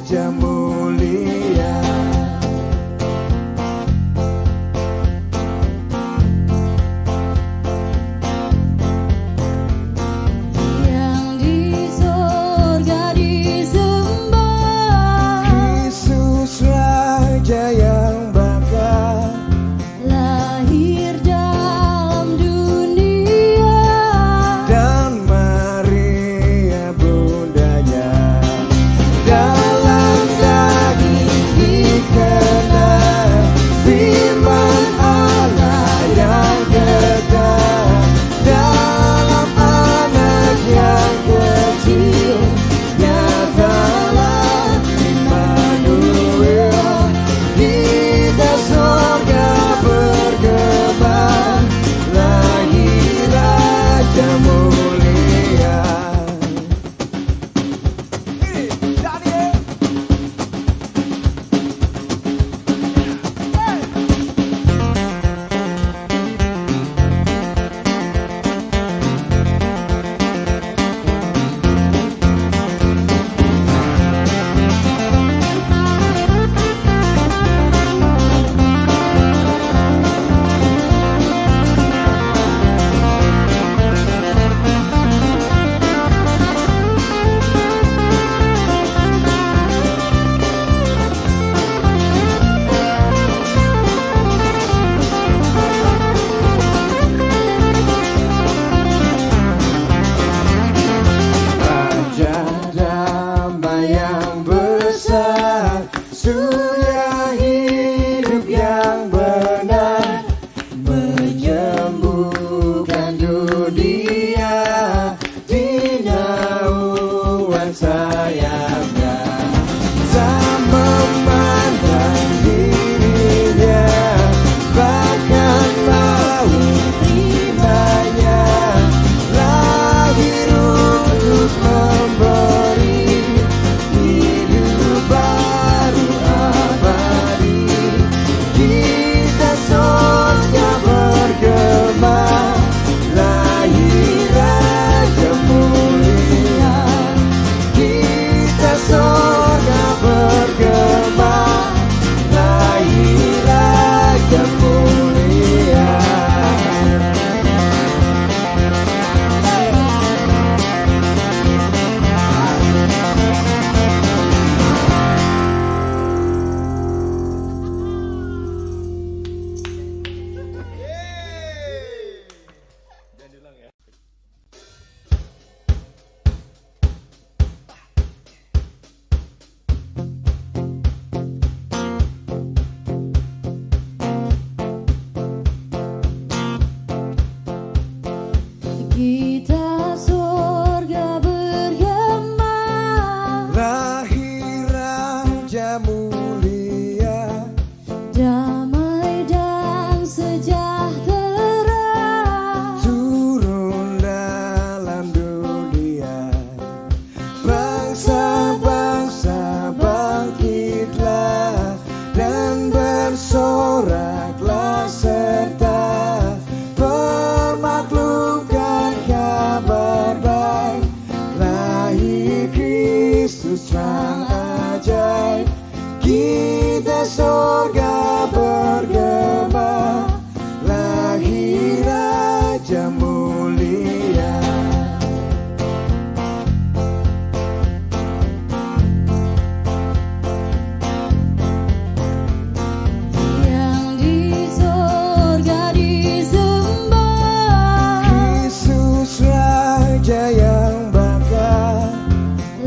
Raja mulia.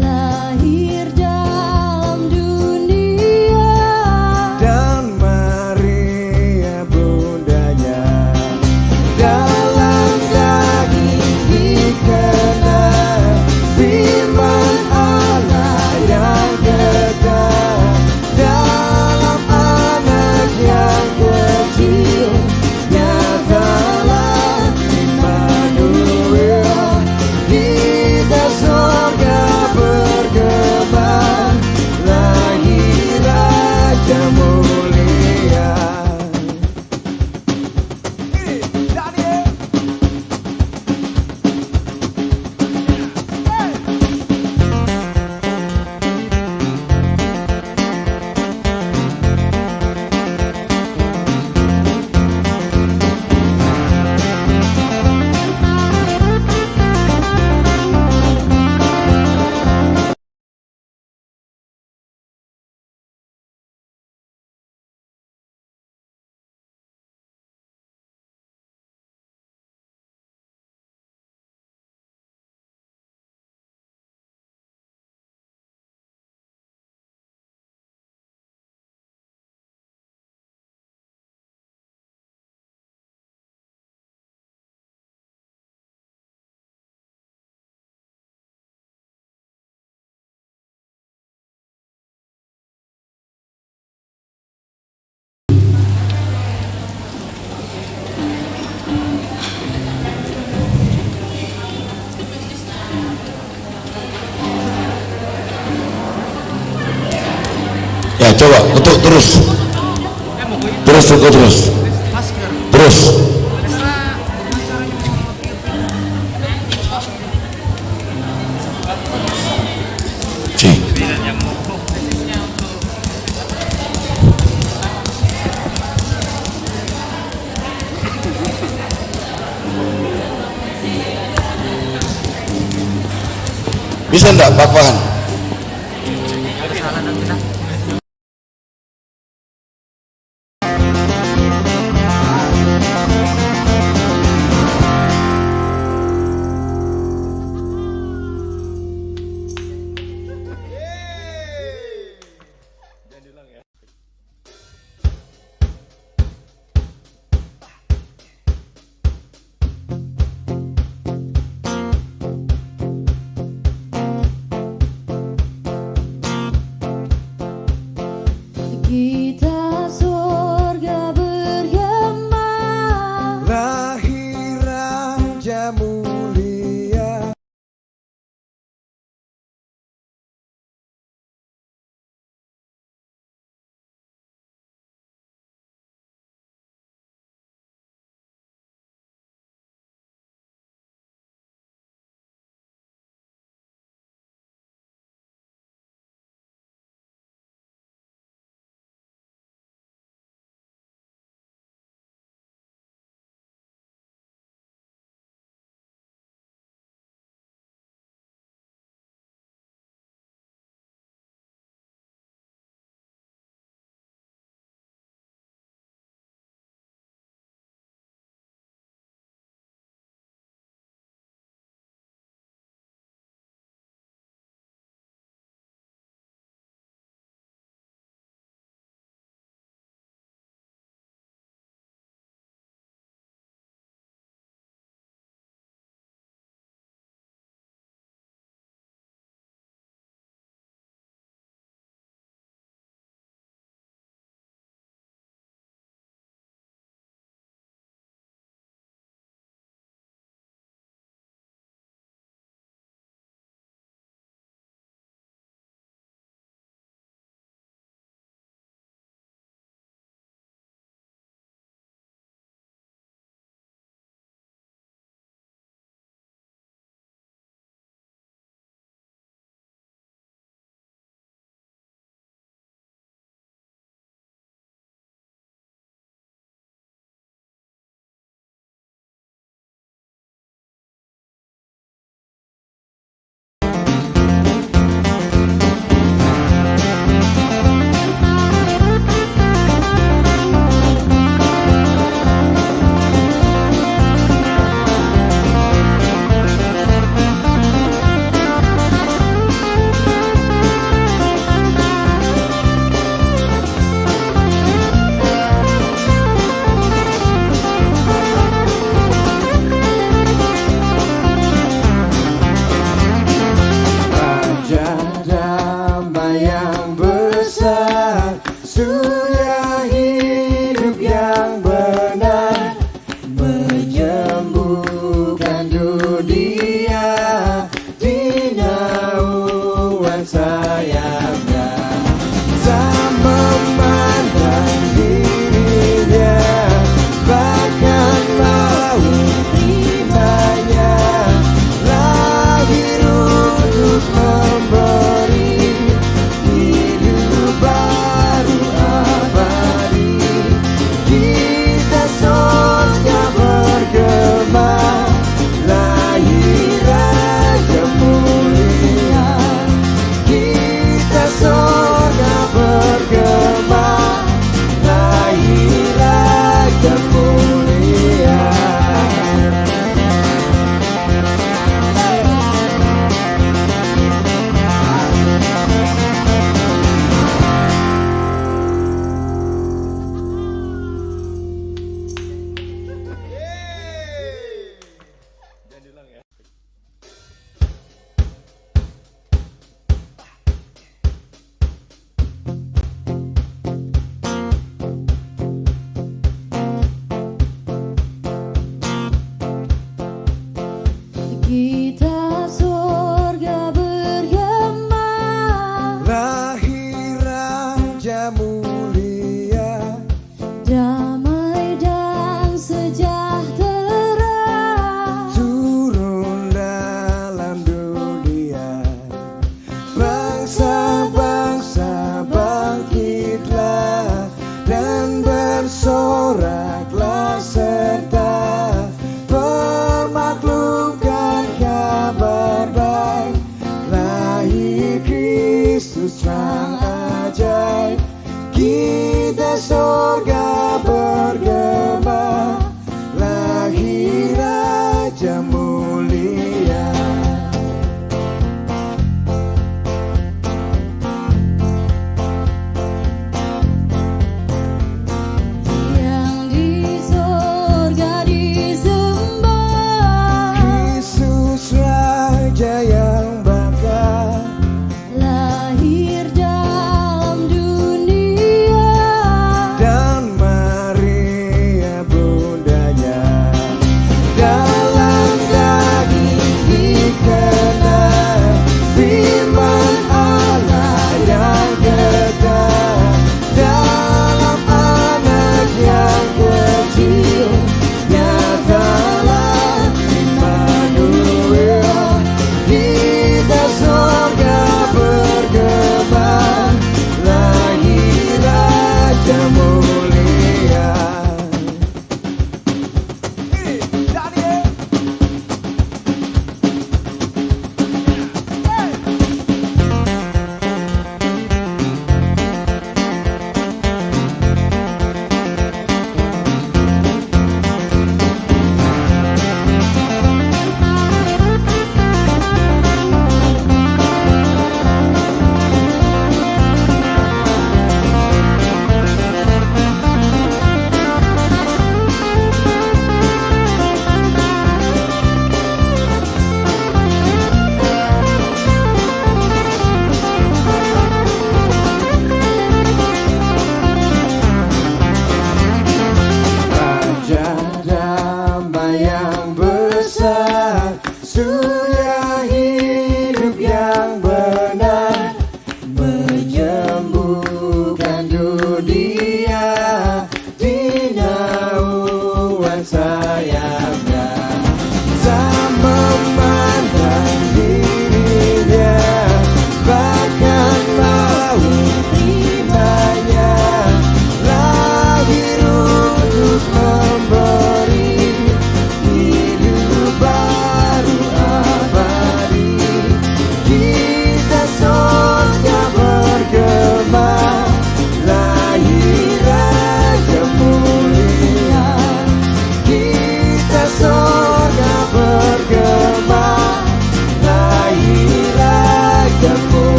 Lahir dalam dunia Ya coba ketuk terus. Terus ketuk terus. Terus. Si. Bisa enggak Pak Pahan? Kita surga bergema, lahir Raja mulia. Sang ajaib, kita surga bergema, lahir Raja mulia. Yang di surga disembah, Yesus Raja yang bangga, lahir dalam dunia. dan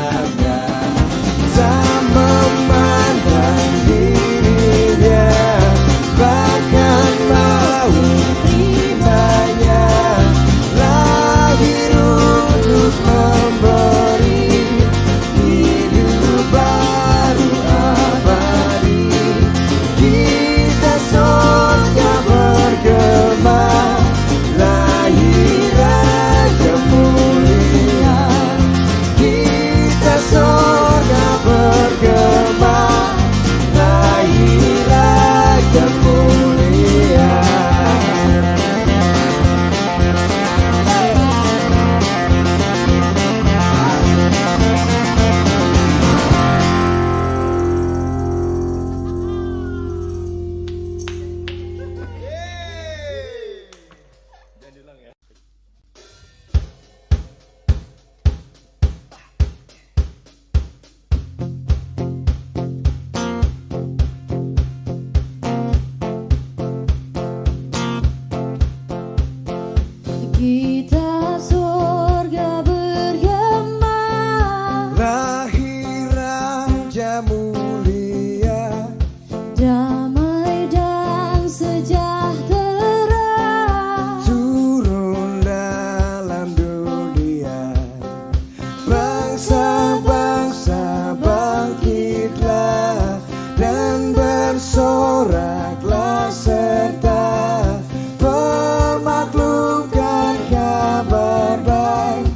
bangga, tak memandang dirinya, bahkan mau terimanya, lahir untuk memberi hidup baru abadi. Kita surga bergema, lahir Raja mulia. Kita surga bergema, lahir Raja mulia. Kita surga bergema, Lahir Raja mulia, damai dan sejahtera. turun dalam dunia. Bangsa-bangsa bangkitlah dan bersoraklah serta permaklumkan kabar baik.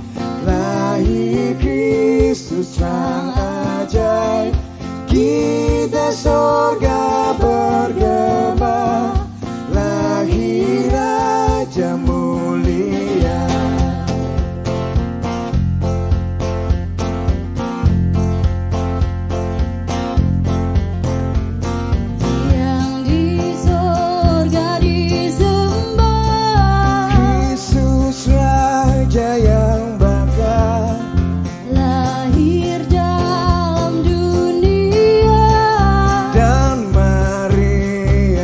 Lahir Kristus sang ajaib, kita surga bergema, lahir Raja mulia. Yang di surga disembah, Kristus Raja yang bangga, lahir dalam dunia. dan Maria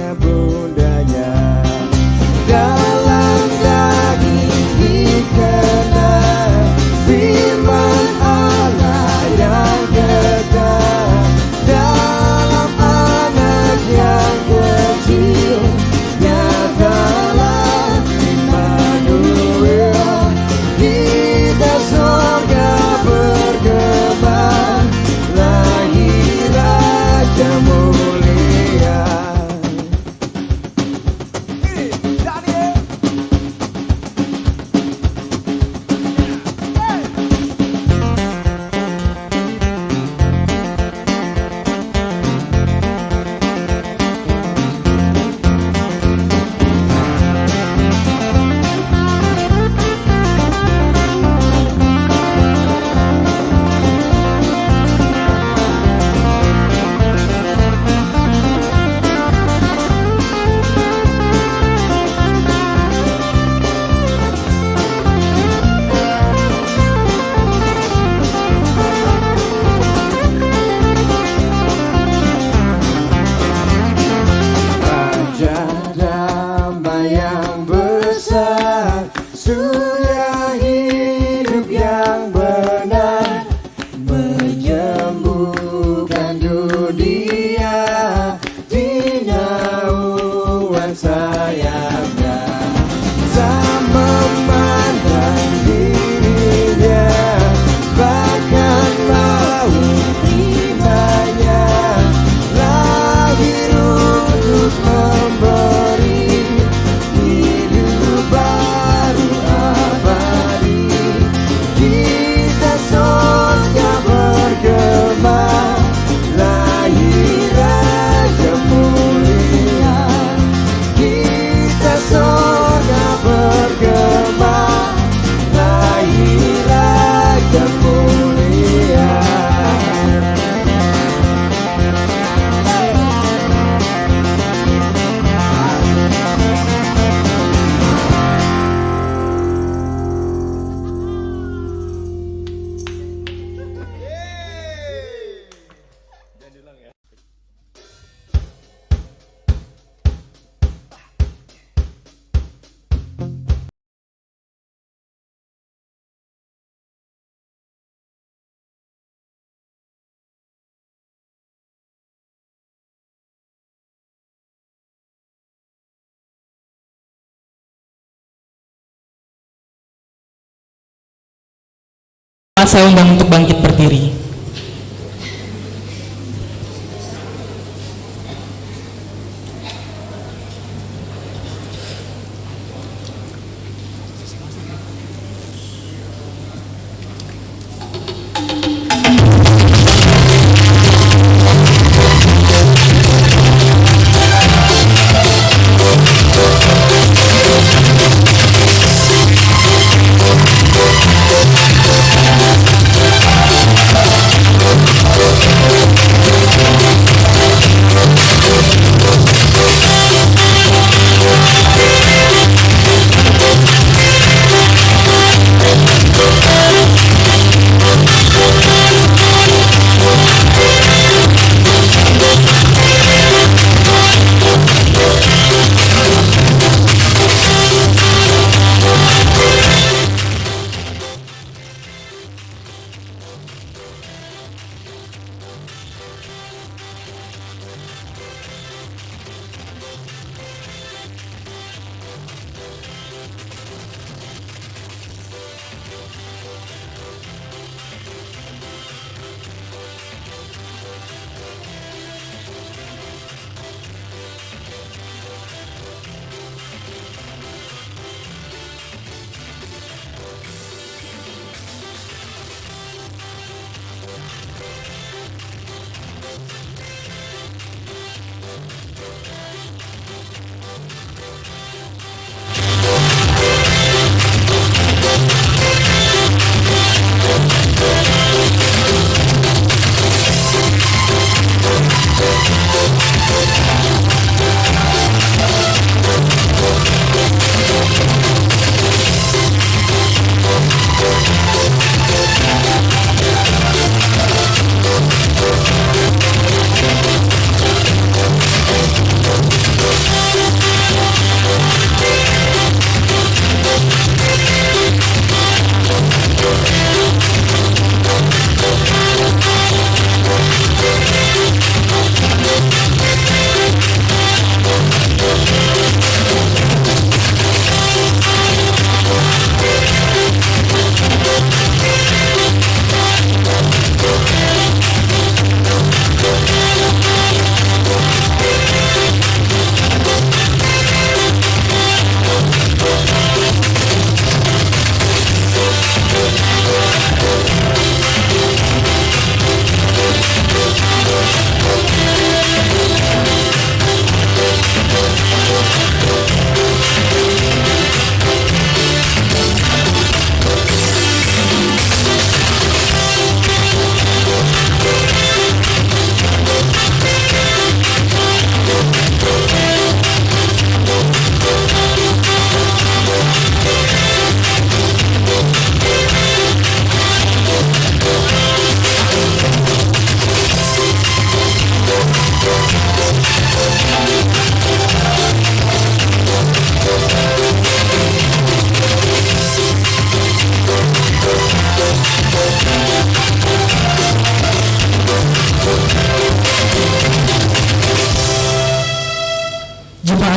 Jemaat saya undang untuk bangkit berdiri.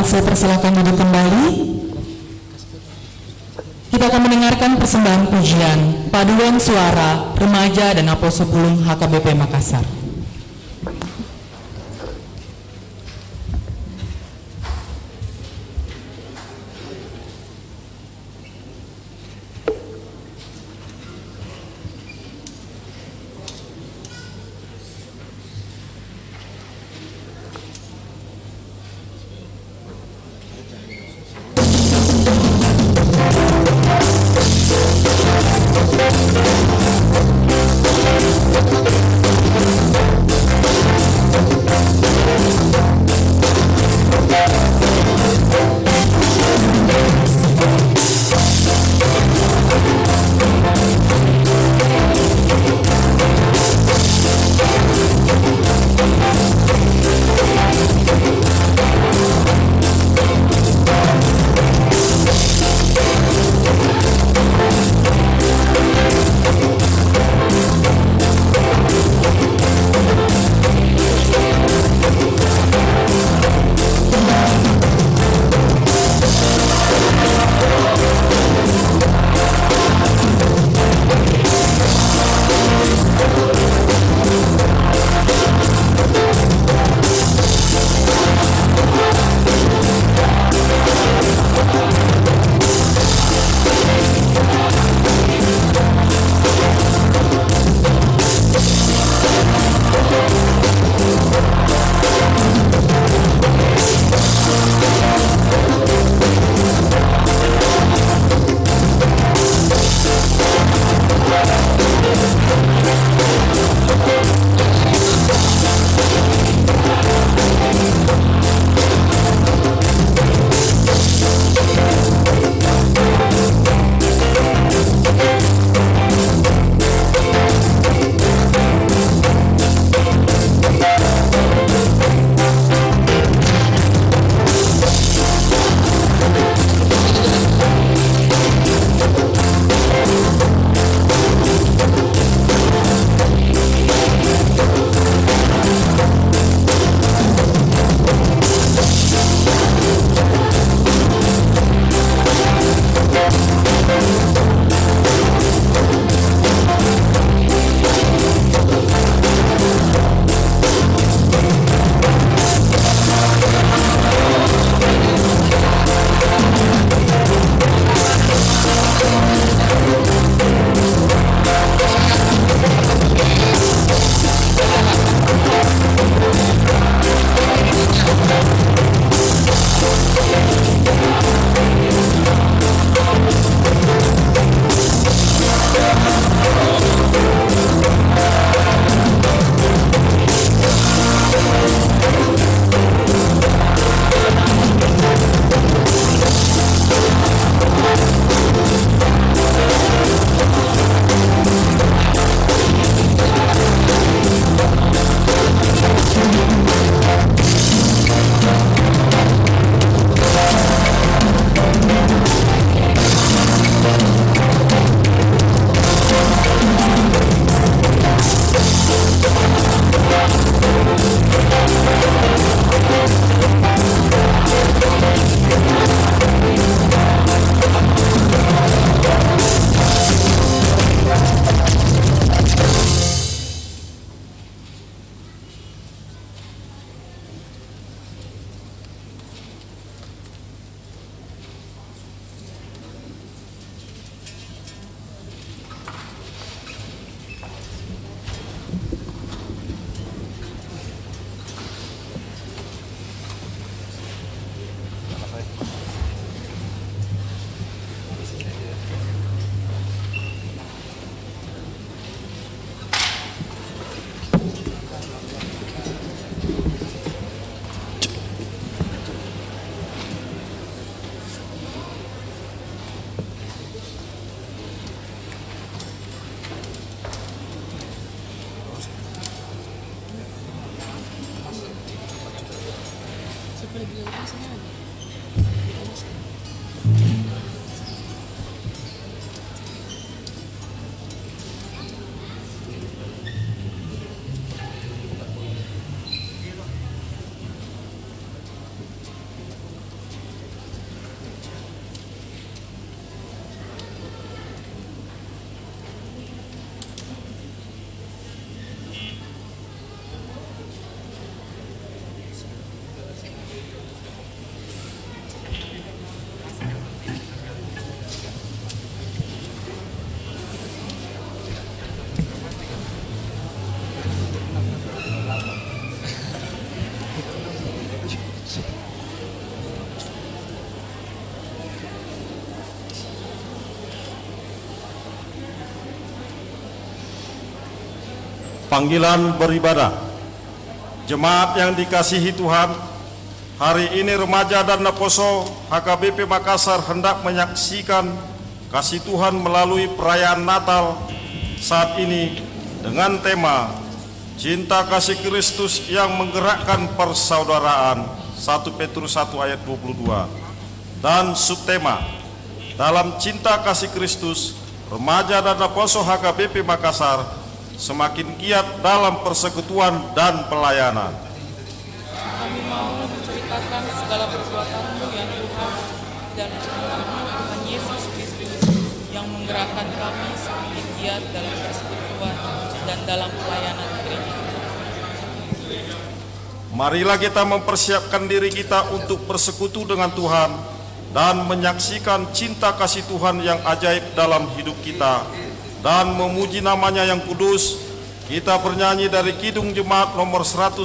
Saya persilakan duduk kembali. Kita akan mendengarkan persembahan pujian paduan suara remaja dan Apostle Pulung HKBP Makassar. Panggilan beribadah. Jemaat yang dikasihi Tuhan, hari ini remaja dan Naposo HKBP Makassar hendak menyaksikan kasih Tuhan melalui perayaan Natal saat ini dengan tema Cinta Kasih Kristus yang menggerakkan persaudaraan, 1 Petrus 1 ayat 22, dan subtema dalam Cinta Kasih Kristus, remaja dan Naposo HKBP Makassar semakin giat dalam persekutuan dan pelayanan. Kami mau menceritakan segala perbuatan-Mu yang Tuhan dan firman-Mu Tuhan Yesus Kristus yang menggerakkan kami semakin giat dalam persekutuan dan dalam pelayanan gereja. Marilah kita mempersiapkan diri kita untuk bersekutu dengan Tuhan dan menyaksikan cinta kasih Tuhan yang ajaib dalam hidup kita dan memuji namanya yang kudus Kita bernyanyi dari Kidung Jemaat nomor 109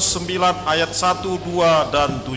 ayat 1, 2, dan 7.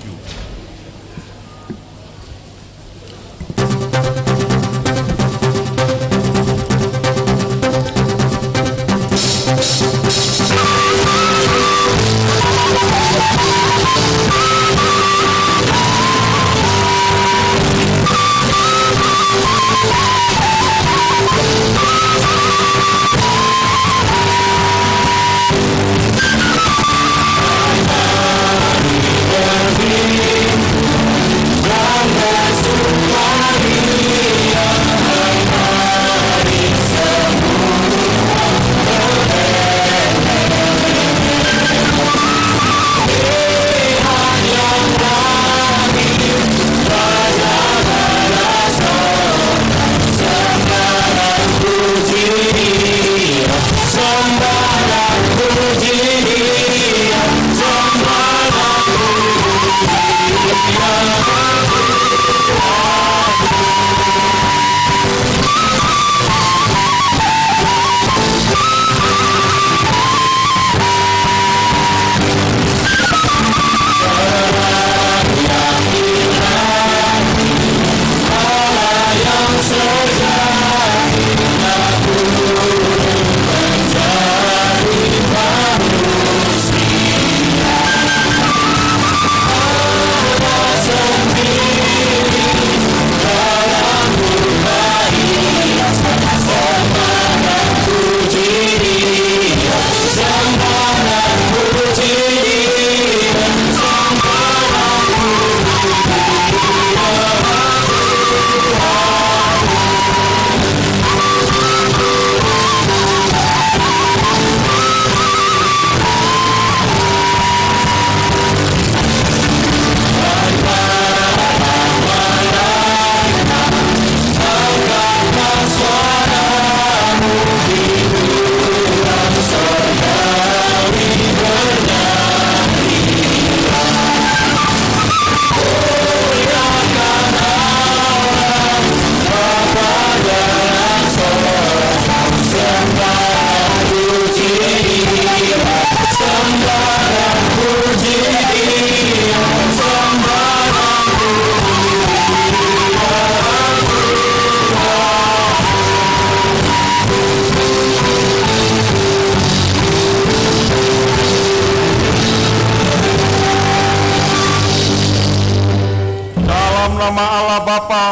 Nama Allah Bapa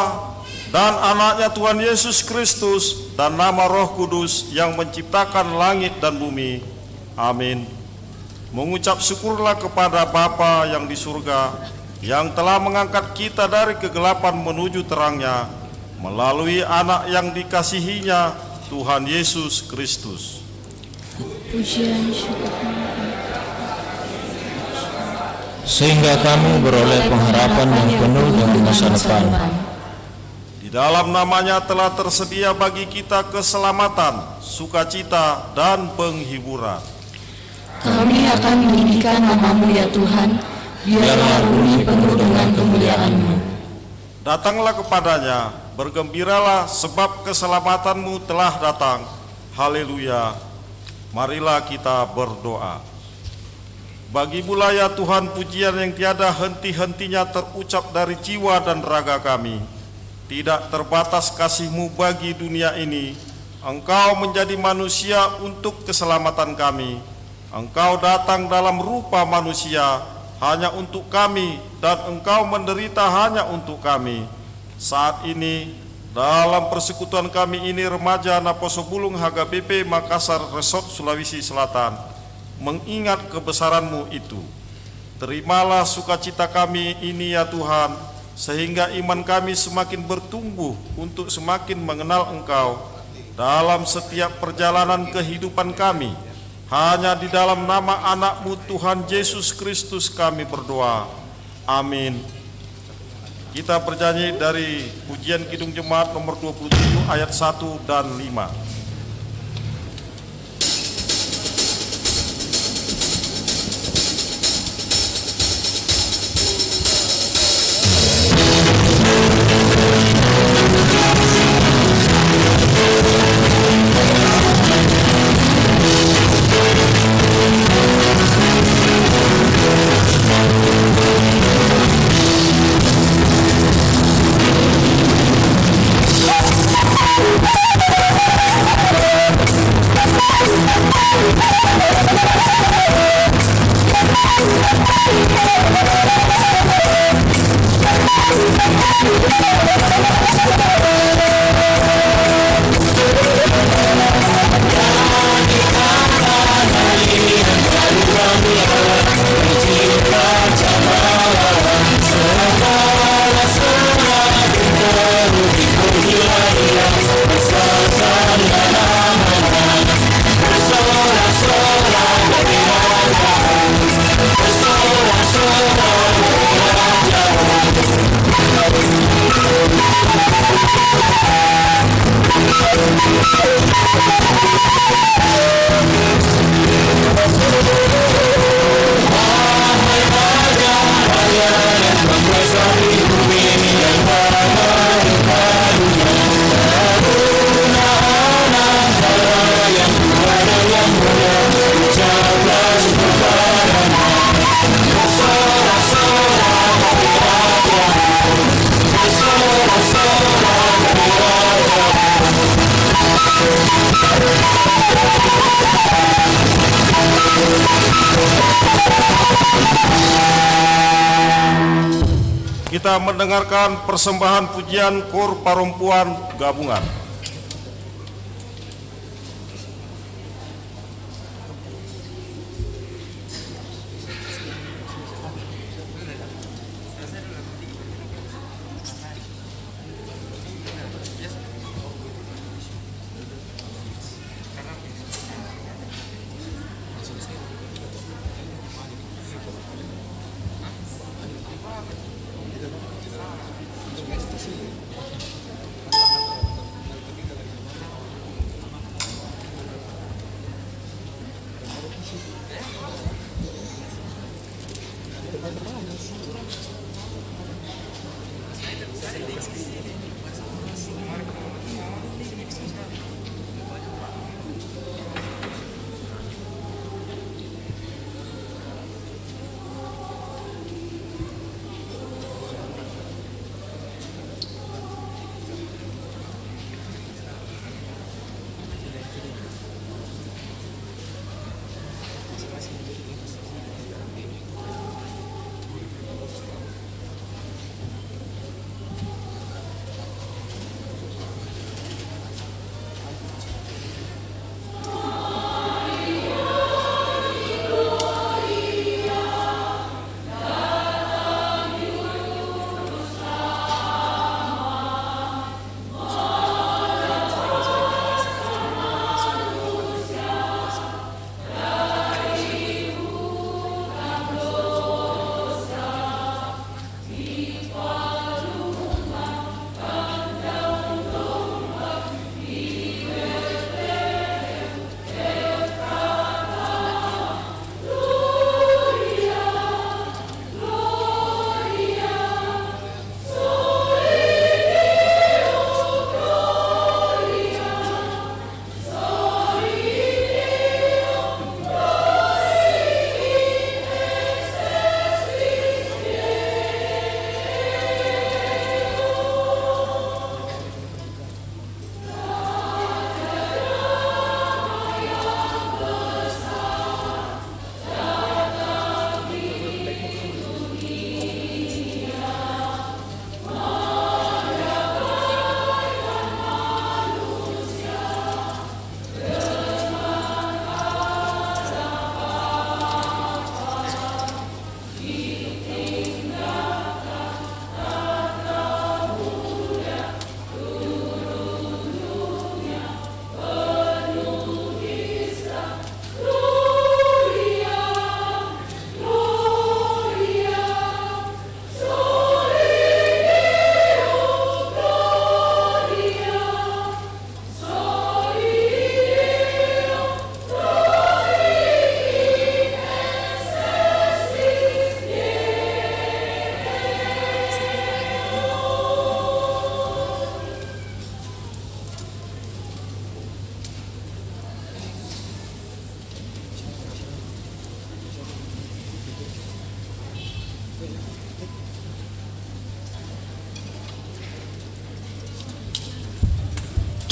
dan anaknya Tuhan Yesus Kristus dan nama Roh Kudus yang menciptakan langit dan bumi. Amin. Mengucap syukurlah kepada Bapa yang di surga, yang telah mengangkat kita dari kegelapan menuju terangnya, melalui anak yang dikasihinya, Tuhan Yesus Kristus. Pujian syukur sehingga kami beroleh pengharapan yang penuh dari masa depan. Di dalam namanya telah tersedia bagi kita keselamatan, sukacita, dan penghiburan. Kami akan meninggikan nama-Mu ya Tuhan, biarlah bumi penuh dengan kemuliaan-Mu. Datanglah kepadanya, bergembiralah sebab keselamatanmu telah datang. Haleluya. Marilah kita berdoa. Bagi-Mu ya Tuhan, pujian yang tiada henti-hentinya terucap dari jiwa dan raga kami. Tidak terbatas kasih-Mu bagi dunia ini. Engkau menjadi manusia untuk keselamatan kami. Engkau datang dalam rupa manusia hanya untuk kami, dan Engkau menderita hanya untuk kami. Saat ini, dalam persekutuan kami ini, remaja Naposo Bulung HKBP Makassar Resort Sulawesi Selatan, mengingat kebesaran-Mu itu. Terimalah sukacita kami ini ya Tuhan, sehingga iman kami semakin bertumbuh untuk semakin mengenal Engkau dalam setiap perjalanan kehidupan kami. Hanya di dalam nama anak-Mu Tuhan Yesus Kristus kami berdoa. Amin. Kita bernyanyi dari pujian Kidung Jemaat nomor 27 ayat 1 dan 5. Kita mendengarkan persembahan pujian Kor Perempuan Gabungan.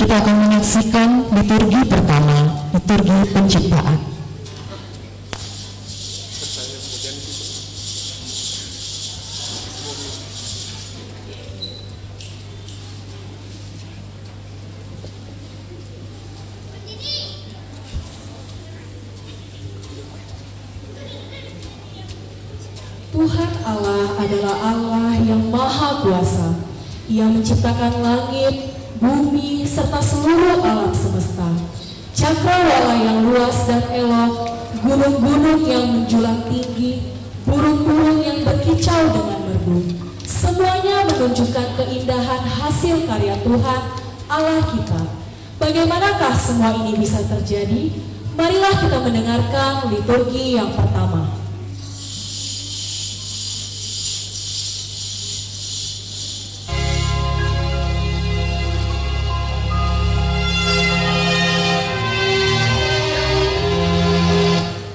Kita akan menyaksikan liturgi pertama, liturgi penciptaan. Tuhan Allah adalah Allah yang Maha Kuasa. Ia menciptakan langit, bumi, serta seluruh alam semesta. Cakrawala yang luas dan elok, gunung-gunung yang menjulang tinggi, burung-burung yang berkicau dengan merdu. Semuanya menunjukkan keindahan hasil karya Tuhan Allah kita. Bagaimanakah semua ini bisa terjadi? Marilah kita mendengarkan liturgi yang pertama.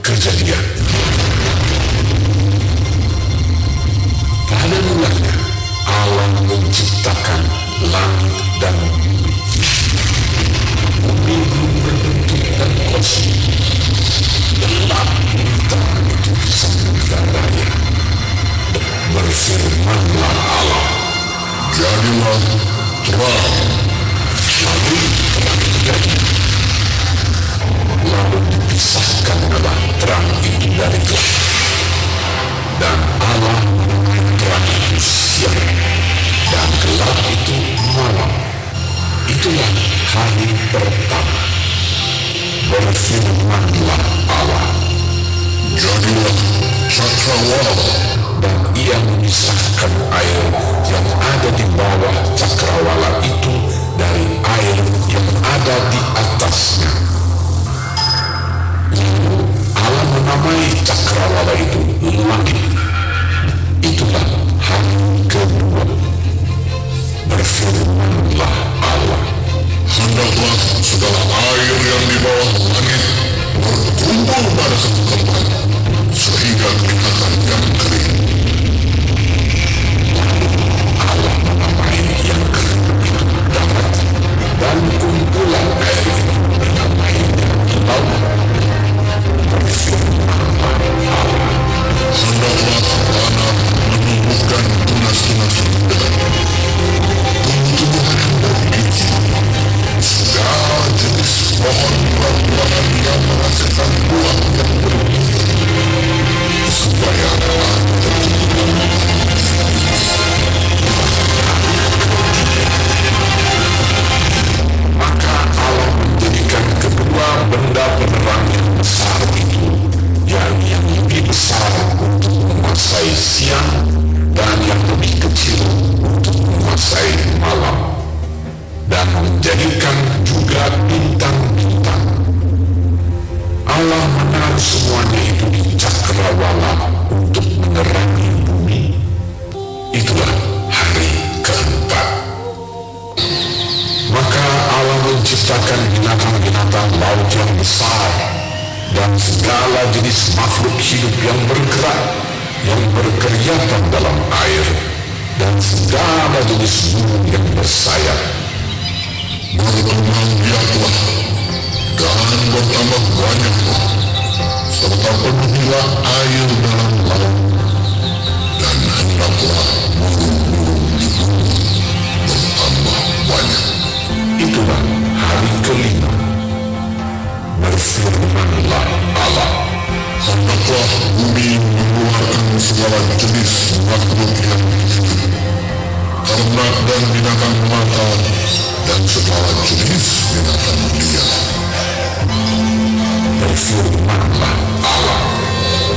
Kejadian. Pada mulanya Allah menciptakan langit dan bumi. Bumi belum berbentuk dan kosong. Gelap hitam itu samudra raya. Berfirmanlah Allah, jadilah terang. Lalu terang terjadi. Lalu dipisahkanlah terang itu dari gelap. Dan Allah menamai terang itu siang, dan gelap itu malam. Itulah hari pertama. Berfirmanlah Allah, jadilah cakrawala, dan ia memisahkan air yang ada di bawah cakrawala itu dari air yang ada di atasnya. Lalu Allah menamai cakrawala itu langit. Itulah hari kedua. Berfirmanlah Allah, hendaklah segala air yang di bawah langit berkumpul pada satu tempat, sehingga kelihatan yang kering. Lalu Allah menamai yang kering itu darat, dan kumpulan air itu dinamainya laut. Berfirmanlah Allah, hendaklah tanah menumbuhkan tunas-tunas muda, tumbuh-tumbuhan dan biji, segala jenis pohon buah-buahan yang menghasilkan buah yang berbiji, supaya maka Allah menjadikan kedua benda penerang yang besar itu, yang lebih besar untuk menguasai siang dan yang lebih kecil untuk menguasai malam, dan menjadikan juga bintang-bintang. Allah menaruh semuanya itu di cakrawala untuk menerangi bumi. Itulah hari keempat. Maka Allah menciptakan binatang-binatang laut yang besar dan segala jenis makhluk hidup yang bergerak, yang berkeriapan dalam air, dan segala jenis burung yang bersayap. Berkembang biaklah dan bertambah banyaklah, serta penuhilah air dalam laut, dan hendaklah burung-burung di bumi bertambah banyak. Itulah hari kelima. Berfirmanlah Allah, hendaklah bumi mengeluarkan segala jenis makhluk yang hidup, ternak dan binatang mata, dan segala jenis binatang liar. Berfirmanlah Allah,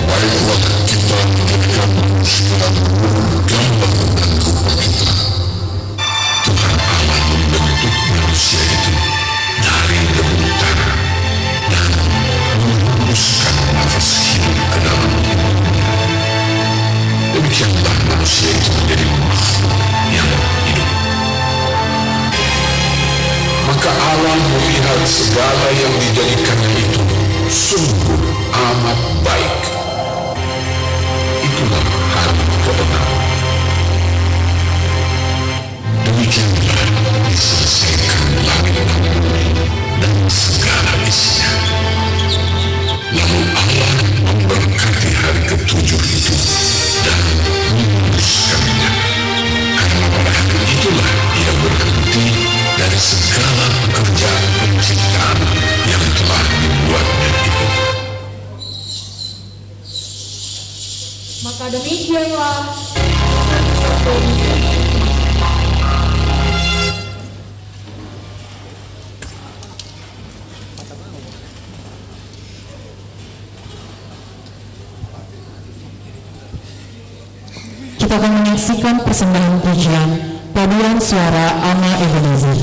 baiklah kita menjadikan manusia menurut gambar dan rupa kita. Tuhan Allah membentuk manusia itu dari debu tanah dan menghembuskan nafas hidup ke dalam tubuhnya. Demikianlah manusia itu menjadi makhluk yang hidup. Maka Allah melihat segala yang dijadikannya itu sungguh amat baik. Itulah hari keenam. Demikianlah diselesaikan langit dan bumi dan segala isinya. Lalu Allah memberkati hari ketujuh itu dan menguduskannya, karena pada hari itulah ia berhenti dari segala pekerjaan penciptaan yang telah dibuatnya itu. Maka demikianlah Kita akan menyaksikan persembahan pujian paduan suara Ana Ebenezer.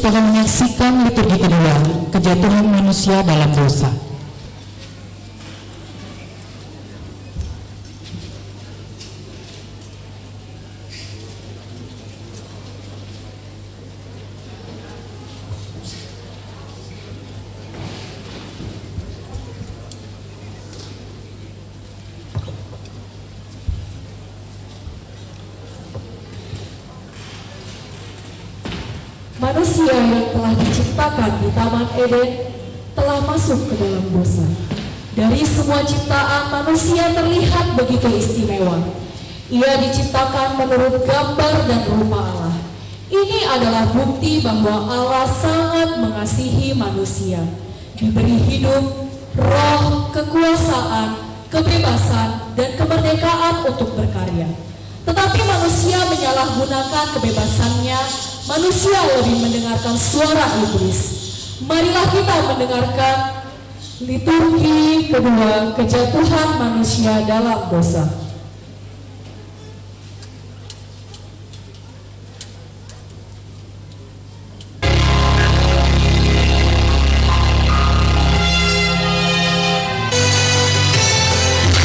kita akan menyaksikan liturgi kedua, kejatuhan manusia dalam dosa. Manusia yang telah diciptakan di Taman Eden telah masuk ke dalam dosa. Dari semua ciptaan, manusia terlihat begitu istimewa. Ia diciptakan menurut gambar dan rupa Allah. Ini adalah bukti bahwa Allah sangat mengasihi manusia. Diberi hidup, roh, kekuasaan, kebebasan, dan kemerdekaan untuk berkarya. Tetapi manusia menyalahgunakan kebebasannya. Manusia lebih mendengarkan suara iblis. Marilah kita mendengarkan liturgi kedua, kejatuhan manusia dalam dosa.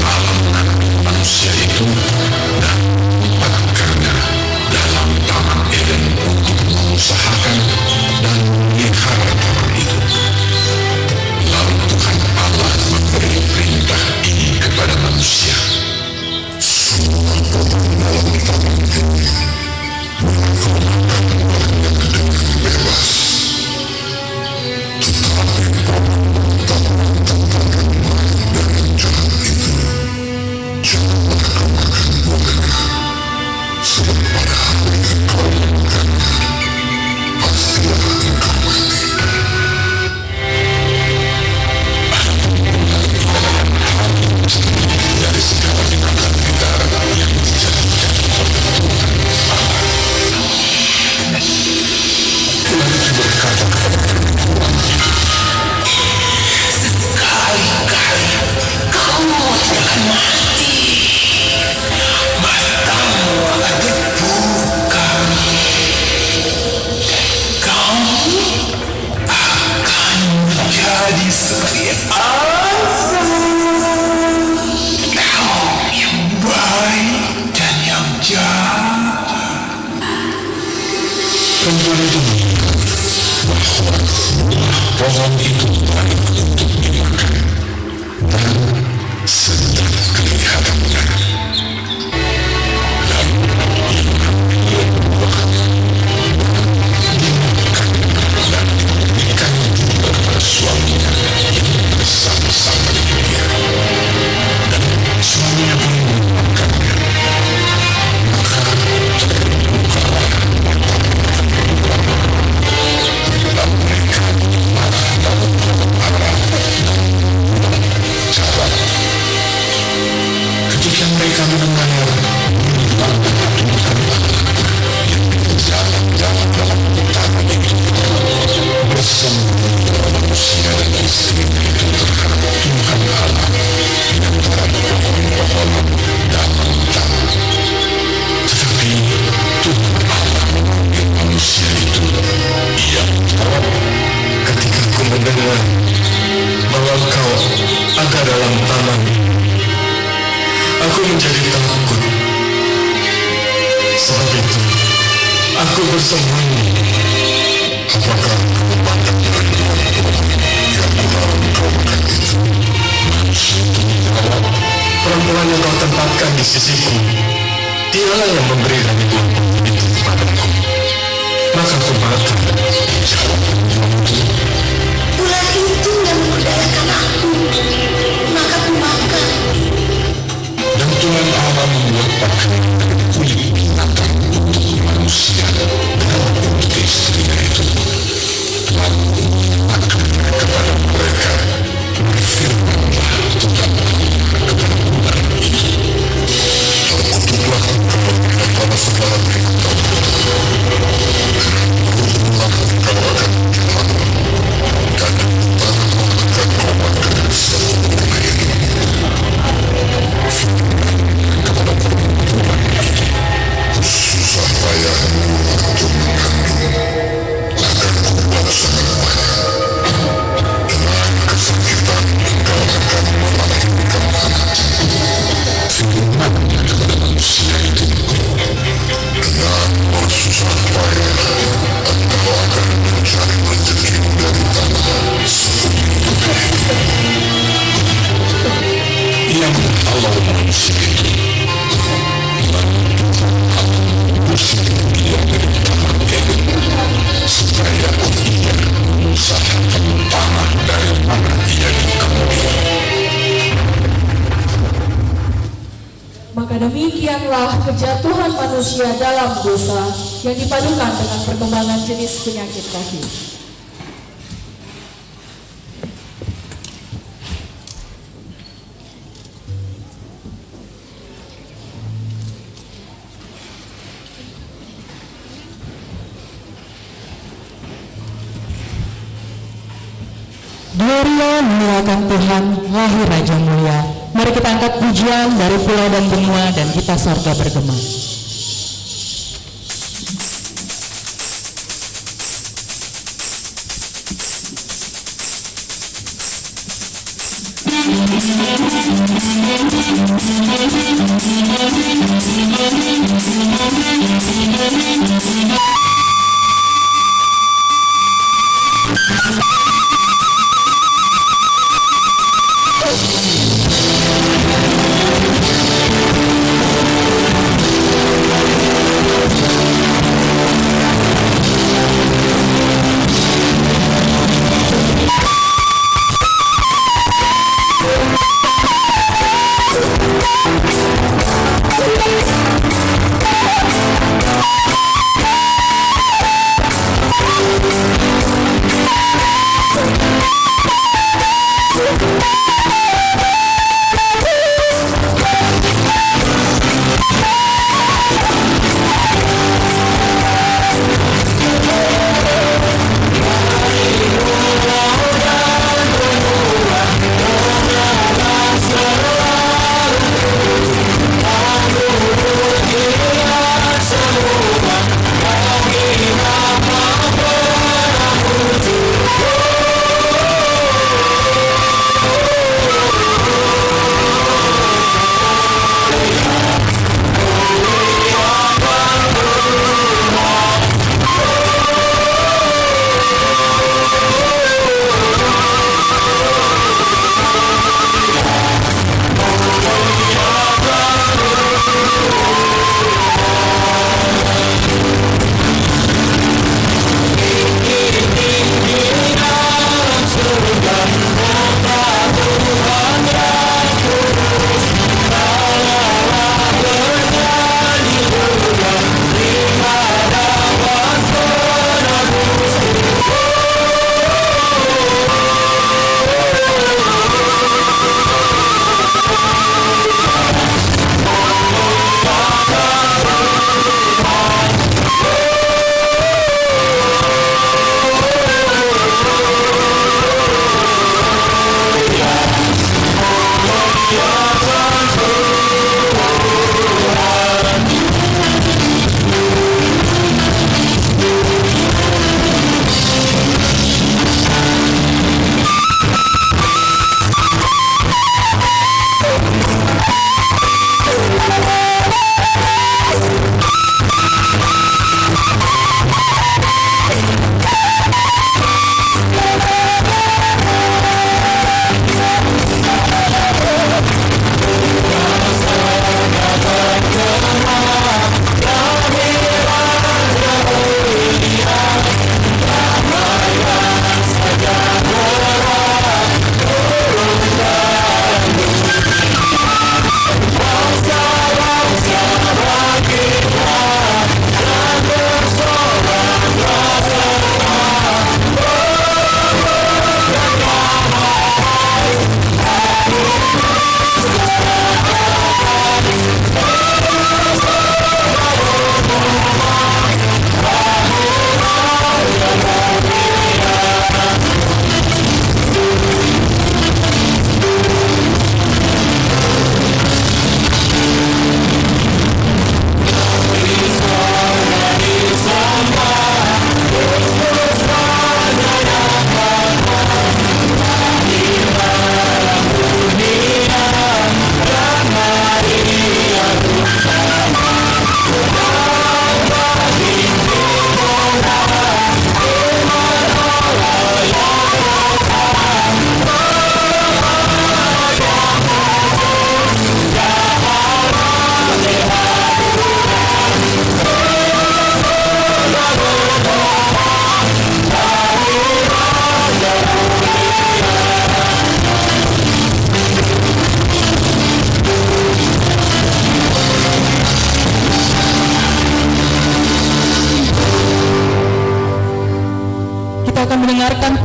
Allah mengambil manusia itu dan menempatkannya dalam Taman Eden untuk mengusahakan dan memelihara taman itu. Lalu Tuhan Allah memberi perintah ini kepada manusia. Semua pohon dalam taman ini kau makan buahnya dengan bebas. Tetapi pohon taman tantangan baik dan yang jahat itu janganlah kau makan buahnya. Sebab pada hari engkau memakannya, pastilah engkau mati. Adapun mengenai keadaan hari dari segala binatang di darat yang dijadikan oleh Tuhan Allah. Lalu berkata kepada perempuan itu, sekali-kali kamu akan mati. Matamu akan dibuka. Kamu akan menjadi seperti Allah. Kau yang baik dan yang jahat. Perempuan itu mengira bahwa buah pohon itu baik untuk dimakan dan sedap kelihatannya. Lalu ia mengambil buahnya dan dimakannya dan diberikannya juga kepada suaminya yang bersama-sama dengan dia. Dan suaminya pun memakannya. Maka terbukalah mata mereka berdua. Lalu mereka melihat dalam arah dan membuat jalan. Ketika mereka mendengar bunyi Tuhan Allah yang berjalan-jalan dalam taman itu, bersembunyilah manusia dan istrinya itu terhadap Tuhan Allah di antara pohon-pohonan dalam taman. Tetapi Tuhan Allah memanggil manusia itu. Ia menjawab, ketika aku mendengar bahwa kau ada dalam taman, aku menjadi takut. Sebab itu, aku bersembunyi. Apakah kau makan dari buah pohon yang kularang kau makan itu? Manusia itu menjawab, perempuan yang kau tempatkan di sisiku, dialah yang memberi dari buah pohon itu kepadaku. Maka aku makan. Jawab perempuan itu, Ular itu yang memberdayakan aku, maka aku makan. dan Tuhan Allah membuat pakaian dari kulit binatang untuk manusia dan untuk istrinya itu. Lalu mengenakannya kepada mereka. Berfirmanlah Tuhan Allah kepada ular itu, terkutuklah engkau daripada segala binatang, karena engkau akan Allah manusia itu, lalu Tuhan Allah mengusir dia dari tanah Eden, supaya ia mengusahakan tanah dari mana ia diambil. Maka demikianlah kejatuhan manusia dalam dosa yang dipadukan dengan perkembangan jenis penyakit COVID. Gloria memuliakan Tuhan, lahir Raja mulia. Mari kita angkat pujian dari pulau dan benua dan kita sorga bergema.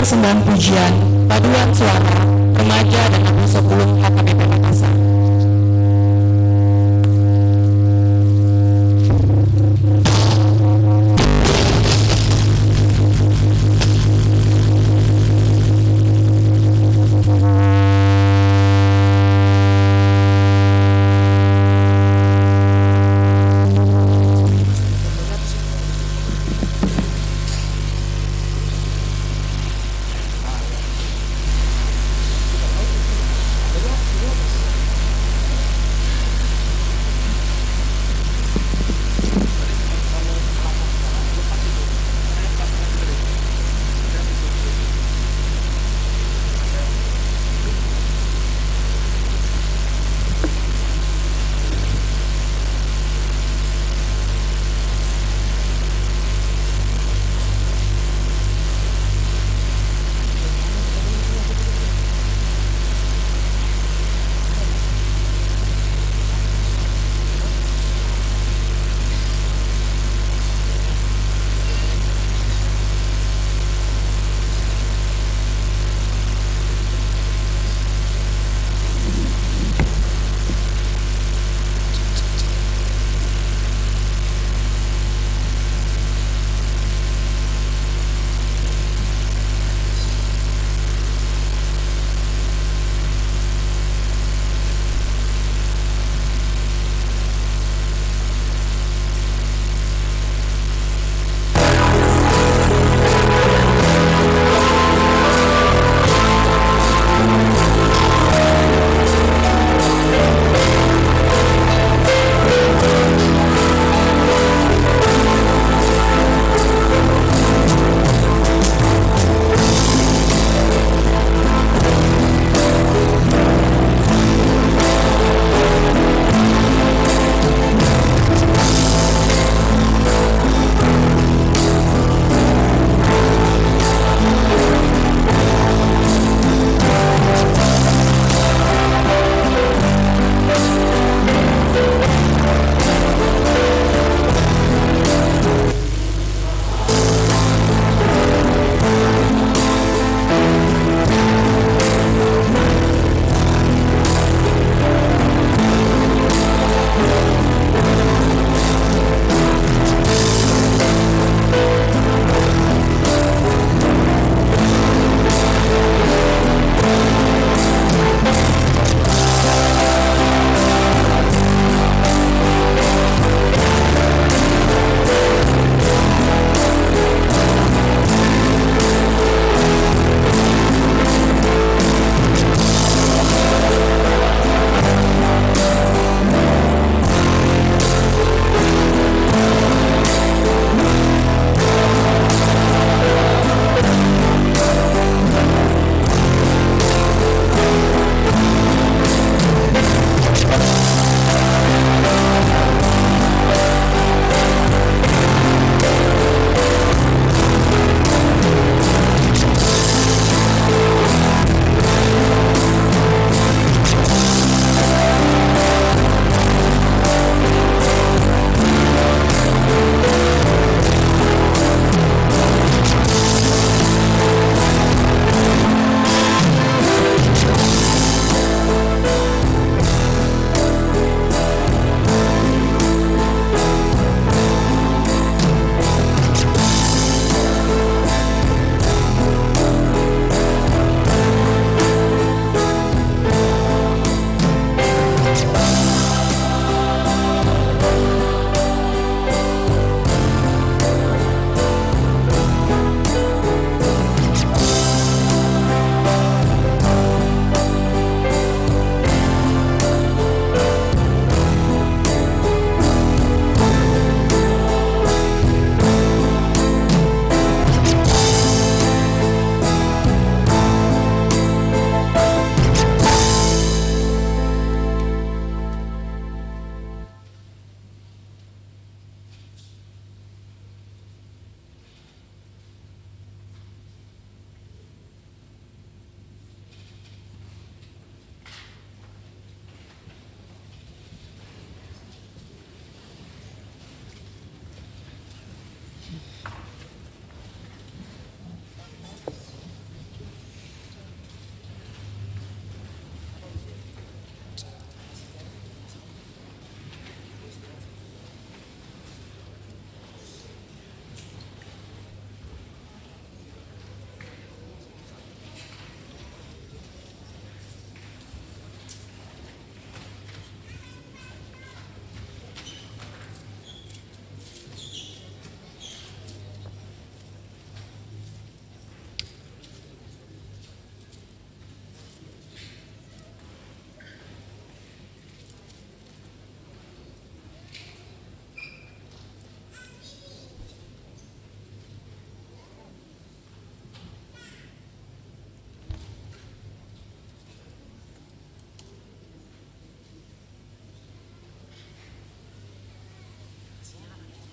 persembahan pujian, paduan suara, remaja dan Aposo Pulung HKBP Makassar.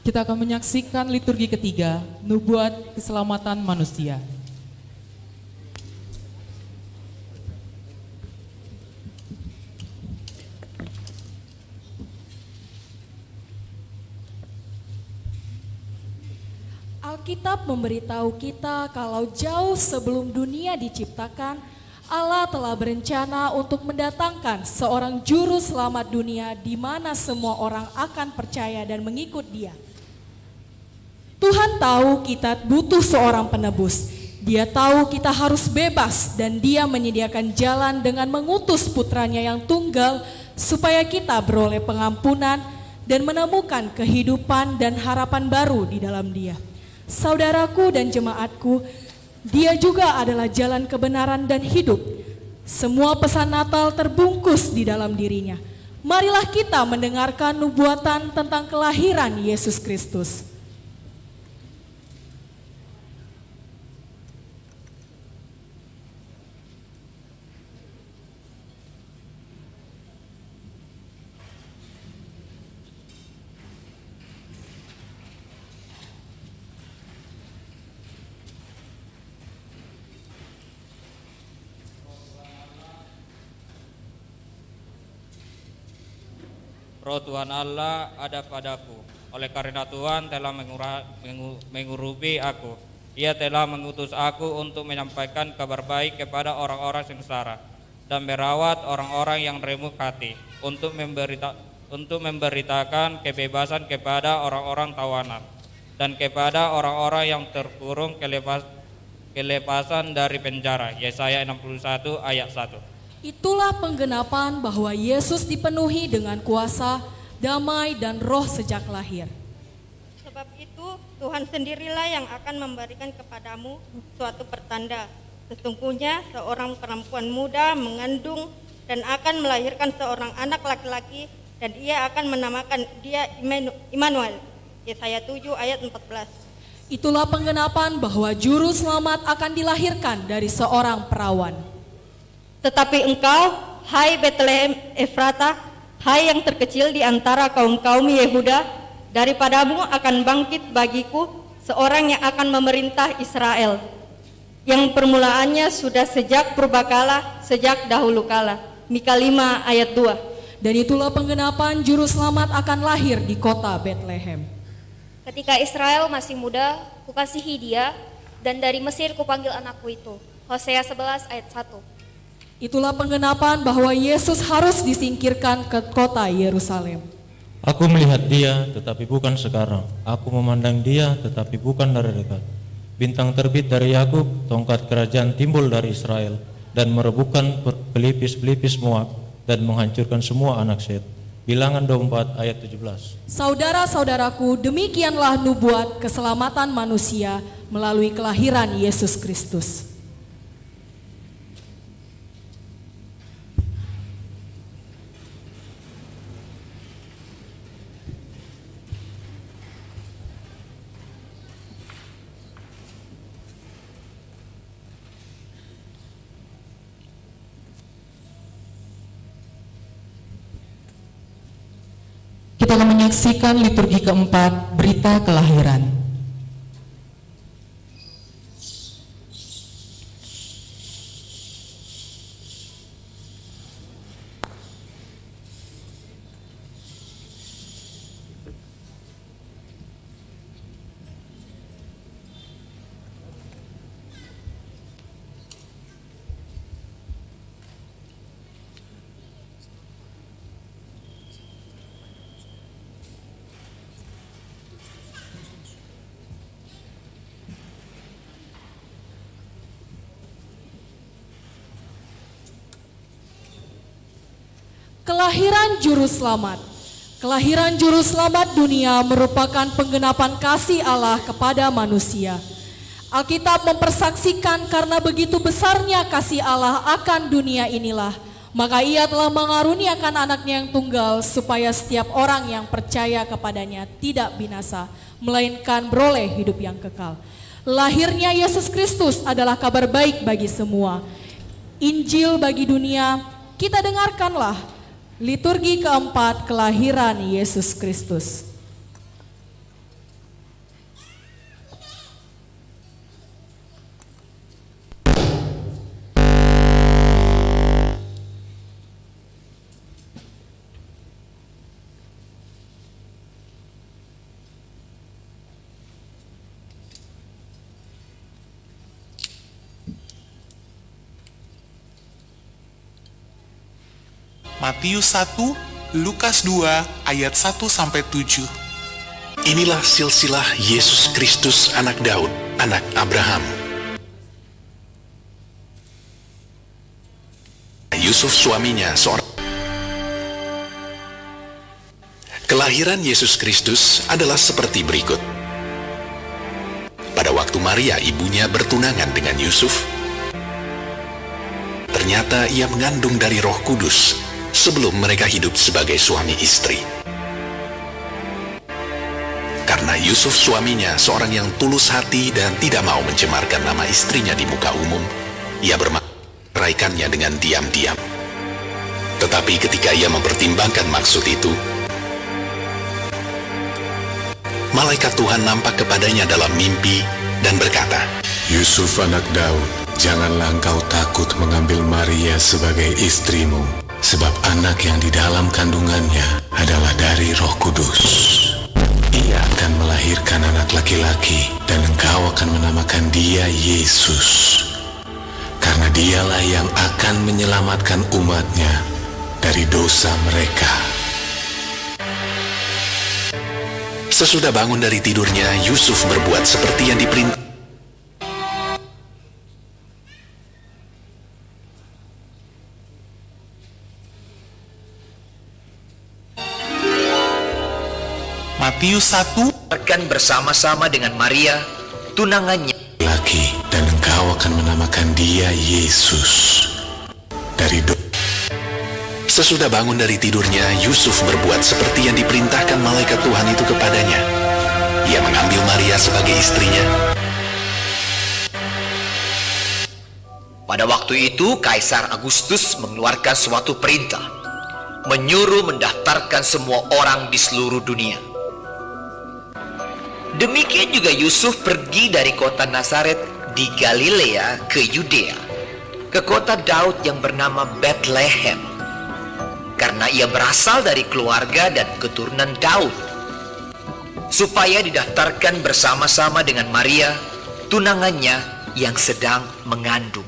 Kita akan menyaksikan liturgi ketiga, nubuat keselamatan manusia. Alkitab memberitahu kita kalau jauh sebelum dunia diciptakan, Allah telah berencana untuk mendatangkan seorang juru selamat dunia di mana semua orang akan percaya dan mengikut Dia. Tuhan tahu kita butuh seorang penebus. Dia tahu kita harus bebas dan Dia menyediakan jalan dengan mengutus putranya yang tunggal supaya kita beroleh pengampunan dan menemukan kehidupan dan harapan baru di dalam Dia. Saudaraku dan jemaatku, Dia juga adalah jalan kebenaran dan hidup. Semua pesan Natal terbungkus di dalam dirinya. Marilah kita mendengarkan nubuatan tentang kelahiran Yesus Kristus. Roh Tuhan Allah ada padaku, oleh karena Tuhan telah mengurupi aku. Ia telah mengutus aku untuk menyampaikan kabar baik kepada orang-orang sengsara dan merawat orang-orang yang remuk hati, untuk memberitakan kebebasan kepada orang-orang tawanan dan kepada orang-orang yang terkurung kelepasan dari penjara. Yesaya 61 ayat 1. Itulah penggenapan bahwa Yesus dipenuhi dengan kuasa, damai, dan roh sejak lahir. Sebab itu Tuhan sendirilah yang akan memberikan kepadamu suatu pertanda. Sesungguhnya seorang perempuan muda mengandung dan akan melahirkan seorang anak laki-laki, dan ia akan menamakan dia Immanuel. Yesaya 7 ayat 14. Itulah penggenapan bahwa juru selamat akan dilahirkan dari seorang perawan. Tetapi engkau, hai Betlehem Efrata, hai yang terkecil di antara kaum-kaum Yehuda, daripadamu akan bangkit bagiku seorang yang akan memerintah Israel, yang permulaannya sudah sejak purbakala, sejak dahulu kala. Mika 5 ayat 2. Dan itulah penggenapan juru selamat akan lahir di kota Betlehem. Ketika Israel masih muda, kukasihi dia, dan dari Mesir kupanggil anakku itu. Hosea 11 ayat 1. Itulah penggenapan bahwa Yesus harus disingkirkan ke kota Yerusalem. Aku melihat dia, tetapi bukan sekarang. Aku memandang dia, tetapi bukan dari dekat. Bintang terbit dari Yakub, tongkat kerajaan timbul dari Israel, dan merebutkan pelipis-pelipis Moab, dan menghancurkan semua anak Set. Bilangan 24 ayat 17. Saudara-saudaraku, demikianlah nubuat keselamatan manusia melalui kelahiran Yesus Kristus. Kita akan menyaksikan liturgi keempat, berita kelahiran. Kelahiran Juru Selamat. Kelahiran Juru Selamat dunia merupakan penggenapan kasih Allah kepada manusia. Alkitab mempersaksikan karena begitu besarnya kasih Allah akan dunia inilah, maka Ia telah mengaruniakan anaknya yang tunggal supaya setiap orang yang percaya kepadanya tidak binasa, melainkan beroleh hidup yang kekal. Lahirnya Yesus Kristus adalah kabar baik bagi semua. Injil bagi dunia, kita dengarkanlah. Liturgi keempat kelahiran Yesus Kristus. Matius 1, Lukas 2 ayat 1-7. Inilah silsilah Yesus Kristus anak Daud, anak Abraham. Yusuf suaminya seorang. Kelahiran Yesus Kristus adalah seperti berikut. Pada waktu Maria ibunya bertunangan dengan Yusuf, ternyata ia mengandung dari Roh Kudus sebelum mereka hidup sebagai suami istri. Karena Yusuf suaminya seorang yang tulus hati dan tidak mau mencemarkan nama istrinya di muka umum, ia meraikannya dengan diam-diam. Tetapi ketika ia mempertimbangkan maksud itu, malaikat Tuhan nampak kepadanya dalam mimpi dan berkata, Yusuf anak Daud, janganlah engkau takut mengambil Maria sebagai istrimu, sebab anak yang di dalam kandungannya adalah dari Roh Kudus. Ia akan melahirkan anak laki-laki, dan engkau akan menamakan dia Yesus, karena dialah yang akan menyelamatkan umatnya dari dosa mereka. Sesudah bangun dari tidurnya, Yusuf berbuat seperti yang diperintah. Matius 1 akan bersama-sama dengan Maria, tunangannya laki, dan engkau akan menamakan dia Yesus dari dosa. Sesudah bangun dari tidurnya, Yusuf berbuat seperti yang diperintahkan malaikat Tuhan itu kepadanya. Ia mengambil Maria sebagai istrinya. Pada waktu itu, Kaisar Agustus mengeluarkan suatu perintah, menyuruh mendaftarkan semua orang di seluruh dunia. Demikian juga Yusuf pergi dari kota Nazaret di Galilea ke Yudea, ke kota Daud yang bernama Bethlehem, karena ia berasal dari keluarga dan keturunan Daud, supaya didaftarkan bersama-sama dengan Maria, tunangannya yang sedang mengandung.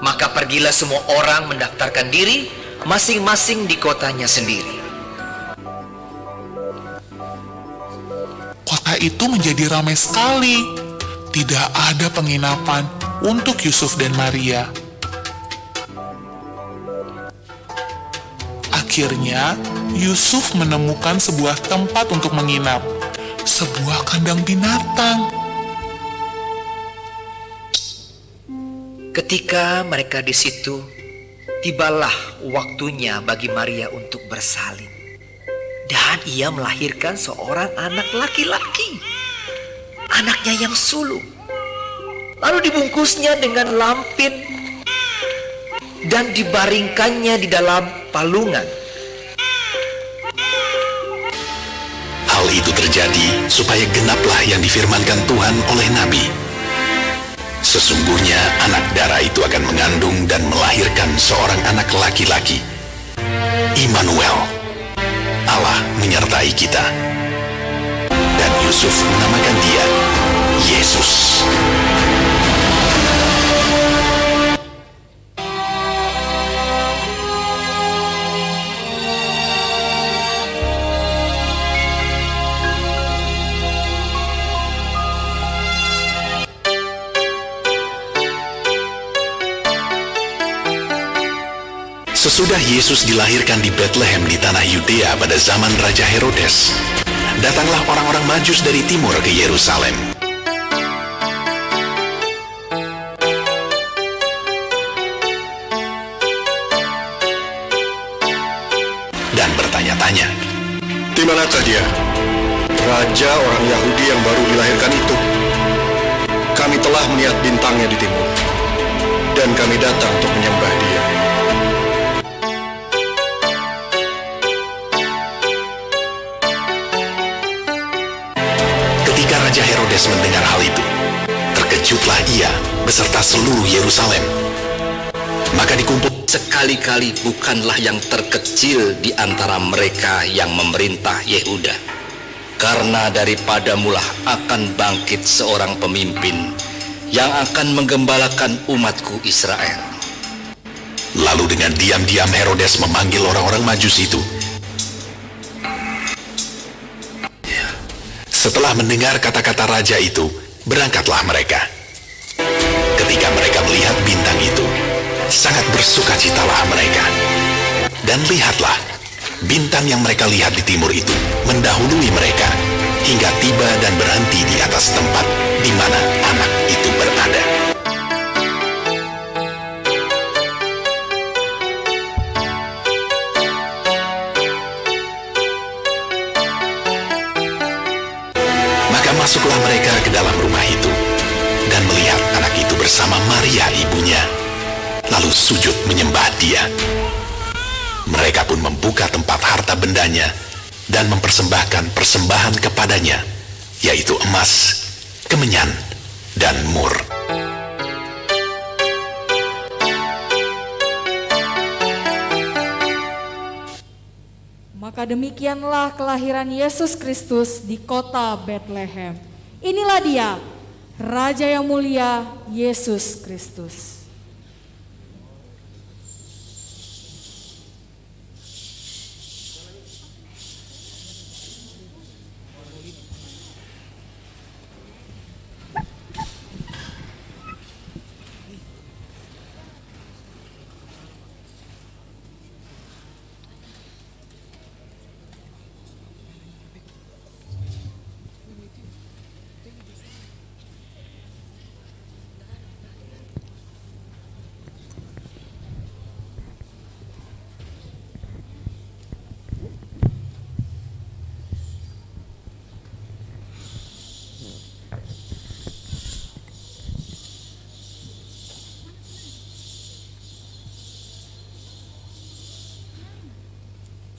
Maka pergilah semua orang mendaftarkan diri masing-masing di kotanya sendiri. Kota itu menjadi ramai sekali. Tidak ada penginapan untuk Yusuf dan Maria. Akhirnya, Yusuf menemukan sebuah tempat untuk menginap, sebuah kandang binatang. Ketika mereka di situ, tibalah waktunya bagi Maria untuk bersalin. Dan ia melahirkan seorang anak laki-laki, anaknya yang sulung. Lalu dibungkusnya dengan lampin dan dibaringkannya di dalam palungan. Hal itu terjadi supaya genaplah yang difirmankan Tuhan oleh Nabi. Sesungguhnya anak darah itu akan mengandung dan melahirkan seorang anak laki-laki. Immanuel, Allah menyertai kita. Dan Yusuf menamakan dia Yesus. Sesudah Yesus dilahirkan di Bethlehem di tanah Yudea pada zaman Raja Herodes, datanglah orang-orang Majus dari timur ke Yerusalem. Dan bertanya-tanya, di manakah dia? Raja orang Yahudi yang baru dilahirkan itu. Kami telah melihat bintangnya di timur, dan kami datang untuk menyembah dia. Ketika Raja Herodes mendengar hal itu, terkejutlah ia beserta seluruh Yerusalem. Maka dikumpul. Sekali-kali bukanlah yang terkecil di antara mereka yang memerintah Yehuda, karena daripadamulah akan bangkit seorang pemimpin yang akan menggembalakan umatku Israel. Lalu dengan diam-diam Herodes memanggil orang-orang Majus itu. Setelah mendengar kata-kata raja itu, berangkatlah mereka. Ketika mereka melihat bintang itu, sangat bersukacitalah mereka. Dan lihatlah, bintang yang mereka lihat di timur itu mendahului mereka hingga tiba dan berhenti di atas tempat di mana anak itu berada. Maka masuklah mereka ke dalam rumah itu dan melihat anak itu bersama Maria ibunya, lalu sujud menyembah dia. Mereka pun membuka tempat harta bendanya dan mempersembahkan persembahan kepadanya, yaitu emas, kemenyan, dan mur. Maka demikianlah kelahiran Yesus Kristus di kota Bethlehem. Inilah dia, Raja yang mulia, Yesus Kristus.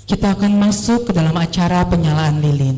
Kita akan masuk ke dalam acara penyalaan lilin.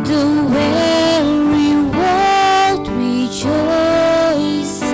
The weary world rejoices.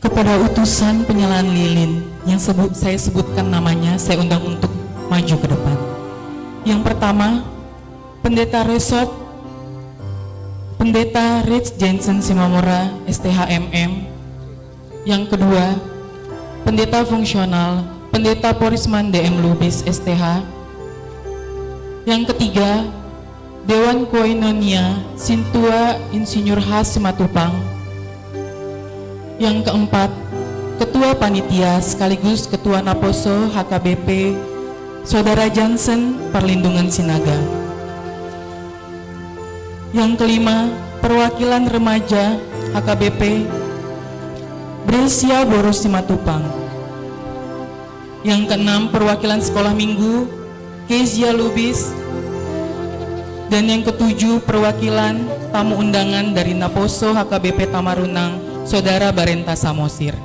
Kepada utusan penyalaan lilin yang saya sebutkan namanya, saya undang untuk maju ke depan. Yang pertama, Pendeta Rich Jensen Simamora, STHMM. Yang kedua, Pendeta Fungsional, Pendeta Porisman DM Lubis, STH. Yang ketiga, Dewan Koinonia, Sintua Insinyur Has Simatupang. Yang keempat, Ketua Panitia sekaligus Ketua Naposo HKBP, Saudara Johnson Perlindungan Sinaga. Yang kelima, perwakilan remaja HKBP, Bresia Boros Simatupang. Yang keenam, perwakilan sekolah minggu, Kezia Lubis. Dan yang ketujuh, perwakilan tamu undangan dari Naposo HKBP Tamarunang, Saudara Barenta Samosir.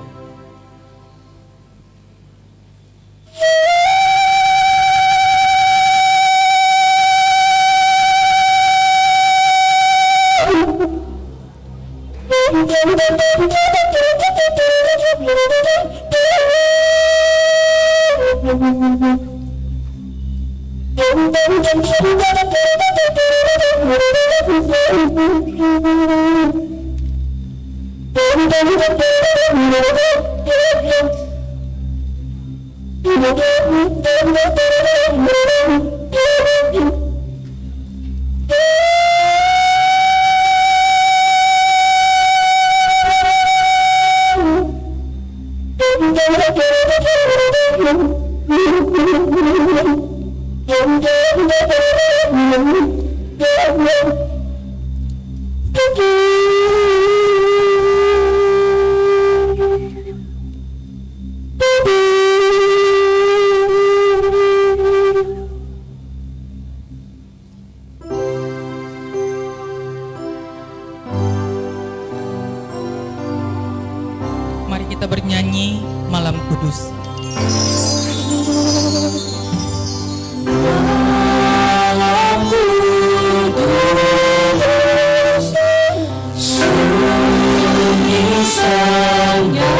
Mari kita bernyanyi Malam Kudus. Malam Kudus, sunyi saja.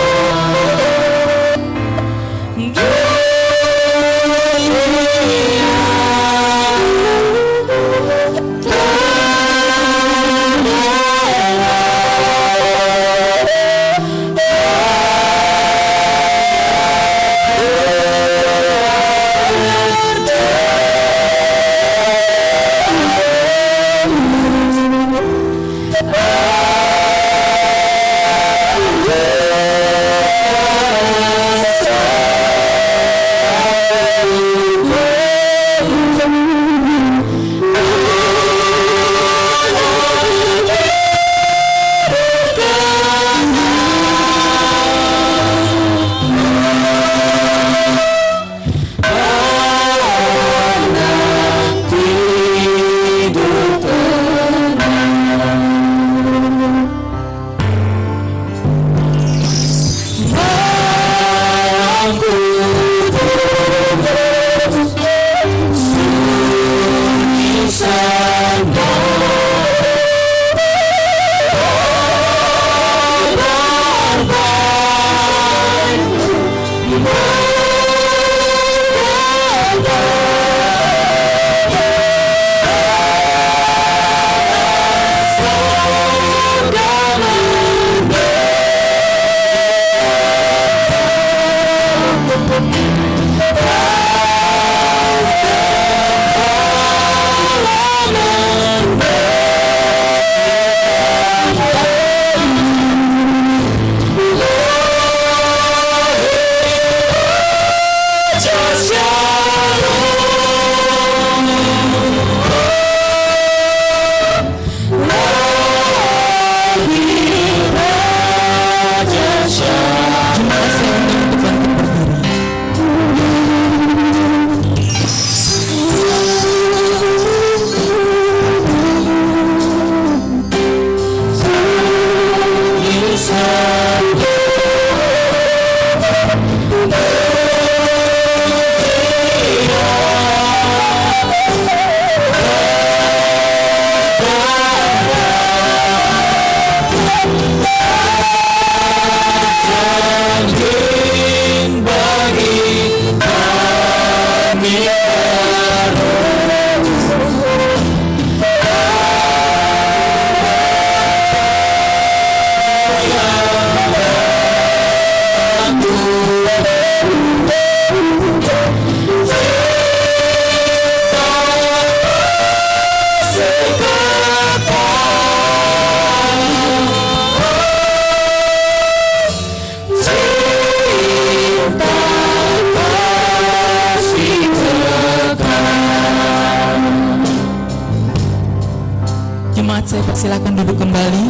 Jemaat, saya persilakan duduk kembali.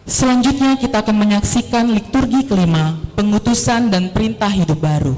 Selanjutnya kita akan menyaksikan liturgi kelima, pengutusan dan perintah hidup baru.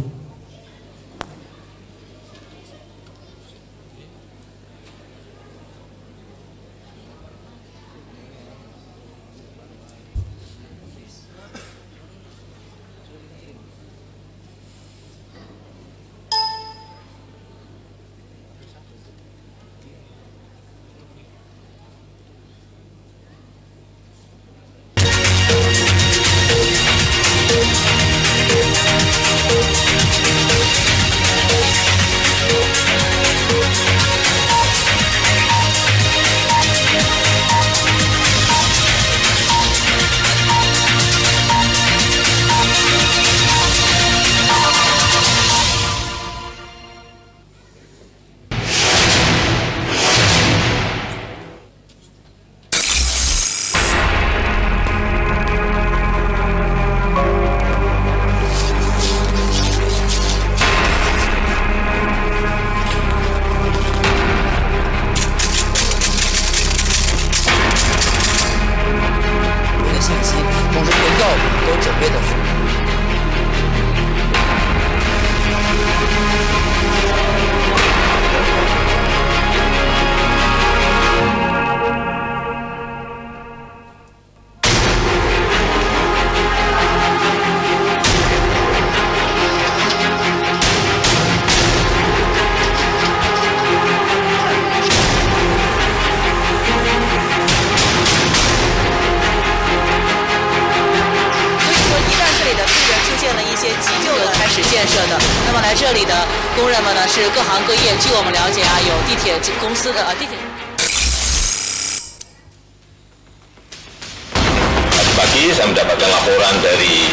Pagi saya mendapatkan laporan dari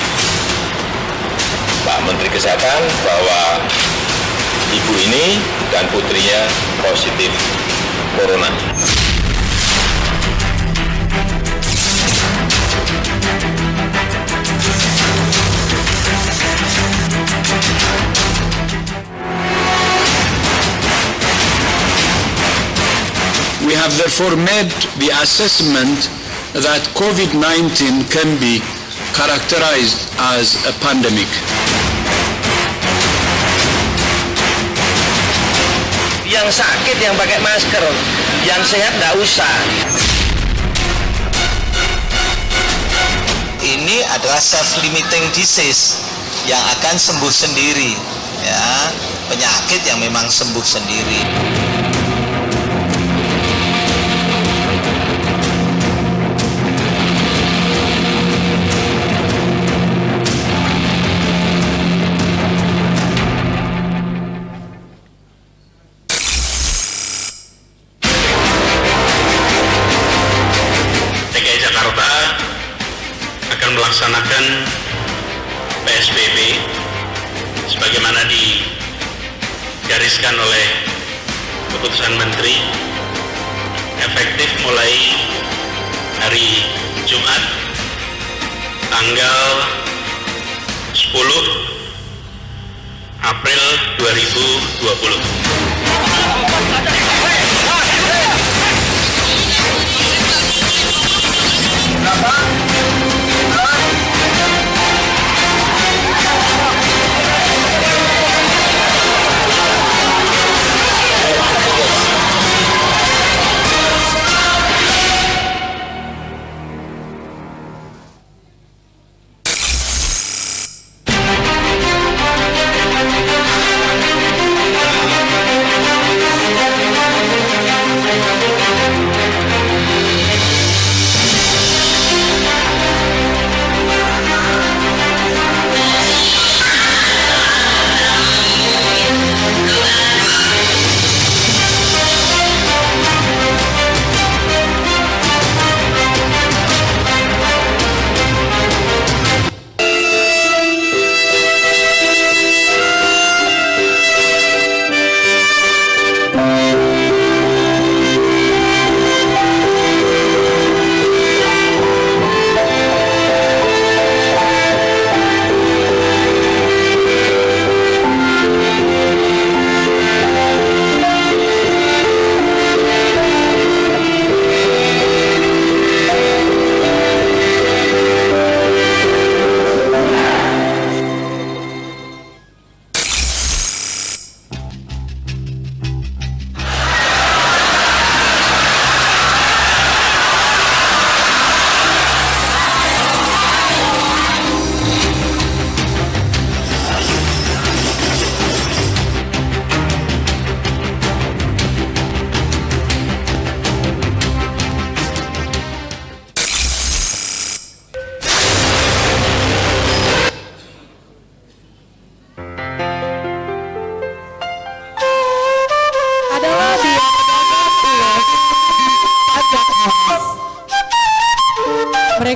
Pak Menteri Kesehatan bahwa ibu ini dan putrinya positif corona. We have therefore made the assessment that COVID-19 can be characterized as a pandemic. Yang sakit yang pakai masker, yang sehat nggak usah. Ini adalah self-limiting disease yang akan sembuh sendiri, ya, penyakit yang memang sembuh sendiri. Melaksanakan PSBB sebagaimana digariskan oleh keputusan Menteri, efektif mulai hari Jumat tanggal 10 April 2020.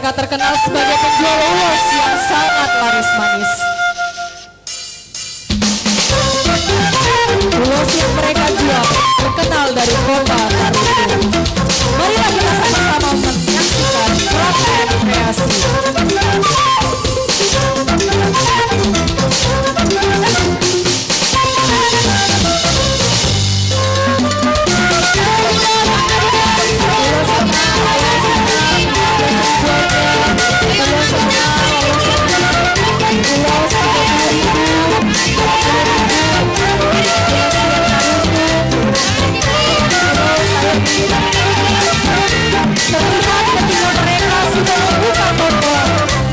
mereka terkenal sebagai penjual ulos yang sangat laris manis. Ulos yang mereka jual terkenal dari kota Tarutu. Marilah kita sama-sama menyaksikan praktek kreasi. Terlihat ketika mereka sudah membuka toko,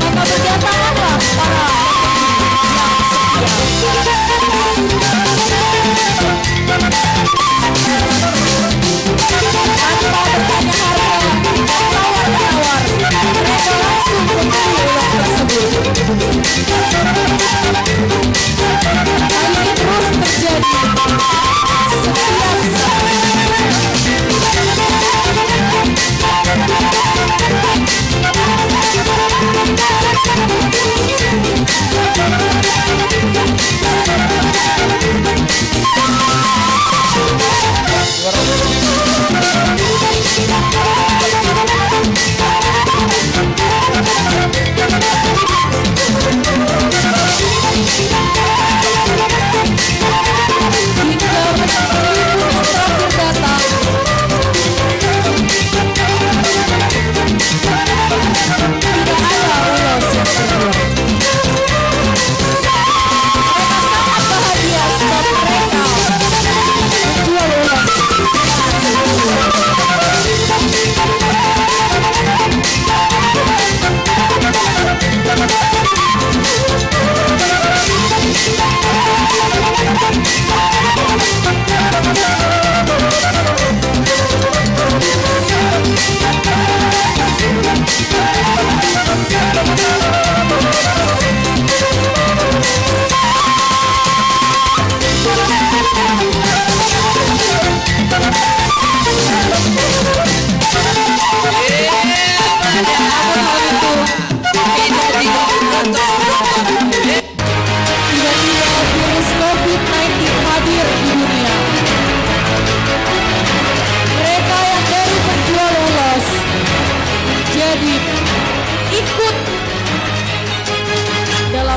maka berdatanganlah para yang setia. Tanpa bertanya harga, tawar-menawar, mereka langsung membeli ulos tersebut. Hal ini terus terjadi setiap saat.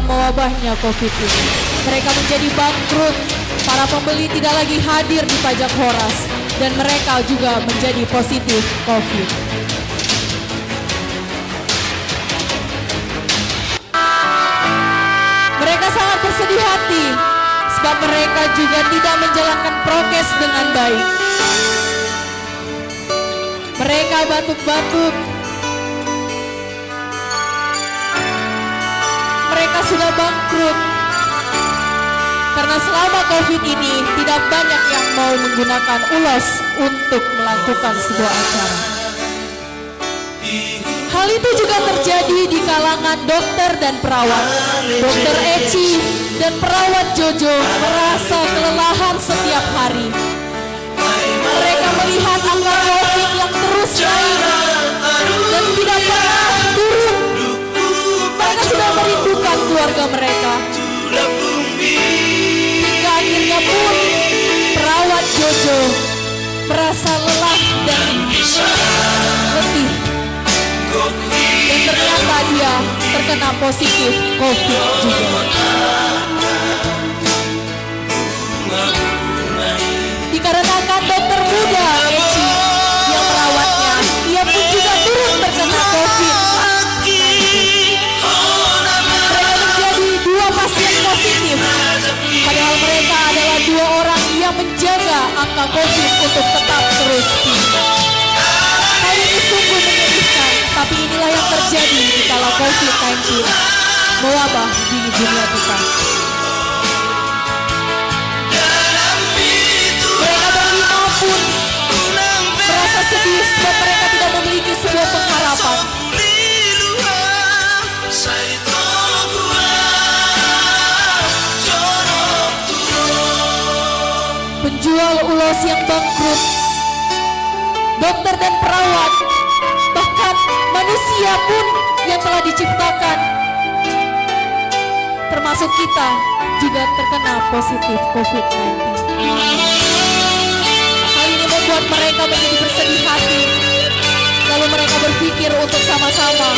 Mewabahnya COVID ini, mereka menjadi bangkrut. Para pembeli tidak lagi hadir di pajak Horas dan mereka juga menjadi positif COVID. Mereka sangat bersedih hati sebab mereka juga tidak menjalankan prokes dengan baik. Mereka batuk-batuk. Mereka sudah bangkrut karena selama COVID ini tidak banyak yang mau menggunakan ulos untuk melakukan sebuah acara. Hal itu juga terjadi di kalangan dokter dan perawat. Dokter Eci dan perawat Jojo merasa kelelahan setiap hari. Mereka melihat angka COVID yang terus naik dan tidak pernah turun. Mereka sudah merindukan keluarga mereka. Hingga akhirnya pun perawat Jojo merasa lelah dan letih. Dan ternyata dia terkena positif COVID juga. Dikarenakan dokter muda Eci yang merawatnya, ia pun juga turut terkena COVID. Mereka menjadi dua pasien positif, padahal mereka adalah dua orang yang menjaga angka COVID untuk tetap terus tinggi. Hal ini sungguh menyedihkan, tapi inilah yang terjadi di kala COVID-19 mewabah di dunia kita. Mereka berlima pun merasa sedih sebab mereka tidak memiliki sebuah pengharapan. Penjual ulos yang bangkrut, dokter dan perawat, bahkan manusia pun yang telah diciptakan, termasuk kita, juga terkena positif COVID-19. Hal ini membuat mereka menjadi bersedih hati, lalu mereka berpikir untuk sama-sama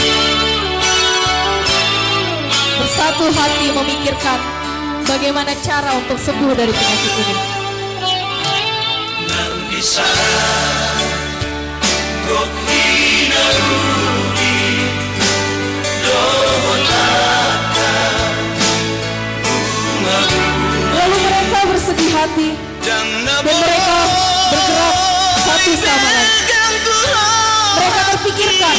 bersatu hati memikirkan bagaimana cara untuk sembuh dari penyakit ini. Lalu mereka bersedih hati dan mereka bergerak satu sama lain. Mereka terpikirkan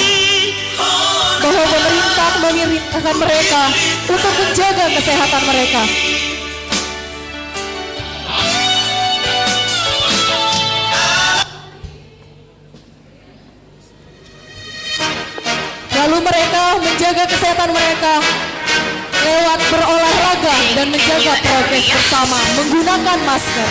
bahwa pemerintah memerintahkan mereka untuk menjaga kesehatan mereka. Lalu mereka menjaga kesehatan mereka lewat berolahraga dan menjaga prokes bersama menggunakan masker.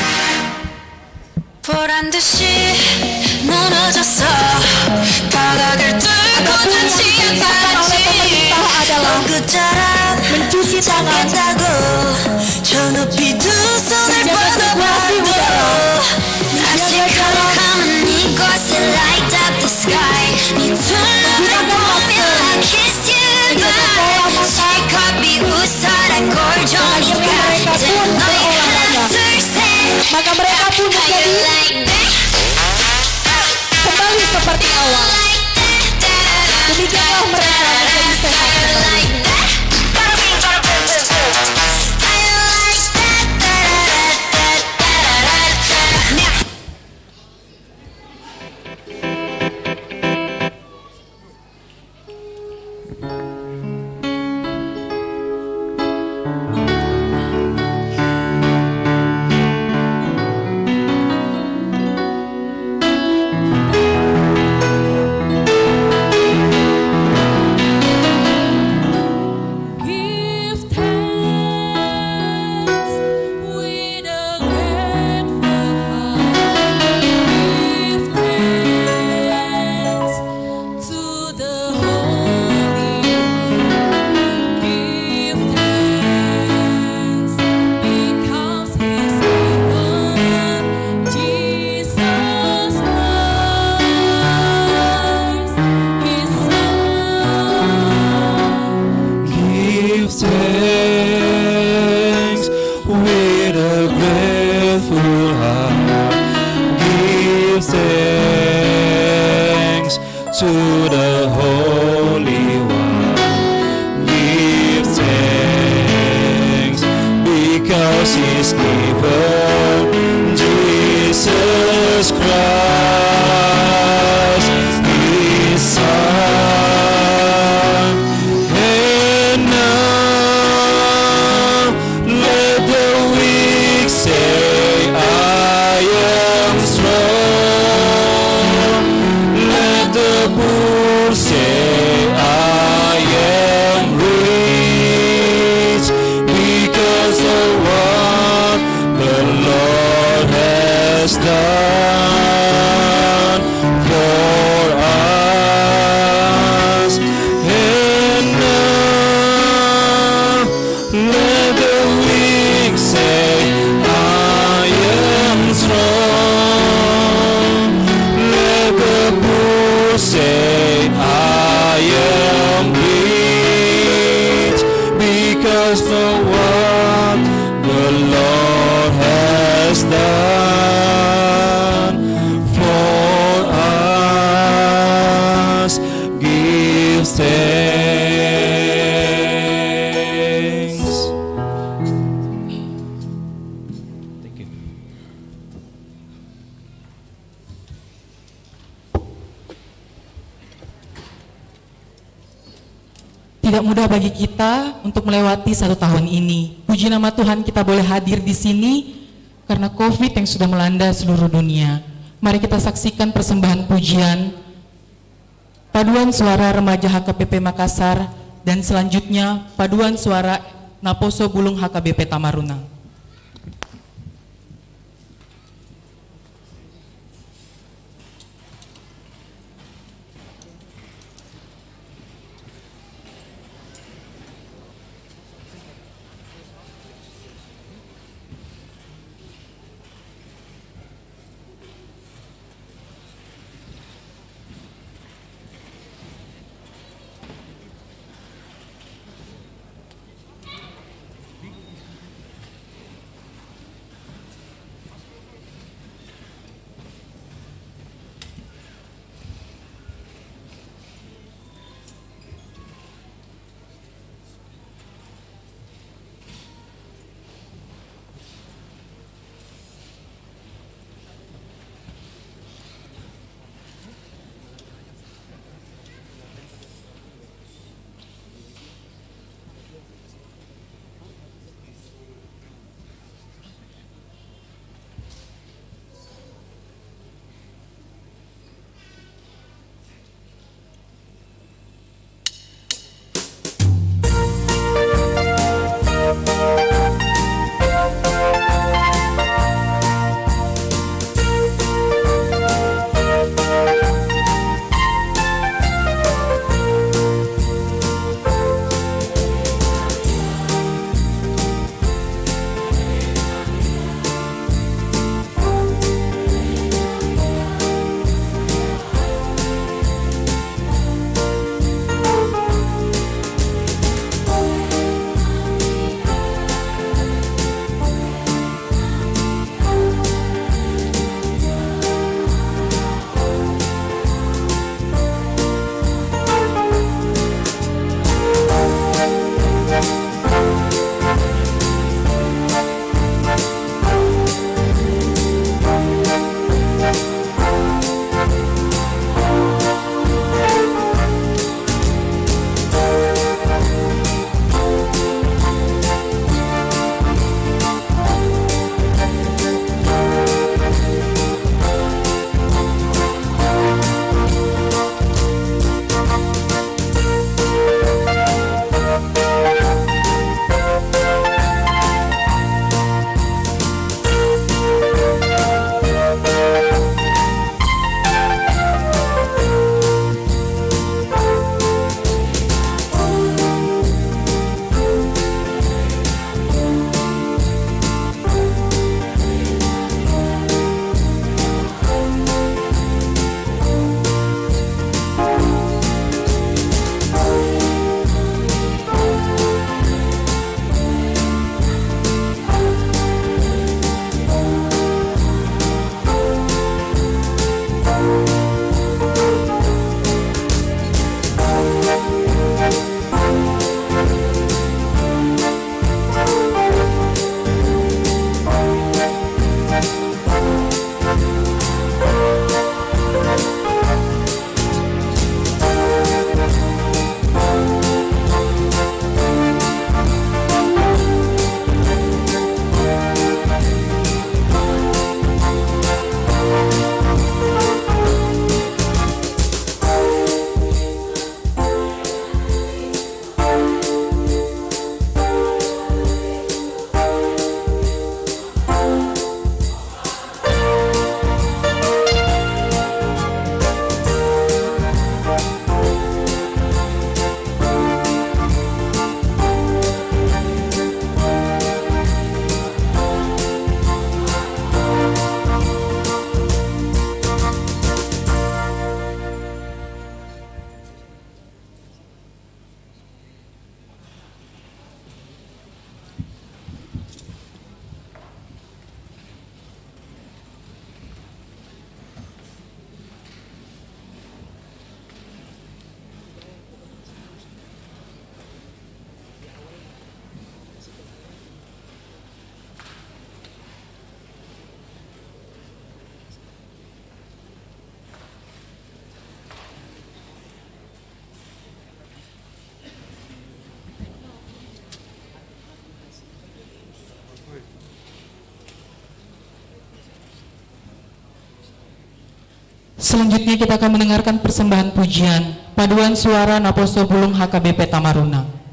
Adapun yang diperintahkan oleh pemerintah adalah mencuci tangan, menjaga sirkulasi udara, menjaga jarak, menggunakan masker, menjaga pola makan, akhirnya mereka pun berolahraga. Maka mereka pun menjadi kembali seperti awal. Demikianlah mereka menjadi sehat kembali. Tidak mudah bagi kita untuk melewati 1 tahun ini. Puji nama Tuhan kita boleh hadir di sini karena COVID yang sudah melanda seluruh dunia. Mari kita saksikan persembahan pujian paduan suara remaja HKBP Makassar dan selanjutnya paduan suara Naposo Bulung HKBP Tamarunang. Selanjutnya kita akan mendengarkan persembahan pujian paduan suara Naposo Bulung HKBP Tamarunang.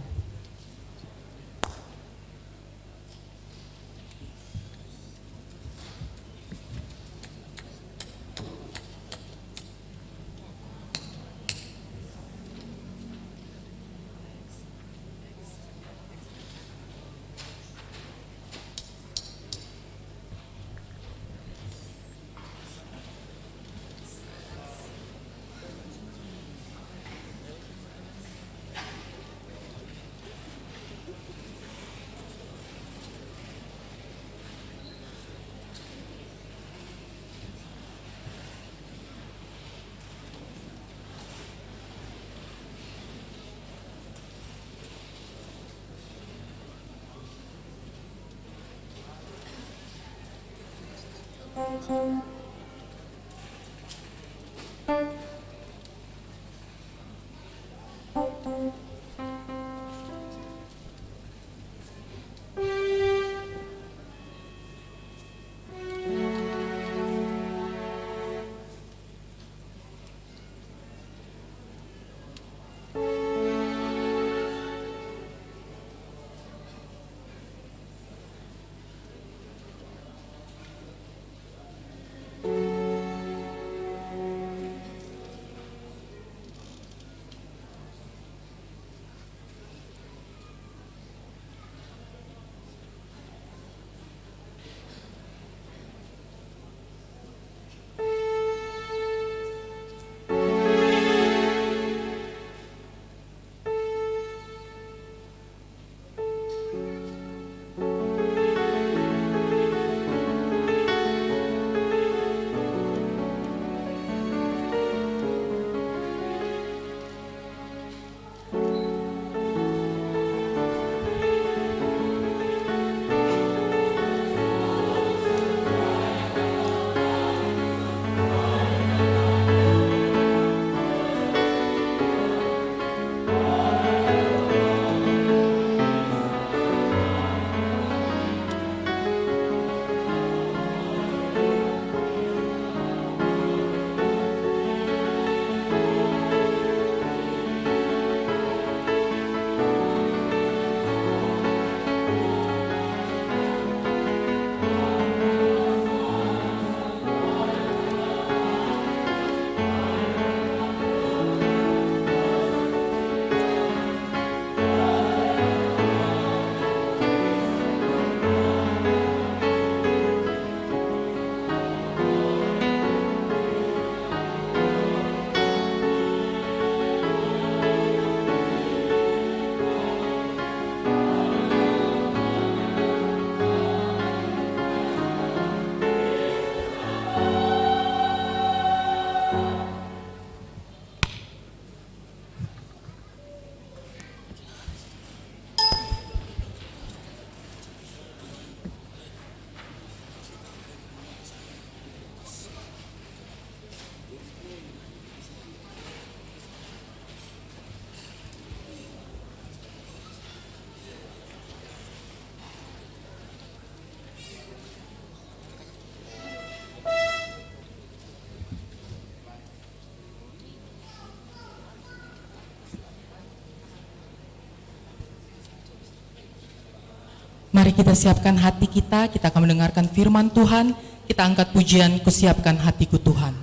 Mari kita siapkan hati kita akan mendengarkan firman Tuhan, kita angkat pujian, kusiapkan hatiku Tuhan.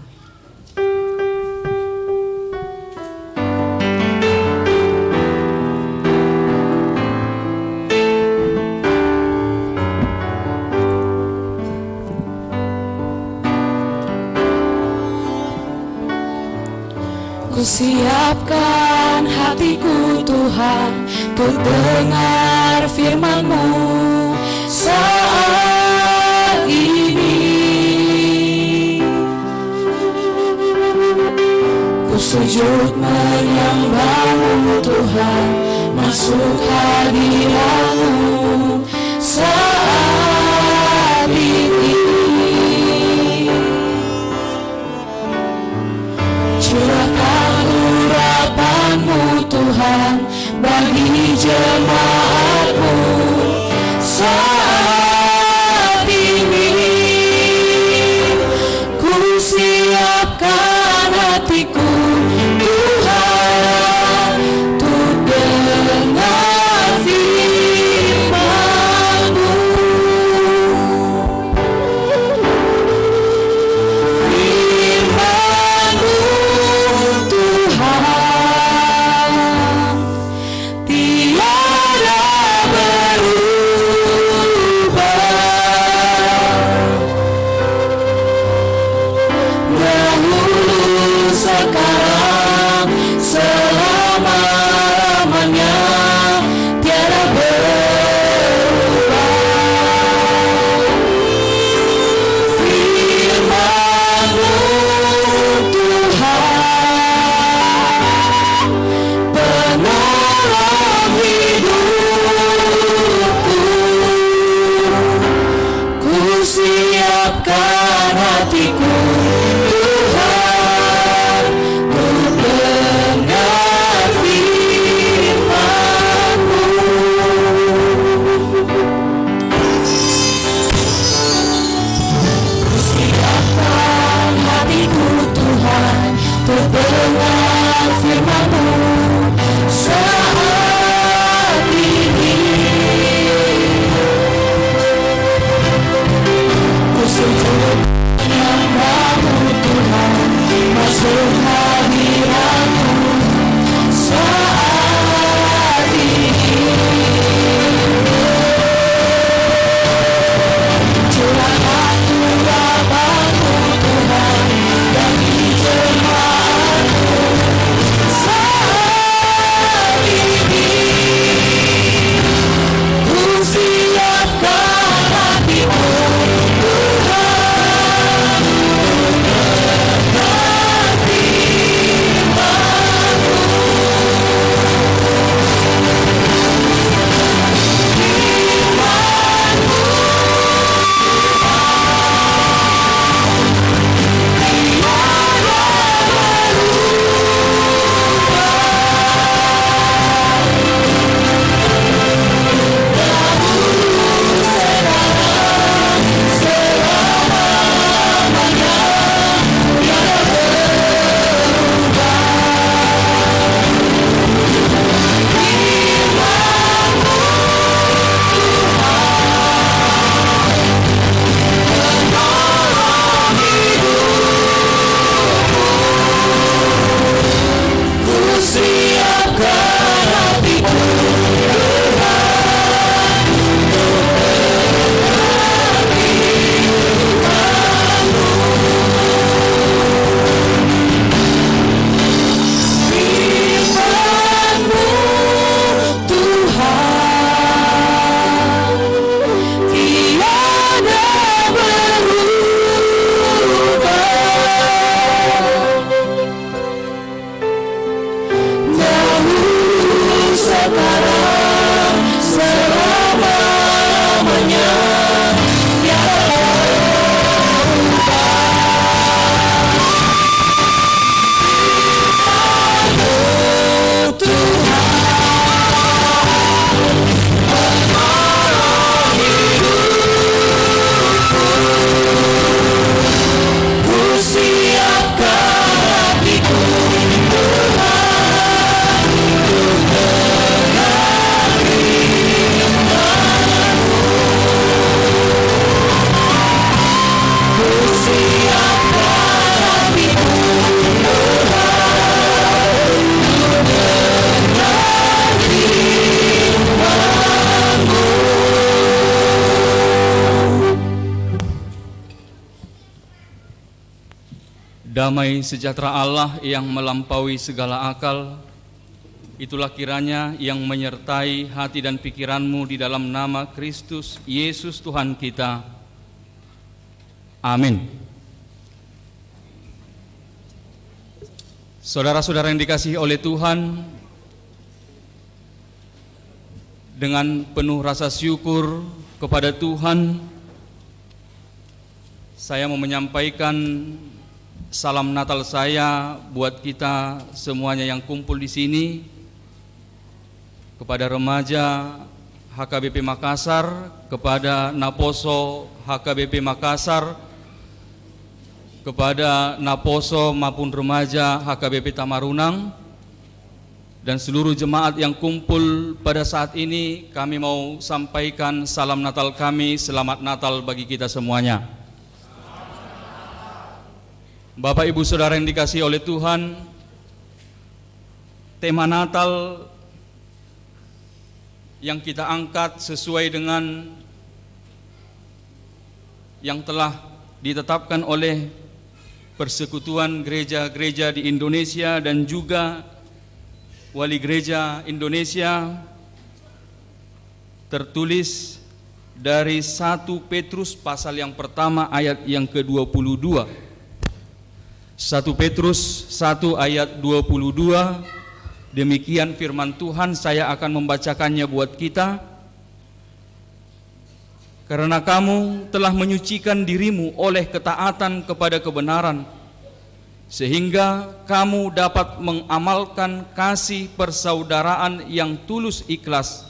Kusiapkan hatiku Tuhan, untuk dengar firman-Mu saat ini. Ku sujud menyembah-Mu Tuhan, masuk hadirat-Mu saat ini. Curahkan urapan-Mu Tuhan bagi jemaat-Mu saat ini. Ku siapkan hatiku Tuhan, untuk dengar firman-Mu. Siapkan hatiku Tuhan, untuk dengar firman-Mu saat ini. Ku sujud menyembah-Mu Tuhan, masuk hadirat-Mu saat ini. Curahkan urapan-Mu Tuhan bagi jemaat-Mu saat ini. Ku siapkan hatiku Tuhan, untuk dengar firman-Mu. Ku siapkan hatiku Tuhan, untuk dengar firman-Mu. Firman-Mu Tuhan, tiada berubah. Dahulu, sekarang, selama-lamanya, tiada berubah. Firman-Mu Tuhan, menolong hidupku. Ku siapkan hatiku Tuhan, untuk dengar firman-Mu. Ku siapkan hatiku Tuhan, untuk dengar firman-Mu. Damai sejahtera Allah yang melampaui segala akal, itulah kiranya yang menyertai hati dan pikiranmu di dalam nama Kristus Yesus Tuhan kita. Amin. Saudara-saudara yang dikasihi oleh Tuhan, dengan penuh rasa syukur kepada Tuhan, saya mau menyampaikan salam Natal saya buat kita semuanya yang kumpul di sini, kepada remaja HKBP Makassar, kepada Naposo HKBP Makassar, kepada Naposo maupun remaja HKBP Tamarunang, dan seluruh jemaat yang kumpul pada saat ini. Kami mau sampaikan salam Natal kami, selamat Natal bagi kita semuanya. Bapak Ibu Saudara yang dikasihi oleh Tuhan, tema Natal yang kita angkat sesuai dengan yang telah ditetapkan oleh Persekutuan Gereja-Gereja di Indonesia dan juga Wali Gereja Indonesia, tertulis dari 1 Petrus pasal yang pertama ayat yang ke-22. 1 Petrus 1 ayat 22, demikian firman Tuhan, saya akan membacakannya buat kita. karena kamu telah menyucikan dirimu oleh ketaatan kepada kebenaran, sehingga kamu dapat mengamalkan kasih persaudaraan yang tulus ikhlas.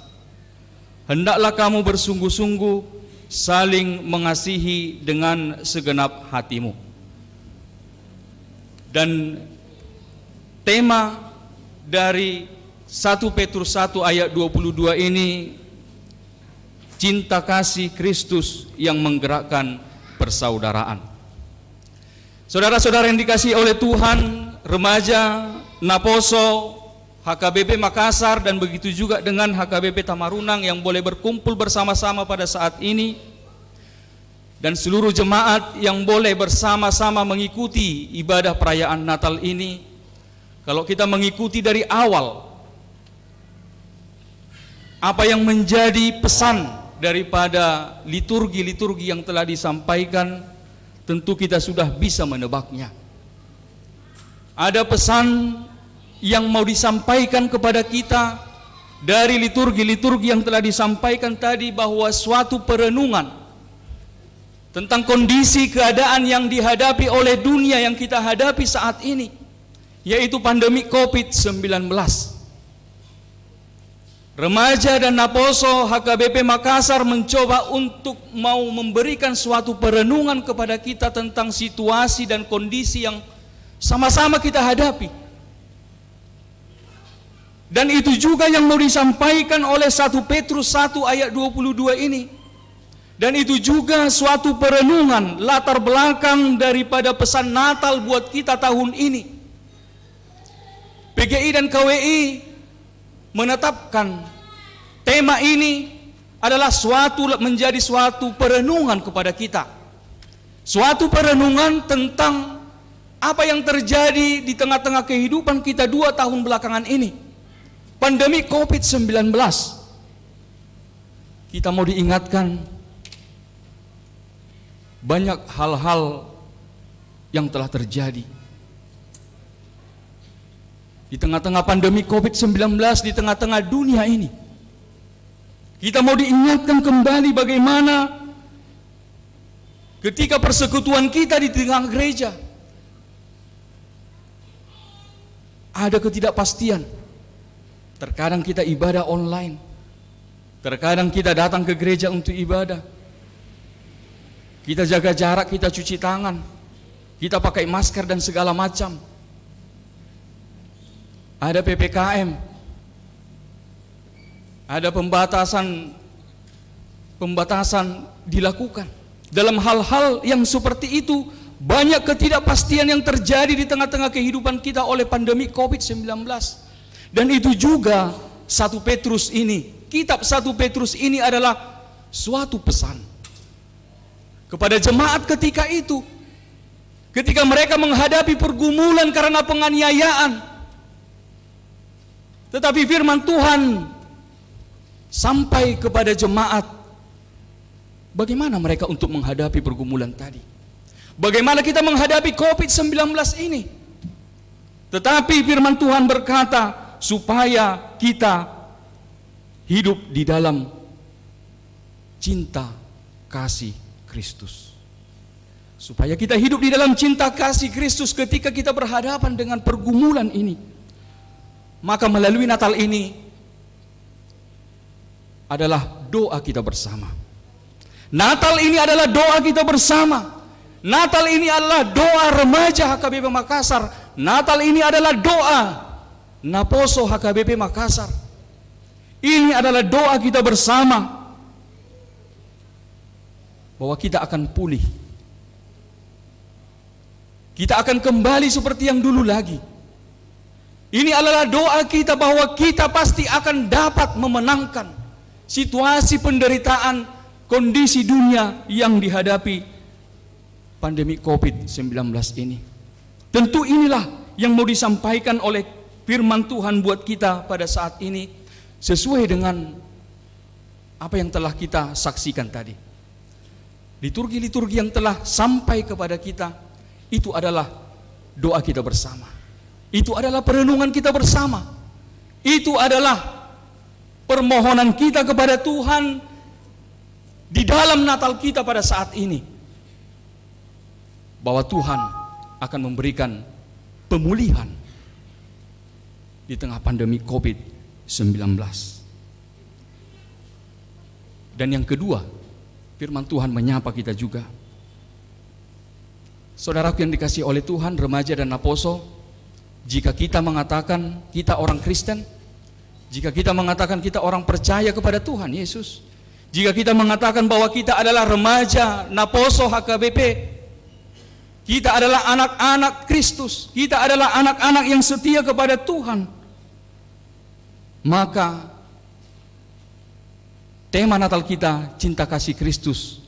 Hendaklah kamu bersungguh-sungguh saling mengasihi dengan segenap hatimu. Dan tema dari 1 Petrus 1 ayat 22 ini, cinta kasih Kristus yang menggerakkan persaudaraan. Saudara-saudara yang dikasihi oleh Tuhan, remaja Naposo, HKBP Makassar, dan begitu juga dengan HKBP Tamarunang yang boleh berkumpul bersama-sama pada saat ini, dan seluruh jemaat yang boleh bersama-sama mengikuti ibadah perayaan Natal ini. Kalau kita mengikuti dari awal, apa yang menjadi pesan daripada liturgi-liturgi yang telah disampaikan, tentu kita sudah bisa menebaknya. Ada pesan yang mau disampaikan kepada kita dari liturgi-liturgi yang telah disampaikan tadi, bahwa suatu perenungan tentang kondisi keadaan yang dihadapi oleh dunia yang kita hadapi saat ini, yaitu pandemi COVID-19. Remaja dan Naposo HKBP Makassar mencoba untuk mau memberikan suatu perenungan kepada kita tentang situasi dan kondisi yang sama-sama kita hadapi. Dan itu juga yang mau disampaikan oleh 1 Petrus 1 ayat 22 ini. Dan itu juga suatu perenungan latar belakang daripada pesan Natal buat kita tahun ini. PGI dan KWI menetapkan tema ini adalah menjadi suatu perenungan kepada kita. Suatu perenungan tentang apa yang terjadi di tengah-tengah kehidupan kita 2 tahun belakangan ini. Pandemi COVID-19. Kita mau diingatkan banyak hal-hal yang telah terjadi. Di tengah-tengah pandemi COVID-19, di tengah-tengah dunia ini, kita mau diingatkan kembali bagaimana ketika persekutuan kita di tengah gereja ada ketidakpastian. Terkadang kita ibadah online, terkadang kita datang ke gereja untuk ibadah, kita jaga jarak, kita cuci tangan, kita pakai masker dan segala macam. Ada PPKM, ada pembatasan dilakukan. Dalam hal-hal yang seperti itu, banyak ketidakpastian yang terjadi di tengah-tengah kehidupan kita oleh pandemi COVID-19. Dan itu juga 1 Petrus ini, kitab 1 Petrus ini adalah suatu pesan kepada jemaat ketika itu, ketika mereka menghadapi pergumulan karena penganiayaan. Tetapi firman Tuhan sampai kepada jemaat, bagaimana mereka untuk menghadapi pergumulan tadi, bagaimana kita menghadapi COVID-19 ini. Tetapi firman Tuhan berkata supaya kita hidup di dalam cinta kasih Kristus. Supaya kita hidup di dalam cinta kasih Kristus ketika kita berhadapan dengan pergumulan ini. Maka melalui Natal ini adalah doa kita bersama. Natal ini adalah doa kita bersama. Natal ini adalah doa remaja HKBP Makassar. Natal ini adalah doa Naposo HKBP Makassar. Ini adalah doa kita bersama bahwa kita akan pulih. Kita akan kembali seperti yang dulu lagi. Ini adalah doa kita bahwa kita pasti akan dapat memenangkan situasi penderitaan kondisi dunia yang dihadapi pandemi COVID-19 ini. Tentu inilah yang mau disampaikan oleh firman Tuhan buat kita pada saat ini, sesuai dengan apa yang telah kita saksikan tadi. Liturgi-liturgi yang telah sampai kepada kita, itu adalah doa kita bersama. Itu adalah perenungan kita bersama. Itu adalah permohonan kita kepada Tuhan di dalam Natal kita pada saat ini, bahwa Tuhan akan memberikan pemulihan di tengah pandemi COVID-19. Dan yang kedua, firman Tuhan menyapa kita juga. Saudaraku yang dikasihi oleh Tuhan, remaja dan naposo, jika kita mengatakan kita orang Kristen, jika kita mengatakan kita orang percaya kepada Tuhan Yesus, jika kita mengatakan bahwa kita adalah remaja, naposo, HKBP, kita adalah anak-anak Kristus, kita adalah anak-anak yang setia kepada Tuhan, maka tema Natal kita, cinta kasih Kristus,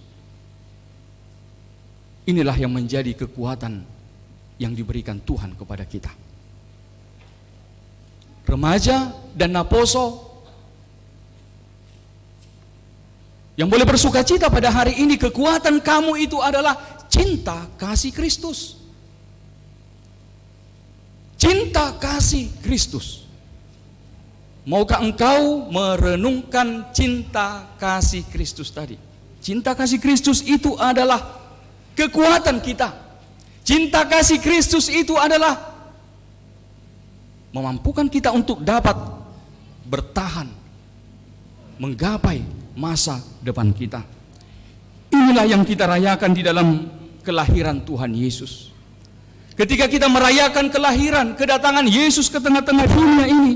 inilah yang menjadi kekuatan yang diberikan Tuhan kepada kita. Remaja dan naposo yang boleh bersuka cita pada hari ini, kekuatan kamu itu adalah cinta kasih Kristus. Cinta kasih Kristus. Maukah engkau merenungkan cinta kasih Kristus tadi? Cinta kasih Kristus itu adalah kekuatan kita. Cinta kasih Kristus itu adalah memampukan kita untuk dapat bertahan, menggapai masa depan kita. Inilah yang kita rayakan di dalam kelahiran Tuhan Yesus. Ketika kita merayakan kelahiran, kedatangan Yesus ke tengah-tengah dunia ini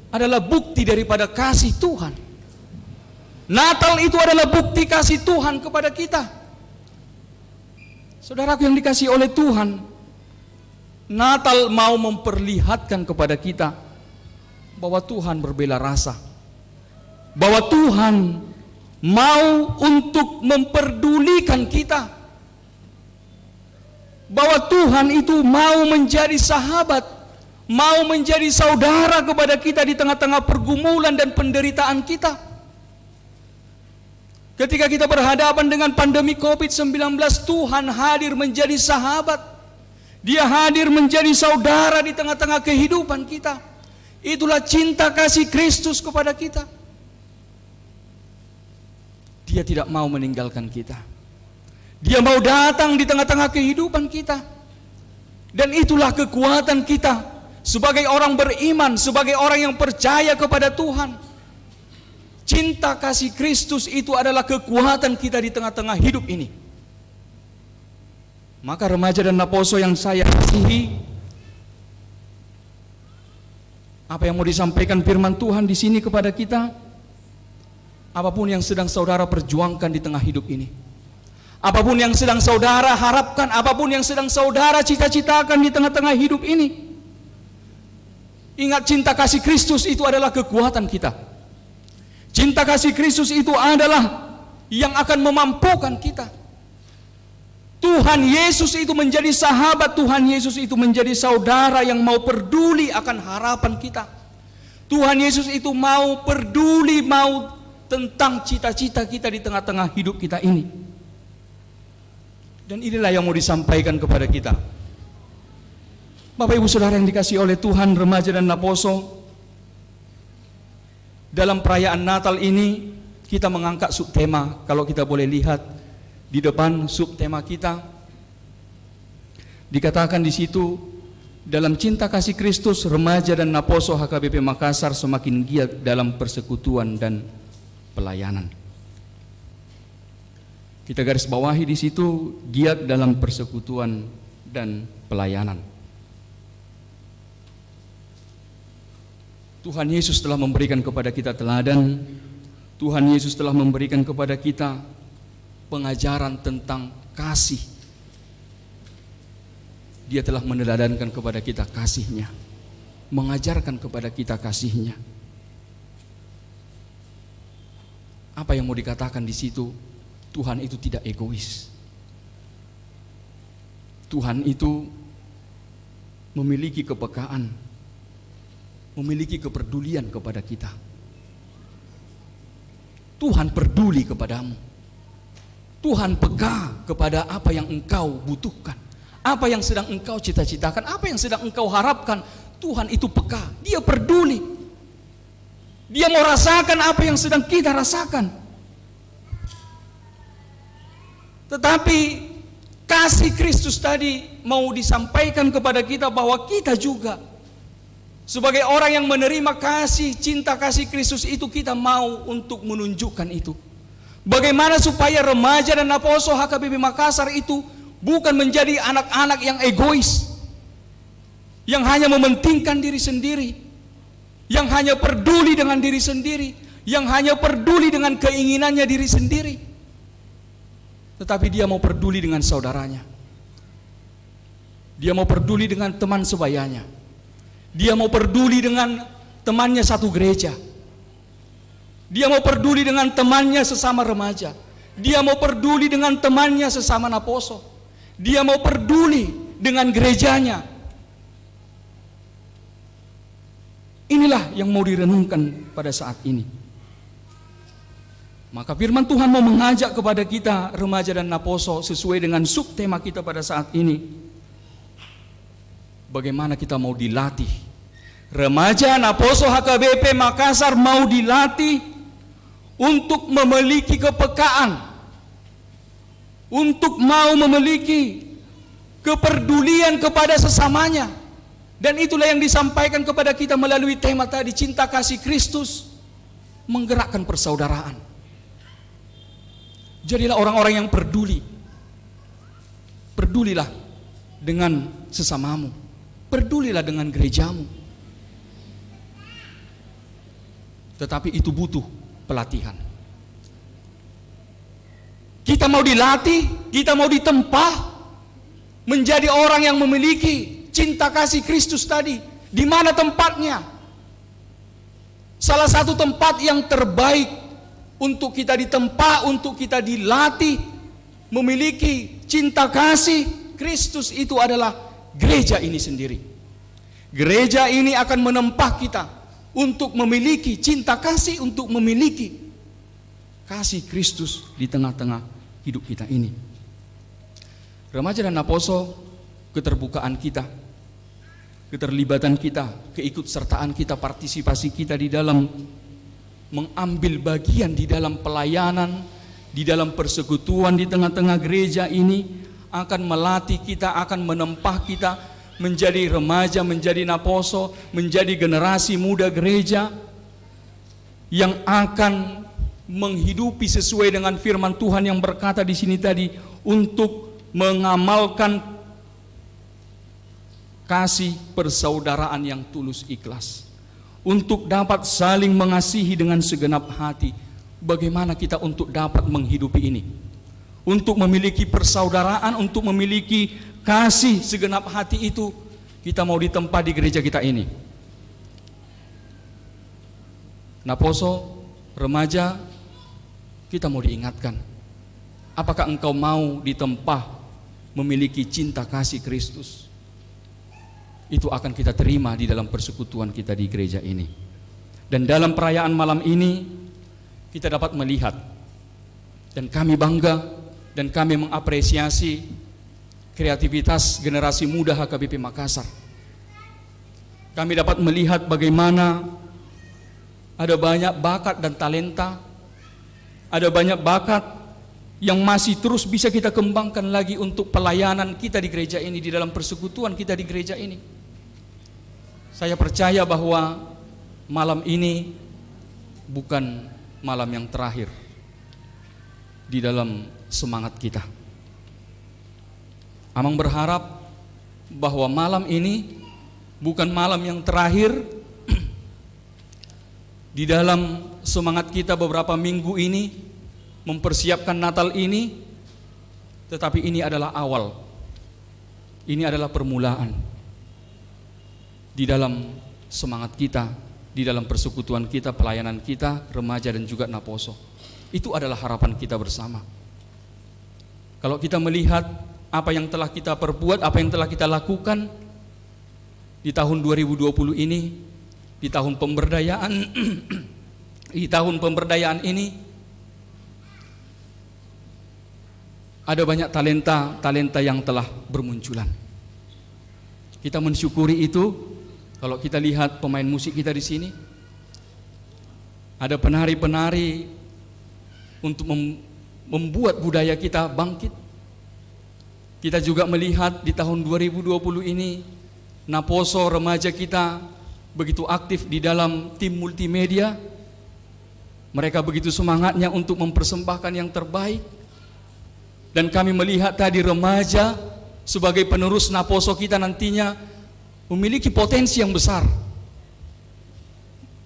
adalah bukti daripada kasih Tuhan. Natal itu adalah bukti kasih Tuhan kepada kita. Saudaraku yang dikasihi oleh Tuhan, Natal mau memperlihatkan kepada kita bahwa Tuhan berbela rasa, bahwa Tuhan mau untuk memperdulikan kita, bahwa Tuhan itu mau menjadi sahabat, mau menjadi saudara kepada kita di tengah-tengah pergumulan dan penderitaan kita. Ketika kita berhadapan dengan pandemi COVID-19, Tuhan hadir menjadi sahabat. Dia hadir menjadi saudara di tengah-tengah kehidupan kita. Itulah cinta kasih Kristus kepada kita. Dia tidak mau meninggalkan kita. Dia mau datang di tengah-tengah kehidupan kita. Dan itulah kekuatan kita sebagai orang beriman, sebagai orang yang percaya kepada Tuhan. Cinta kasih Kristus itu adalah kekuatan kita di tengah-tengah hidup ini. Maka remaja dan naposo yang saya kasihi, apa yang mau disampaikan firman Tuhan di sini kepada kita? Apapun yang sedang saudara perjuangkan di tengah hidup ini, apapun yang sedang saudara harapkan, apapun yang sedang saudara cita-citakan di tengah-tengah hidup ini, ingat, cinta kasih Kristus itu adalah kekuatan kita. Cinta kasih Kristus itu adalah yang akan memampukan kita. Tuhan Yesus itu menjadi sahabat, Tuhan Yesus itu menjadi saudara yang mau peduli akan harapan kita. Tuhan Yesus itu mau peduli, mau tentang cita-cita kita di tengah-tengah hidup kita ini. Dan inilah yang mau disampaikan kepada kita. Bapak Ibu Saudara yang dikasihi oleh Tuhan, remaja dan naposo, dalam perayaan Natal ini kita mengangkat subtema. Kalau kita boleh lihat di depan subtema kita, dikatakan di situ, dalam cinta kasih Kristus, remaja dan naposo HKBP Makassar semakin giat dalam persekutuan dan pelayanan. Kita garis bawahi di situ, giat dalam persekutuan dan pelayanan. Tuhan Yesus telah memberikan kepada kita teladan. Tuhan Yesus telah memberikan kepada kita pengajaran tentang kasih. Dia telah meneladankan kepada kita kasih-Nya, mengajarkan kepada kita kasih-Nya. Apa yang mau dikatakan di situ? Tuhan itu tidak egois. Tuhan itu memiliki kepekaan, memiliki kepedulian kepada kita. Tuhan peduli kepadamu. Tuhan peka kepada apa yang engkau butuhkan, apa yang sedang engkau cita-citakan, apa yang sedang engkau harapkan. Tuhan itu peka, Dia peduli. Dia mau rasakan apa yang sedang kita rasakan. Tetapi kasih Kristus tadi mau disampaikan kepada kita bahwa kita juga sebagai orang yang menerima kasih, cinta kasih Kristus itu, kita mau untuk menunjukkan itu. Bagaimana supaya remaja dan Naposo HKBP Makassar itu bukan menjadi anak-anak yang egois, yang hanya mementingkan diri sendiri, yang hanya peduli dengan diri sendiri, yang hanya peduli dengan keinginannya diri sendiri. Tetapi dia mau peduli dengan saudaranya. Dia mau peduli dengan teman sebayanya. Dia mau peduli dengan temannya satu gereja. Dia mau peduli dengan temannya sesama remaja. Dia mau peduli dengan temannya sesama Naposo. Dia mau peduli dengan gerejanya. Inilah yang mau direnungkan pada saat ini. Maka firman Tuhan mau mengajak kepada kita remaja dan Naposo sesuai dengan subtema kita pada saat ini. Bagaimana kita mau dilatih. Remaja Naposo HKBP Makassar mau dilatih untuk memiliki kepekaan, untuk mau memiliki kepedulian kepada sesamanya. Dan itulah yang disampaikan kepada kita melalui tema tadi, cinta kasih Kristus menggerakkan persaudaraan. Jadilah orang-orang yang peduli. Pedulilah dengan sesamamu. Pedulilah dengan gerejamu. Tetapi itu butuh pelatihan. Kita mau dilatih, kita mau ditempa menjadi orang yang memiliki cinta kasih Kristus tadi. Di mana tempatnya? Salah satu tempat yang terbaik untuk kita ditempa, untuk kita dilatih memiliki cinta kasih Kristus itu adalah gereja ini sendiri. Gereja ini akan menempa kita untuk memiliki cinta kasih, untuk memiliki kasih Kristus di tengah-tengah hidup kita ini. Remaja dan Naposo, keterbukaan kita, keterlibatan kita, keikutsertaan kita, partisipasi kita di dalam mengambil bagian di dalam pelayanan, di dalam persekutuan di tengah-tengah gereja ini akan melatih kita, akan menempah kita menjadi remaja, menjadi Naposo, menjadi generasi muda gereja yang akan menghidupi sesuai dengan firman Tuhan yang berkata di sini tadi, untuk mengamalkan kasih persaudaraan yang tulus ikhlas, untuk dapat saling mengasihi dengan segenap hati. Bagaimana kita untuk dapat menghidupi ini? Untuk memiliki persaudaraan, untuk memiliki kasih segenap hati itu, kita mau ditempa di gereja kita ini. Naposo, remaja, kita mau diingatkan. Apakah engkau mau ditempa memiliki cinta kasih Kristus? Itu akan kita terima di dalam persekutuan kita di gereja ini. Dan dalam perayaan malam ini kita dapat melihat, dan kami bangga dan kami mengapresiasi kreativitas generasi muda HKBP Makassar. Kami dapat melihat bagaimana ada banyak bakat dan talenta, ada banyak bakat yang masih terus bisa kita kembangkan lagi untuk pelayanan kita di gereja ini, di dalam persekutuan kita di gereja ini. Saya percaya bahwa malam ini bukan malam yang terakhir di dalam semangat kita. Amang berharap bahwa malam ini bukan malam yang terakhir di dalam semangat kita beberapa minggu ini mempersiapkan Natal ini, tetapi ini adalah awal. Ini adalah permulaan di dalam semangat kita, di dalam persekutuan kita, pelayanan kita, remaja dan juga Naposo. Itu adalah harapan kita bersama. Kalau kita melihat apa yang telah kita perbuat, apa yang telah kita lakukan di tahun 2020 ini, di tahun pemberdayaan, di tahun pemberdayaan ini, ada banyak talenta yang telah bermunculan. Kita mensyukuri itu. Kalau kita lihat pemain musik kita di sini, ada penari-penari untuk membuat budaya kita bangkit. Kita juga melihat di tahun 2020 ini Naposo remaja kita begitu aktif di dalam tim multimedia. Mereka begitu semangatnya untuk mempersembahkan yang terbaik. Dan kami melihat tadi remaja sebagai penerus Naposo kita nantinya memiliki potensi yang besar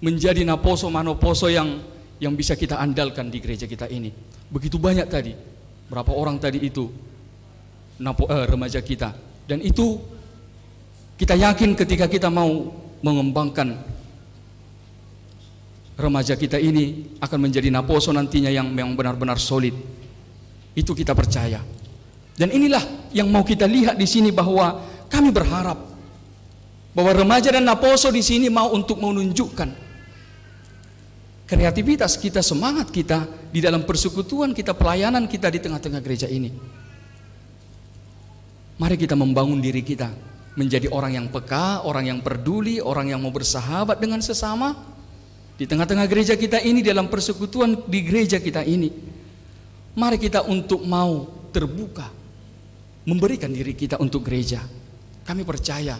menjadi Naposo Manoposo yang bisa kita andalkan di gereja kita ini. Begitu banyak tadi, berapa orang tadi itu remaja kita, dan itu kita yakin ketika kita mau mengembangkan remaja kita ini akan menjadi Naposo nantinya yang memang benar-benar solid. Itu kita percaya. Dan inilah yang mau kita lihat di sini, bahwa kami berharap bahwa remaja dan Naposo di sini mau untuk menunjukkan kreativitas kita, semangat kita di dalam persekutuan kita, pelayanan kita di tengah-tengah gereja ini. Mari kita membangun diri kita menjadi orang yang peka, orang yang peduli, orang yang mau bersahabat dengan sesama di tengah-tengah gereja kita ini, dalam persekutuan di gereja kita ini. Mari kita untuk mau terbuka, memberikan diri kita untuk gereja. Kami percaya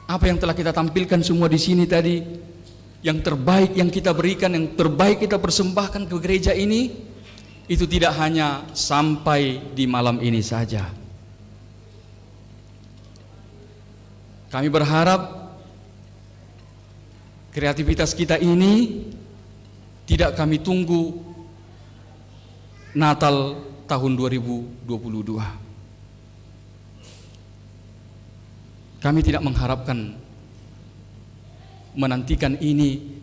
apa yang telah kita tampilkan semua di sini tadi, yang terbaik yang kita berikan, yang terbaik kita persembahkan ke gereja ini, itu tidak hanya sampai di malam ini saja. Kami berharap kreativitas kita ini tidak kami tunggu Natal tahun 2022. Kami tidak mengharapkan menantikan ini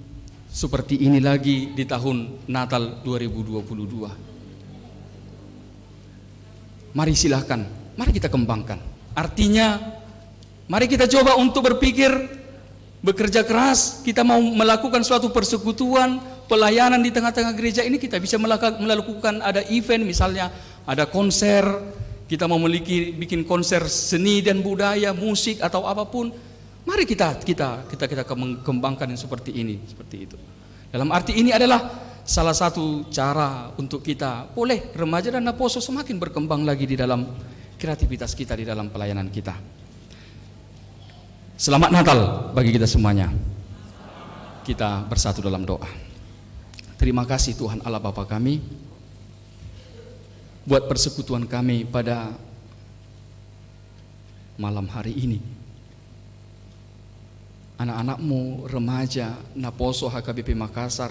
seperti ini lagi di tahun Natal 2022. Mari silahkan, mari kita kembangkan. Artinya, mari kita coba untuk berpikir, bekerja keras. Kita mau melakukan suatu persekutuan, pelayanan di tengah-tengah gereja ini. Kita bisa melakukan ada event, misalnya ada konser. Kita mau bikin konser seni dan budaya, musik atau apapun. Mari kita kembangkan yang seperti ini, seperti itu. Dalam arti ini adalah salah satu cara untuk kita boleh remaja dan Naposo semakin berkembang lagi di dalam kreativitas kita, di dalam pelayanan kita. Selamat Natal bagi kita semuanya. Kita bersatu dalam doa. Terima kasih Tuhan Allah Bapa kami buat persekutuan kami pada malam hari ini. Anak-anak-Mu remaja Naposo HKBP Makassar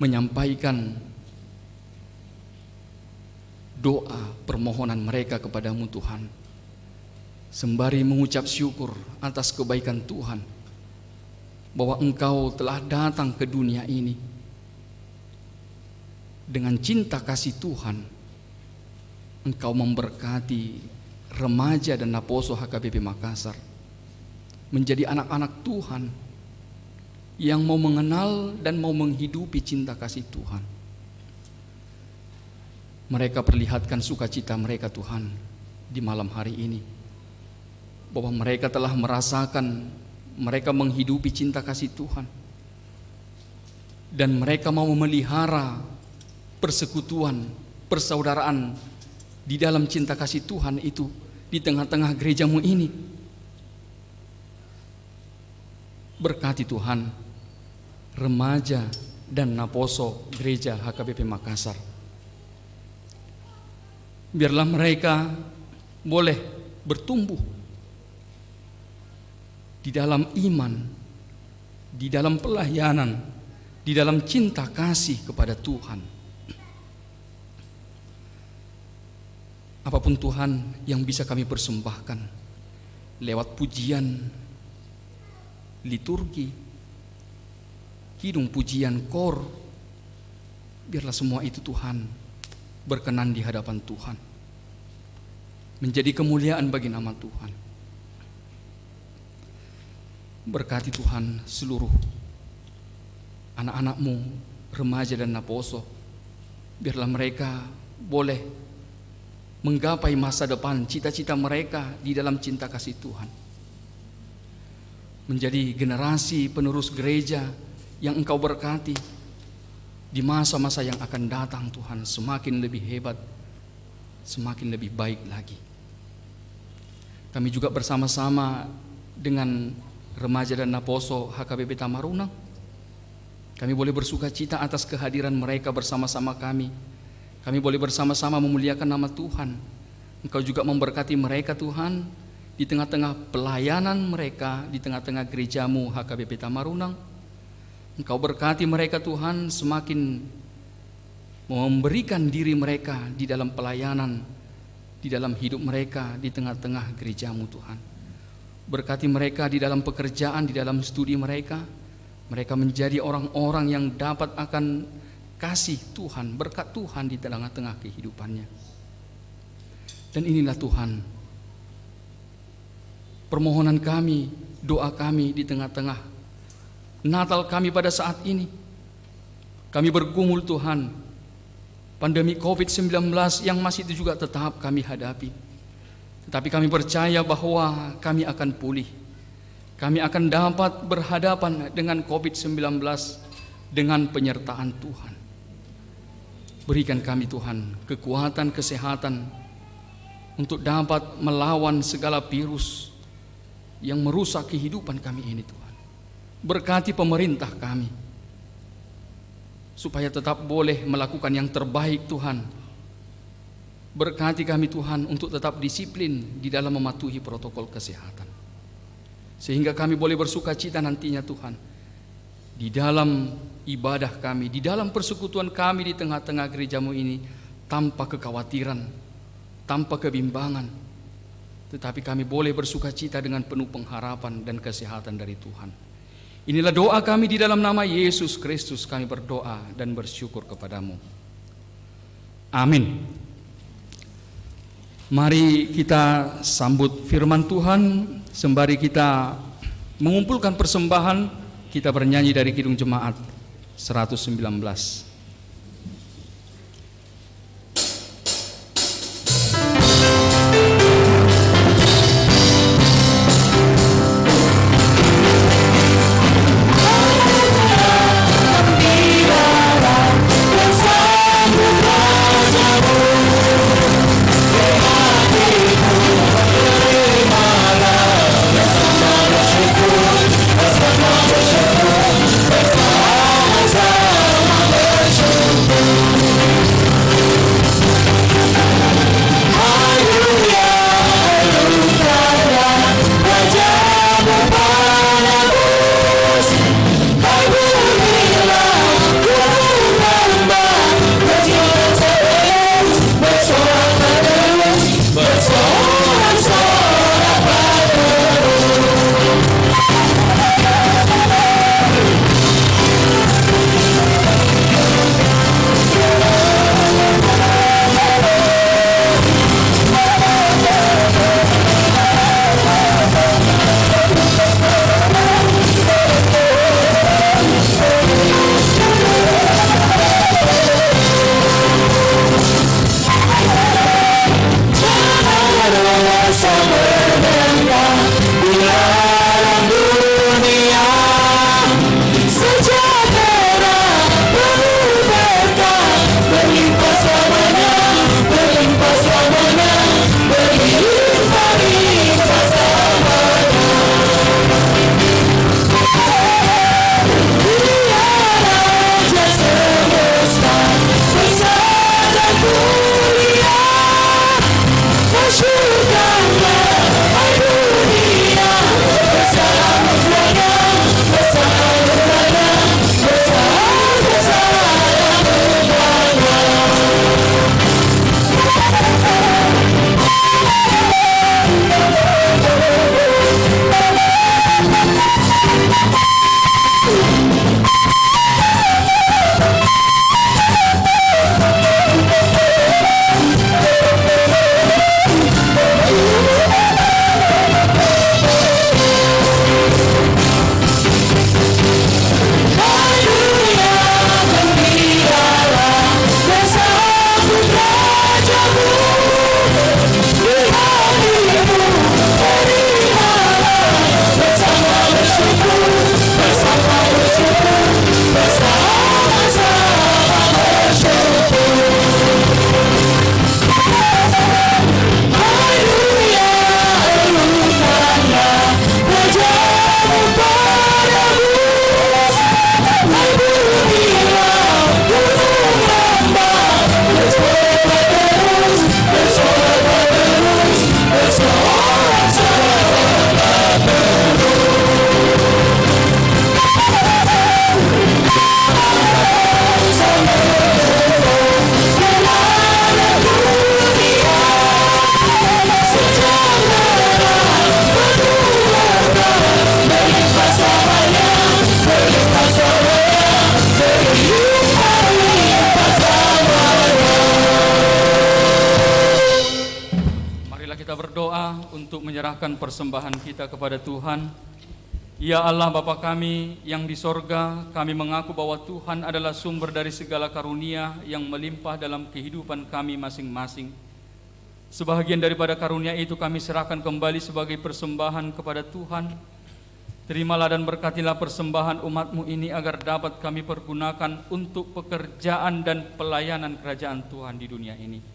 menyampaikan doa permohonan mereka kepadamu Tuhan, sembari mengucap syukur atas kebaikan Tuhan, bahwa Engkau telah datang ke dunia ini dengan cinta kasih Tuhan. Engkau memberkati remaja dan Naposo HKBP Makassar menjadi anak-anak Tuhan yang mau mengenal dan mau menghidupi cinta kasih Tuhan. Mereka perlihatkan sukacita mereka Tuhan di malam hari ini, bahwa mereka telah merasakan, mereka menghidupi cinta kasih Tuhan, dan mereka mau memelihara persekutuan, persaudaraan di dalam cinta kasih Tuhan itu di tengah-tengah gerejamu ini. Berkati Tuhan remaja dan Naposo gereja HKBP Makassar. Biarlah mereka boleh bertumbuh di dalam iman, di dalam pelayanan, di dalam cinta kasih kepada Tuhan. Apapun Tuhan yang bisa kami persembahkan lewat pujian, liturgi, kidung pujian, kor, biarlah semua itu Tuhan berkenan di hadapan Tuhan, menjadi kemuliaan bagi nama Tuhan. Berkati Tuhan seluruh anak-anak-Mu remaja dan Naposo, biarlah mereka boleh menggapai masa depan, cita-cita mereka di dalam cinta kasih Tuhan, menjadi generasi penerus gereja yang Engkau berkati di masa-masa yang akan datang Tuhan, semakin lebih hebat, semakin lebih baik lagi. Kami juga bersama-sama dengan remaja dan Naposo HKBP Tamarunang, kami boleh bersuka cita atas kehadiran mereka bersama-sama kami. Kami boleh bersama-sama memuliakan nama Tuhan. Engkau juga memberkati mereka Tuhan, di tengah-tengah pelayanan mereka, di tengah-tengah gerejamu HKBP Tamarunang. Engkau berkati mereka Tuhan, semakin memberikan diri mereka di dalam pelayanan, di dalam hidup mereka, di tengah-tengah gerejamu Tuhan. Berkati mereka di dalam pekerjaan, di dalam studi mereka. Mereka menjadi orang-orang yang dapat akan kasih Tuhan, berkat Tuhan di tengah-tengah kehidupannya. Dan inilah Tuhan, permohonan kami, doa kami di tengah-tengah Natal kami pada saat ini. Kami bergumul Tuhan, pandemi COVID-19 yang masih itu juga tetap kami hadapi. Tetapi kami percaya bahwa kami akan pulih. Kami akan dapat berhadapan dengan COVID-19 dengan penyertaan Tuhan. Berikan kami Tuhan kekuatan, kesehatan untuk dapat melawan segala virus yang merusak kehidupan kami ini Tuhan. Berkati pemerintah kami supaya tetap boleh melakukan yang terbaik Tuhan. Berkati kami Tuhan untuk tetap disiplin di dalam mematuhi protokol kesehatan, sehingga kami boleh bersuka cita nantinya Tuhan di dalam ibadah kami, di dalam persekutuan kami di tengah-tengah gerejamu ini, tanpa kekhawatiran, tanpa kebimbangan, tetapi kami boleh bersuka cita dengan penuh pengharapan dan kesehatan dari Tuhan. Inilah doa kami di dalam nama Yesus Kristus, kami berdoa dan bersyukur kepadamu. Amin. Mari kita sambut firman Tuhan sembari kita mengumpulkan persembahan. Kita bernyanyi dari Kidung Jemaat 119. Bersama untuk menyerahkan persembahan kita kepada Tuhan. Ya Allah Bapa kami yang di sorga, kami mengaku bahwa Tuhan adalah sumber dari segala karunia yang melimpah dalam kehidupan kami masing-masing. Sebahagian daripada karunia itu kami serahkan kembali sebagai persembahan kepada Tuhan. Terimalah dan berkatilah persembahan umat-Mu ini agar dapat kami pergunakan untuk pekerjaan dan pelayanan kerajaan Tuhan di dunia ini.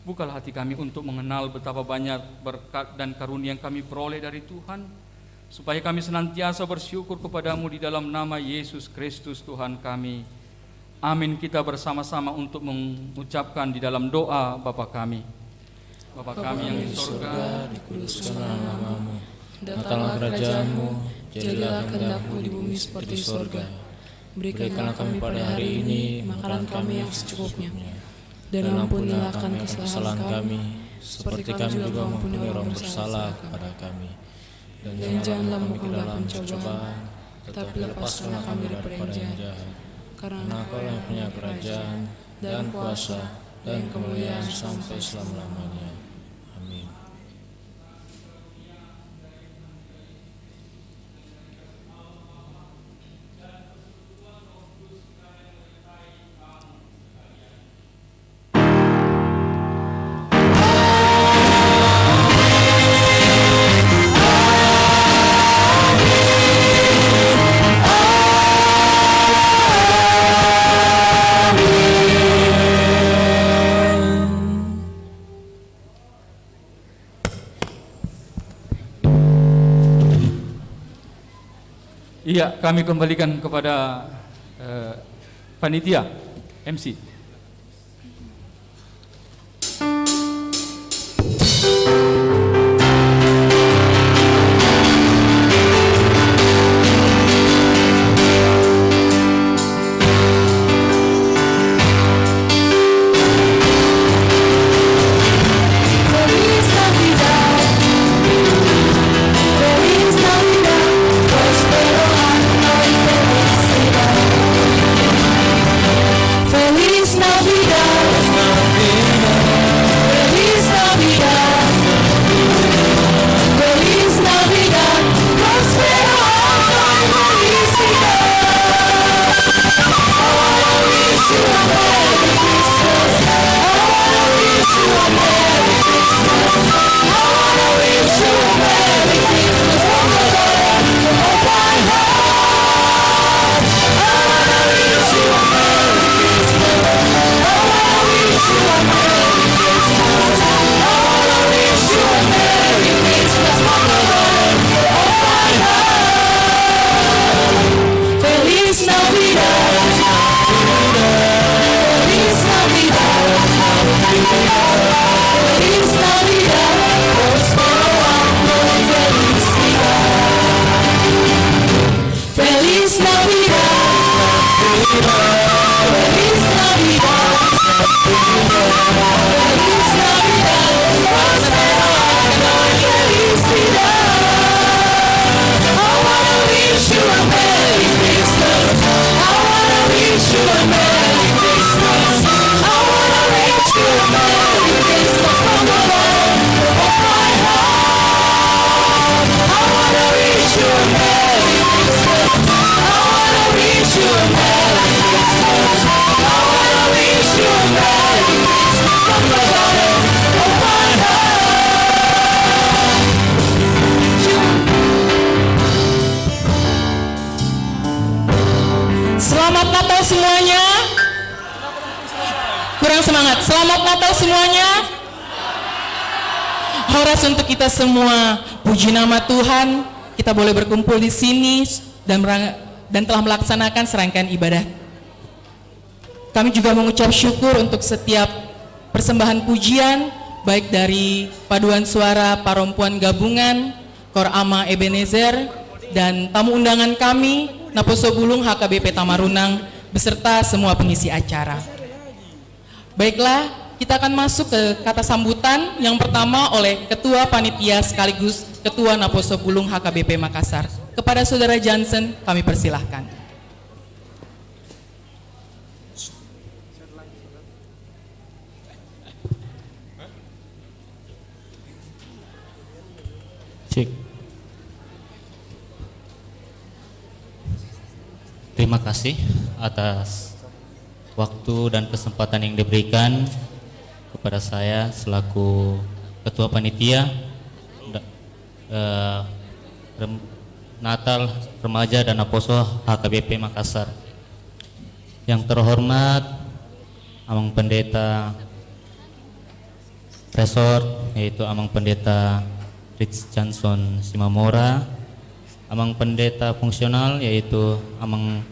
Bukalah hati kami untuk mengenal betapa banyak berkat dan karunia yang kami peroleh dari Tuhan, supaya kami senantiasa bersyukur kepadamu di dalam nama Yesus Kristus Tuhan kami. Amin. Kita bersama-sama untuk mengucapkan di dalam doa Bapa kami. Bapa kami yang di surga, dikuduskanlah namamu. Datanglah kerajaanmu, jadilah kehendak-Mu di bumi seperti di surga. Berikanlah kami pada hari ini makanan kami yang secukupnya. Dan ampunilah kesalahan kami, seperti kami juga mengampuni orang bersalah kepada kami. Dan janganlah membawa pencobaan, tetapi lepaskanlah kami daripada yang jahat. Karena Kau yang punya kerajaan, dan kuasa, dan kemuliaan sampai selama-lamanya. Amin. Iya, kami kembalikan kepada panitia MC. Selamat Natal semuanya. Kurang semangat. Selamat Natal semuanya. Horas untuk kita semua. Puji nama Tuhan. Kita boleh berkumpul di sini dan telah melaksanakan serangkaian ibadah. Kami juga mengucap syukur untuk setiap persembahan pujian, baik dari paduan suara Parompuan Gabungan, Kor Ama Ebenezer, dan tamu undangan kami, Naposo Bulung HKBP Tamarunang, beserta semua pengisi acara. Baiklah, kita akan masuk ke kata sambutan yang pertama oleh Ketua Panitia sekaligus Ketua Naposo Bulung HKBP Makassar. Kepada Saudara Johnson, kami persilahkan. Terima kasih atas waktu dan kesempatan yang diberikan kepada saya selaku Ketua Panitia Natal Remaja dan Aposo HKBP Makassar. Yang terhormat Amang Pendeta Resort, yaitu Amang Pendeta Rich Johnson Simamora, Amang Pendeta Fungsional, yaitu Amang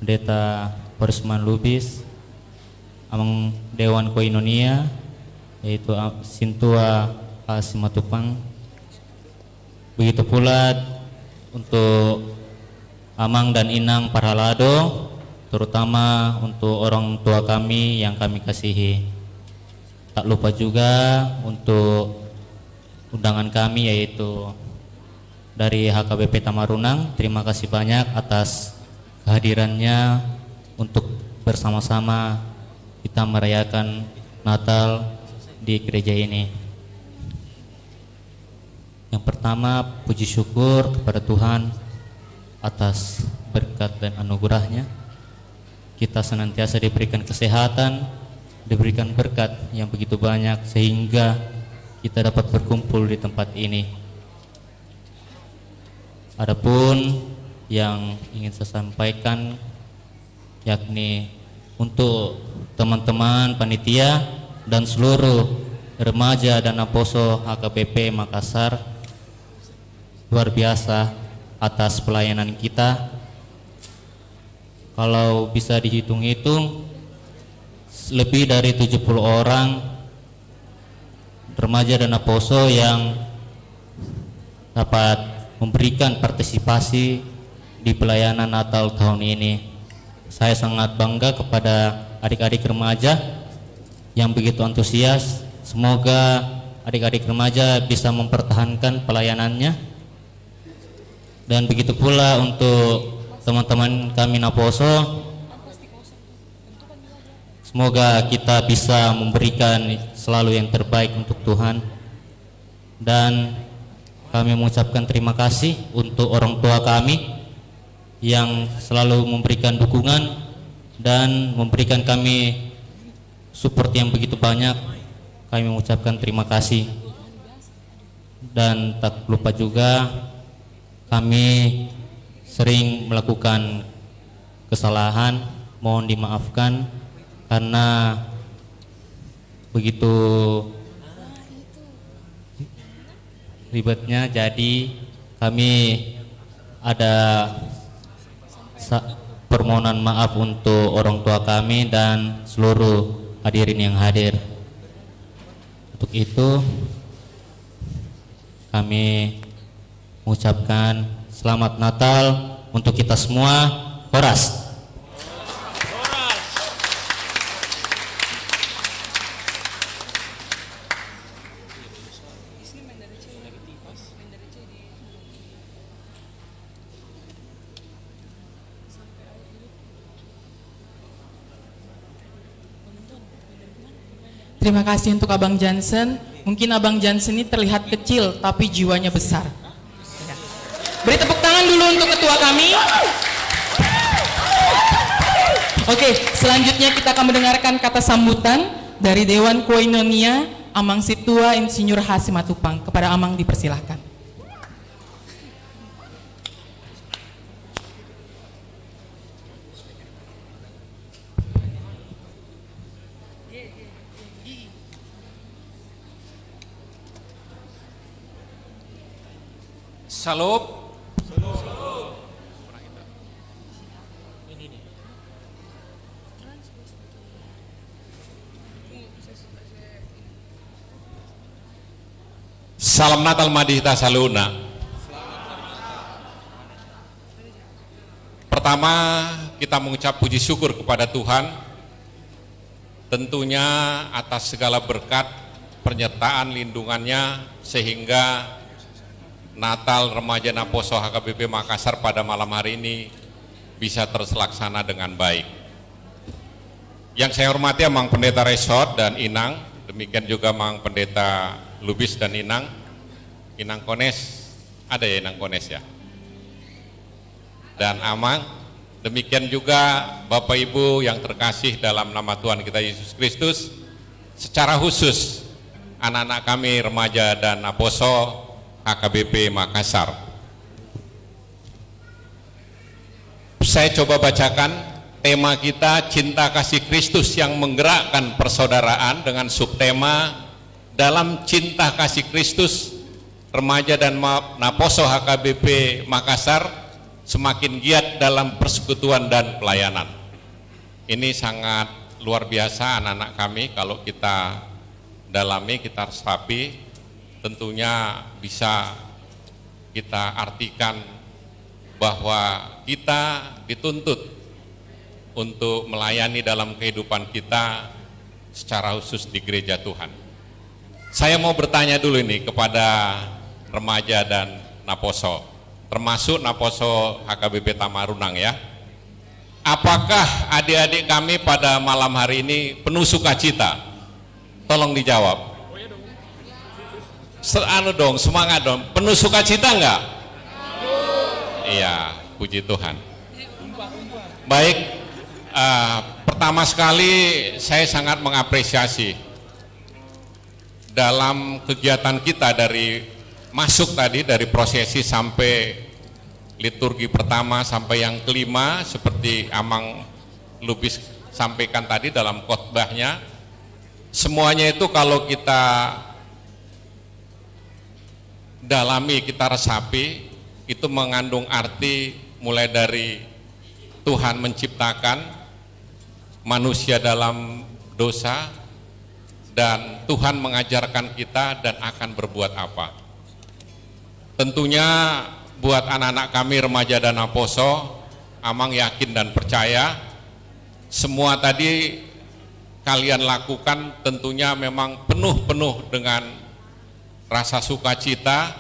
Pendeta Horisman Lubis, Amang Dewan Koinonia, yaitu Sintua Simatupang. Begitu pula untuk Amang dan Inang Parhalado, terutama untuk orang tua kami yang kami kasihi. Tak lupa juga untuk undangan kami, yaitu dari HKBP Tamarunang. Terima kasih banyak atas kehadirannya untuk bersama-sama kita merayakan Natal di gereja ini. Yang pertama, puji syukur kepada Tuhan atas berkat dan anugerahnya. Kita senantiasa diberikan kesehatan, diberikan berkat yang begitu banyak sehingga kita dapat berkumpul di tempat ini. Adapun yang ingin saya sampaikan yakni untuk teman-teman panitia dan seluruh remaja dan Aposo HKBP Makassar, luar biasa atas pelayanan kita. Kalau bisa dihitung-hitung, lebih dari 70 orang remaja dan Aposo yang dapat memberikan partisipasi di pelayanan Natal tahun ini. Saya sangat bangga kepada adik-adik remaja yang begitu antusias. Semoga adik-adik remaja bisa mempertahankan pelayanannya. Dan begitu pula untuk teman-teman kami Naposo, semoga kita bisa memberikan selalu yang terbaik untuk Tuhan. Dan kami mengucapkan terima kasih untuk orang tua kami yang selalu memberikan dukungan dan memberikan kami support yang begitu banyak. Kami mengucapkan terima kasih. Dan tak lupa juga kami sering melakukan kesalahan, mohon dimaafkan karena begitu ribetnya. Jadi kami ada permohonan maaf untuk orang tua kami dan seluruh hadirin yang hadir. Untuk itu kami mengucapkan selamat Natal untuk kita semua. Horas. Terima kasih untuk Abang Jansen. Mungkin Abang Jansen ini terlihat kecil tapi jiwanya besar. Beri tepuk tangan dulu untuk ketua kami. Oke, selanjutnya kita akan mendengarkan kata sambutan dari Dewan Koinonia Amang Situa Insinyur H. Simatupang. Kepada Amang dipersilahkan. Salam. Salam Natal Madihta Saluna. Pertama, kita mengucap puji syukur kepada Tuhan, tentunya atas segala berkat, penyertaan, lindungannya, sehingga Natal Remaja Naposo HKBP Makassar pada malam hari ini bisa terlaksana dengan baik. Yang saya hormati Mang Pendeta Resort dan Inang, demikian juga Mang Pendeta Lubis dan Inang Kones, ada ya Inang Kones ya, dan Amang Demikian juga Bapak Ibu yang terkasih dalam nama Tuhan kita Yesus Kristus, secara khusus anak-anak kami remaja dan Naposo HKBP Makassar. Saya coba bacakan tema kita, cinta kasih Kristus yang menggerakkan persaudaraan, dengan subtema dalam cinta kasih Kristus remaja dan Naposo HKBP Makassar semakin giat dalam persekutuan dan pelayanan. Ini sangat luar biasa anak-anak kami, kalau kita dalami, kita resapi, tentunya bisa kita artikan bahwa kita dituntut untuk melayani dalam kehidupan kita secara khusus di gereja Tuhan. Saya mau bertanya dulu ini kepada remaja dan Naposo, termasuk Naposo HKBP Tamarunang ya. Apakah adik-adik kami pada malam hari ini penuh sukacita? Tolong dijawab. Semangat dong. Penuh sukacita enggak? Iya, puji Tuhan. Baik, pertama sekali saya sangat mengapresiasi dalam kegiatan kita dari masuk tadi, dari prosesi sampai liturgi pertama sampai yang kelima, seperti Amang Lubis sampaikan tadi dalam khotbahnya, semuanya itu kalau kita dalami, kita resapi, itu mengandung arti mulai dari Tuhan menciptakan manusia dalam dosa, dan Tuhan mengajarkan kita dan akan berbuat apa. Tentunya buat anak-anak kami remaja dan Naposo, Amang yakin dan percaya semua tadi kalian lakukan tentunya memang penuh dengan rasa sukacita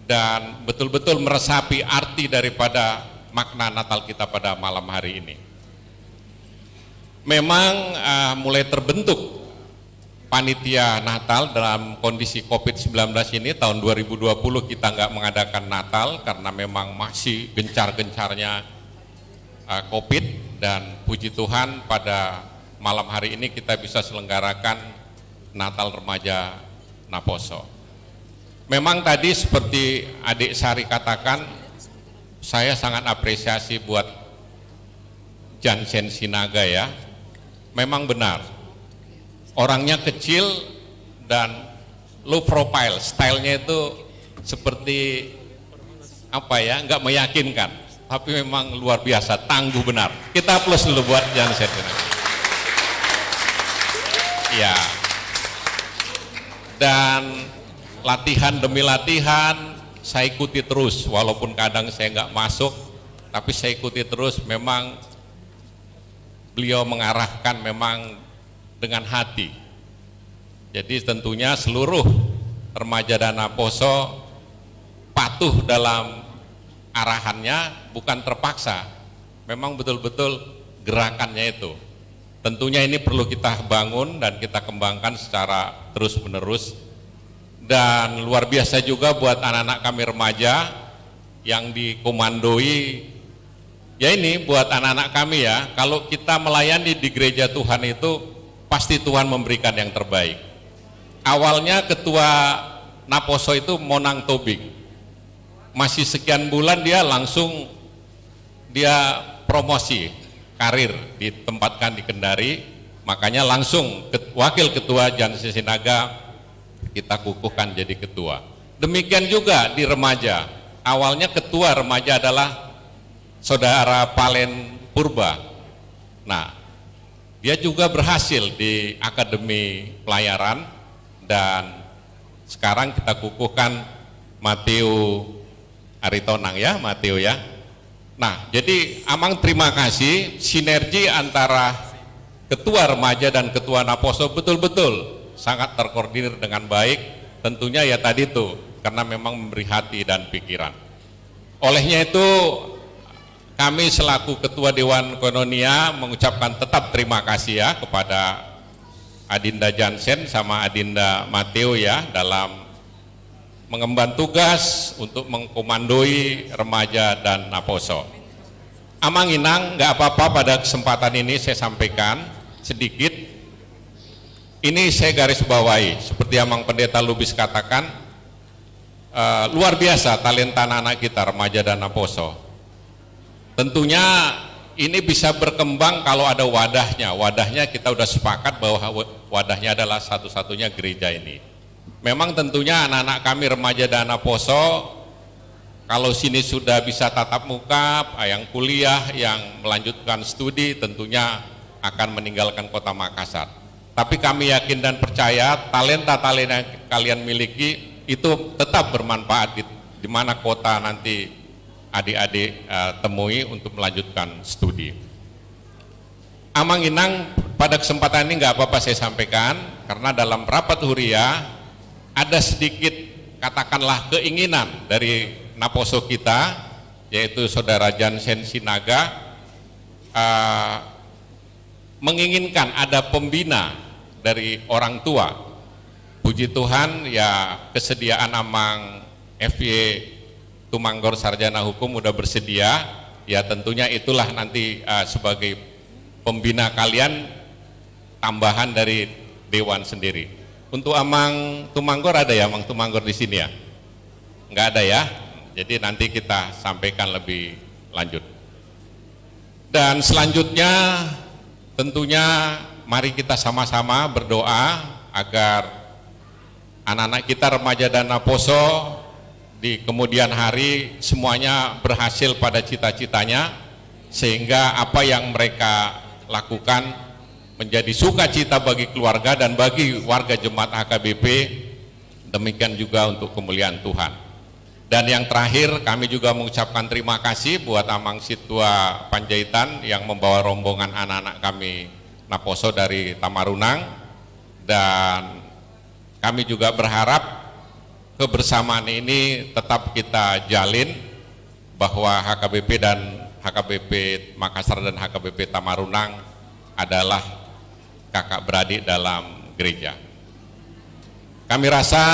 dan betul-betul meresapi arti daripada makna Natal kita pada malam hari ini. Memang mulai terbentuk panitia Natal dalam kondisi COVID-19 ini. Tahun 2020 kita nggak mengadakan Natal karena memang masih gencar-gencarnya COVID, dan puji Tuhan pada malam hari ini kita bisa selenggarakan Natal remaja Naposo. Memang tadi seperti adik Sari katakan, saya sangat apresiasi buat Jansen Sinaga ya. Memang benar, orangnya kecil dan low profile, stylenya itu seperti apa ya, nggak meyakinkan, tapi memang luar biasa, tangguh benar. Kita plus dulu buat Jansen. Ya, dan latihan demi latihan saya ikuti terus, walaupun kadang saya nggak masuk, tapi saya ikuti terus. Memang beliau mengarahkan memang dengan hati. Jadi tentunya seluruh remaja dan Naposo patuh dalam arahannya, bukan terpaksa, memang betul-betul gerakannya itu. Tentunya ini perlu kita bangun dan kita kembangkan secara terus-menerus. Dan luar biasa juga buat anak-anak kami remaja yang dikomandoi, ya ini buat anak-anak kami ya, kalau kita melayani di gereja Tuhan itu pasti Tuhan memberikan yang terbaik. Awalnya ketua Naposo itu Monang Tobing, masih sekian bulan dia langsung promosi karir, ditempatkan di Kendari, makanya langsung wakil ketua Jansen Sinaga kita kukuhkan jadi ketua. Demikian juga di remaja, awalnya ketua remaja adalah saudara Palen Purba. Nah, dia juga berhasil di Akademi Pelayaran, dan sekarang kita kukuhkan Mateo Aritonang ya, Mateo ya. Nah, jadi Amang terima kasih, sinergi antara ketua remaja dan ketua Naposo betul-betul sangat terkoordinir dengan baik. Tentunya ya tadi tuh, karena memang memberi hati dan pikiran. Olehnya itu kami selaku ketua Dewan Koinonia mengucapkan tetap terima kasih ya kepada Adinda Jansen sama Adinda Mateo ya, dalam mengemban tugas untuk mengkomandoi remaja dan Naposo. Amang Inang, nggak apa-apa pada kesempatan ini saya sampaikan sedikit. Ini saya garis bawahi, seperti Amang Pendeta Lubis katakan, luar biasa talenta anak kita remaja dan Naposo. Tentunya ini bisa berkembang kalau ada wadahnya. Wadahnya kita udah sepakat bahwa wadahnya adalah satu-satunya gereja ini. Memang tentunya anak-anak kami remaja dan Naposo, kalau sini sudah bisa tatap muka, yang kuliah, yang melanjutkan studi tentunya akan meninggalkan kota Makassar. Tapi kami yakin dan percaya talenta-talenta yang kalian miliki itu tetap bermanfaat di mana kota nanti adik-adik temui untuk melanjutkan studi. Amang Inang, pada kesempatan ini nggak apa-apa saya sampaikan, karena dalam rapat huriah ada sedikit katakanlah keinginan dari Naposo kita, yaitu Saudara Jansen Sinaga, menginginkan ada pembina dari orang tua. Puji Tuhan ya kesediaan Amang FY Tumanggor Sarjana Hukum udah bersedia, ya tentunya itulah nanti sebagai pembina kalian tambahan dari Dewan sendiri. Untuk Amang Tumanggor ada ya, Amang Tumanggor di sini ya? Nggak ada ya? Jadi nanti kita sampaikan lebih lanjut. Dan selanjutnya tentunya mari kita sama-sama berdoa agar anak-anak kita remaja dan Naposo di kemudian hari semuanya berhasil pada cita-citanya, sehingga apa yang mereka lakukan menjadi sukacita bagi keluarga dan bagi warga jemaat HKBP, demikian juga untuk kemuliaan Tuhan. Dan yang terakhir, kami juga mengucapkan terima kasih buat Amang Situa Panjaitan yang membawa rombongan anak-anak kami Naposo dari Tamarunang, dan kami juga berharap kebersamaan ini tetap kita jalin, bahwa HKBP dan HKBP Makassar dan HKBP Tamarunang adalah kakak beradik dalam gereja. Kami rasa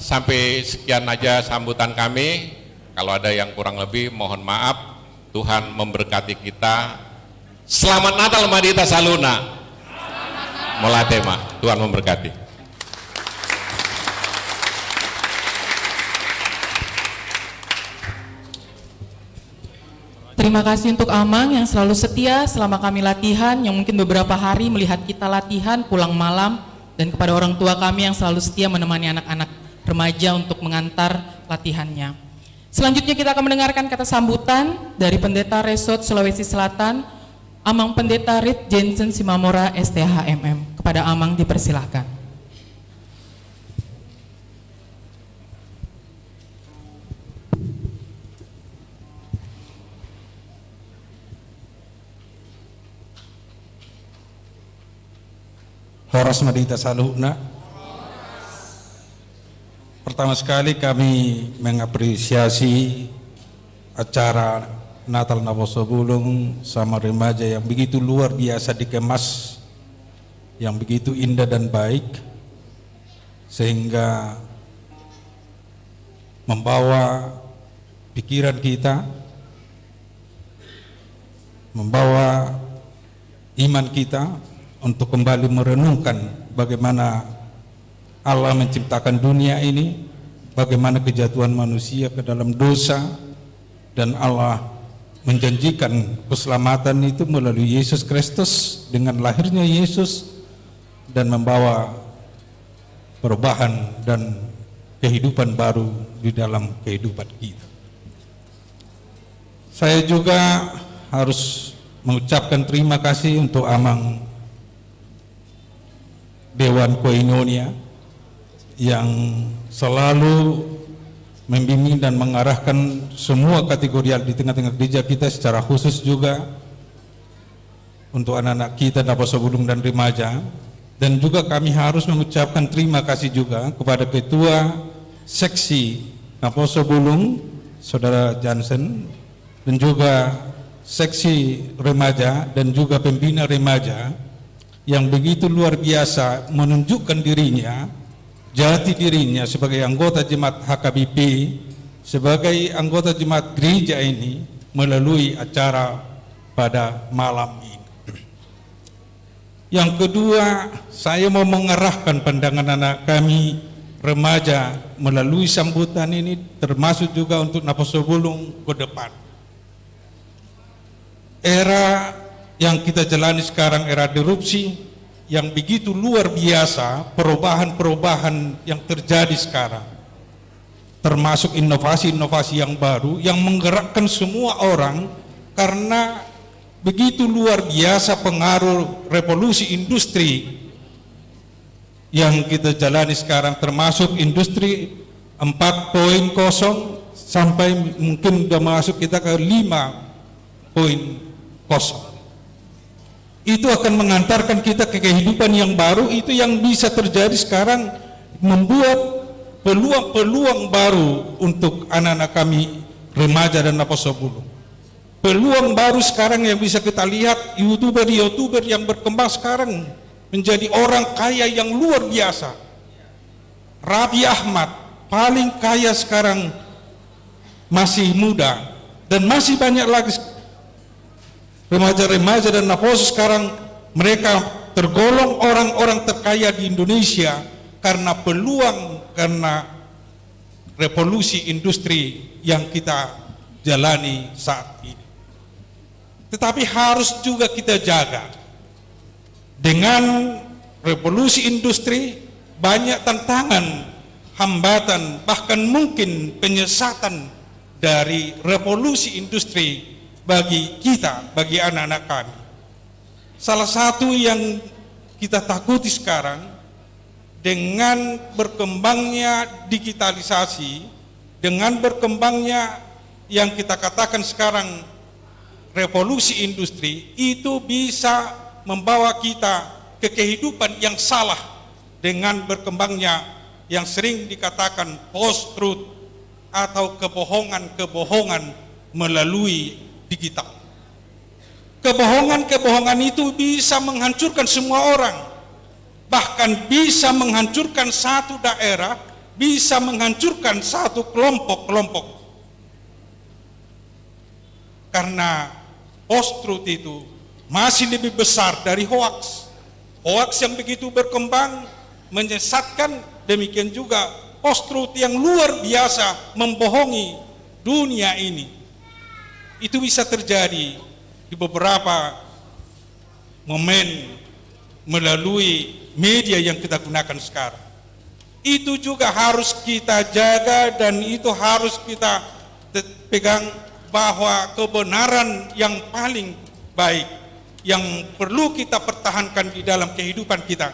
sampai sekian aja sambutan kami. Kalau ada yang kurang lebih mohon maaf. Tuhan memberkati kita. Selamat Natal Madita Saluna. Molatema. Tuhan memberkati. Terima kasih untuk Amang yang selalu setia selama kami latihan, yang mungkin beberapa hari melihat kita latihan pulang malam, dan kepada orang tua kami yang selalu setia menemani anak-anak remaja untuk mengantar latihannya. Selanjutnya kita akan mendengarkan kata sambutan dari Pendeta Resort Sulawesi Selatan, Amang Pendeta Rit Jensen Simamora STHMM. Kepada Amang dipersilahkan. Horas Madita Saluna. Pertama sekali kami mengapresiasi acara Natal Naposo Bulung sama remaja yang begitu luar biasa dikemas, yang begitu indah dan baik, sehingga membawa pikiran kita, membawa iman kita untuk kembali merenungkan bagaimana Allah menciptakan dunia ini, bagaimana kejatuhan manusia ke dalam dosa, dan Allah menjanjikan keselamatan itu melalui Yesus Kristus dengan lahirnya Yesus, dan membawa perubahan dan kehidupan baru di dalam kehidupan kita. Saya juga harus mengucapkan terima kasih untuk Amang Dewan Koinonia yang selalu membimbing dan mengarahkan semua kategorial di tengah-tengah gereja kita, secara khusus juga untuk anak-anak kita Naposo Bulung dan remaja. Dan juga kami harus mengucapkan terima kasih juga kepada Ketua Seksi Naposo Bulung, Saudara Jansen, dan juga Seksi Remaja dan juga Pembina Remaja yang begitu luar biasa menunjukkan dirinya, jati dirinya sebagai anggota jemaat HKBP, sebagai anggota jemaat gereja ini melalui acara pada malam ini. Yang kedua, saya mau mengarahkan pandangan anak kami remaja melalui sambutan ini, termasuk juga untuk Naposobulung ke depan. Era yang kita jalani sekarang, era disrupsi yang begitu luar biasa, perubahan-perubahan yang terjadi sekarang, termasuk inovasi-inovasi yang baru yang menggerakkan semua orang, karena begitu luar biasa pengaruh revolusi industri yang kita jalani sekarang, termasuk industri 4.0 sampai mungkin sudah masuk kita ke 5.0. Itu akan mengantarkan kita ke kehidupan yang baru. Itu yang bisa terjadi sekarang, membuat peluang-peluang baru untuk anak-anak kami remaja dan Naposobulung. Peluang baru sekarang yang bisa kita lihat, YouTuber yang berkembang sekarang menjadi orang kaya yang luar biasa. Raffi Ahmad paling kaya sekarang, masih muda, dan masih banyak lagi remaja-remaja dan Naposo sekarang, mereka tergolong orang-orang terkaya di Indonesia karena peluang, karena revolusi industri yang kita jalani saat ini. Tetapi harus juga kita jaga. Dengan revolusi industri banyak tantangan, hambatan, bahkan mungkin penyesatan dari revolusi industri bagi kita, bagi anak-anak kami. Salah satu yang kita takuti sekarang, dengan berkembangnya digitalisasi, dengan berkembangnya yang kita katakan sekarang revolusi industri, itu bisa membawa kita ke kehidupan yang salah dengan berkembangnya yang sering dikatakan post-truth atau kebohongan-kebohongan melalui digital. Kebohongan-kebohongan itu bisa menghancurkan semua orang, bahkan bisa menghancurkan satu daerah, bisa menghancurkan satu kelompok-kelompok. Karena post-truth itu masih lebih besar dari hoax. Hoax yang begitu berkembang menyesatkan, demikian juga post-truth yang luar biasa membohongi dunia ini. Itu bisa terjadi di beberapa momen melalui media yang kita gunakan sekarang. Itu juga harus kita jaga, dan itu harus kita pegang, bahwa kebenaran yang paling baik yang perlu kita pertahankan di dalam kehidupan kita.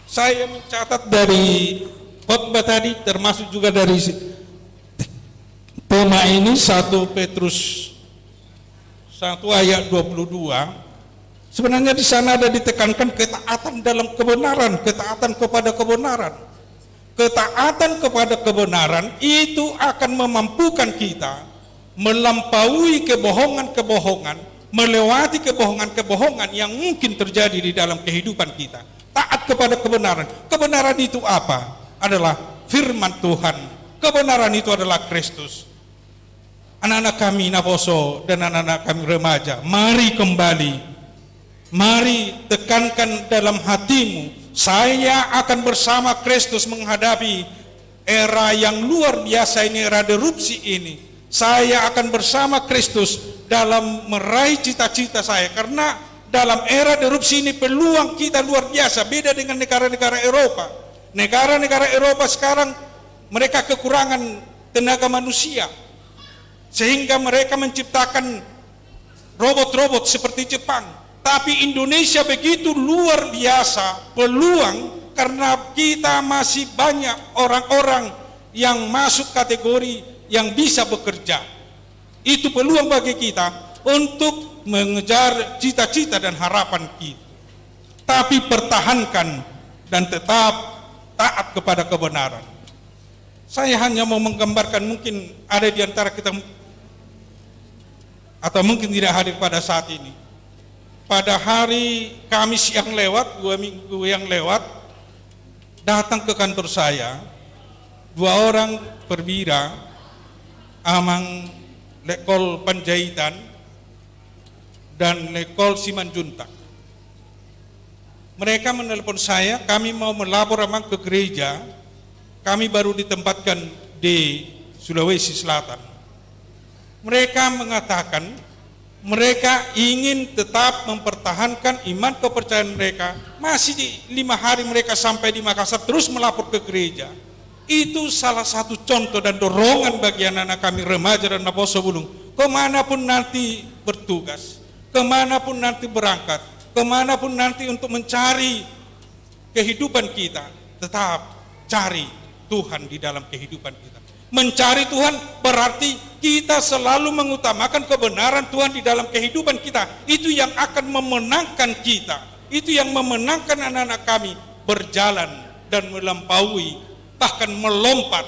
Saya mencatat dari khotbah tadi, termasuk juga dari tema ini, 1 Petrus 1 ayat 22. Sebenarnya di sana ada ditekankan ketaatan dalam kebenaran, ketaatan kepada kebenaran. Ketaatan kepada kebenaran itu akan memampukan kita melampaui kebohongan-kebohongan, melewati kebohongan-kebohongan yang mungkin terjadi di dalam kehidupan kita. Taat kepada kebenaran. Kebenaran itu apa? Adalah firman Tuhan. Kebenaran itu adalah Kristus. Anak-anak kami Naposo dan anak-anak kami remaja, mari kembali. Mari tekankan dalam hatimu, saya akan bersama Kristus menghadapi era yang luar biasa ini, era disrupsi ini. Saya akan bersama Kristus dalam meraih cita-cita saya, karena dalam era disrupsi ini peluang kita luar biasa, beda dengan negara-negara Eropa. Negara-negara Eropa sekarang mereka kekurangan tenaga manusia, sehingga mereka menciptakan robot-robot seperti Jepang. Tapi Indonesia begitu luar biasa peluang, karena kita masih banyak orang-orang yang masuk kategori yang bisa bekerja. Itu peluang bagi kita untuk mengejar cita-cita dan harapan kita. Tapi pertahankan dan tetap taat kepada kebenaran. Saya hanya mau menggambarkan, mungkin ada di antara kita atau mungkin tidak hadir pada saat ini. Pada hari Kamis yang lewat, 2 minggu yang lewat, datang ke kantor saya 2 orang perwira Amang Lekol Panjaitan dan Lekol Simanjuntak. Mereka menelpon saya, kami mau melapor memang ke gereja. Kami baru ditempatkan di Sulawesi Selatan. Mereka mengatakan mereka ingin tetap mempertahankan iman kepercayaan mereka. Masih di 5 hari mereka sampai di Makassar terus melapor ke gereja. Itu salah satu contoh dan dorongan bagi anak-anak kami remaja dan Naposo Bulung. Kemanapun nanti bertugas, kemanapun nanti berangkat, kemanapun nanti untuk mencari kehidupan kita, tetap cari Tuhan di dalam kehidupan kita. Mencari Tuhan berarti kita selalu mengutamakan kebenaran Tuhan di dalam kehidupan kita. Itu yang akan memenangkan kita. Itu yang memenangkan anak-anak kami berjalan dan melampaui, bahkan melompat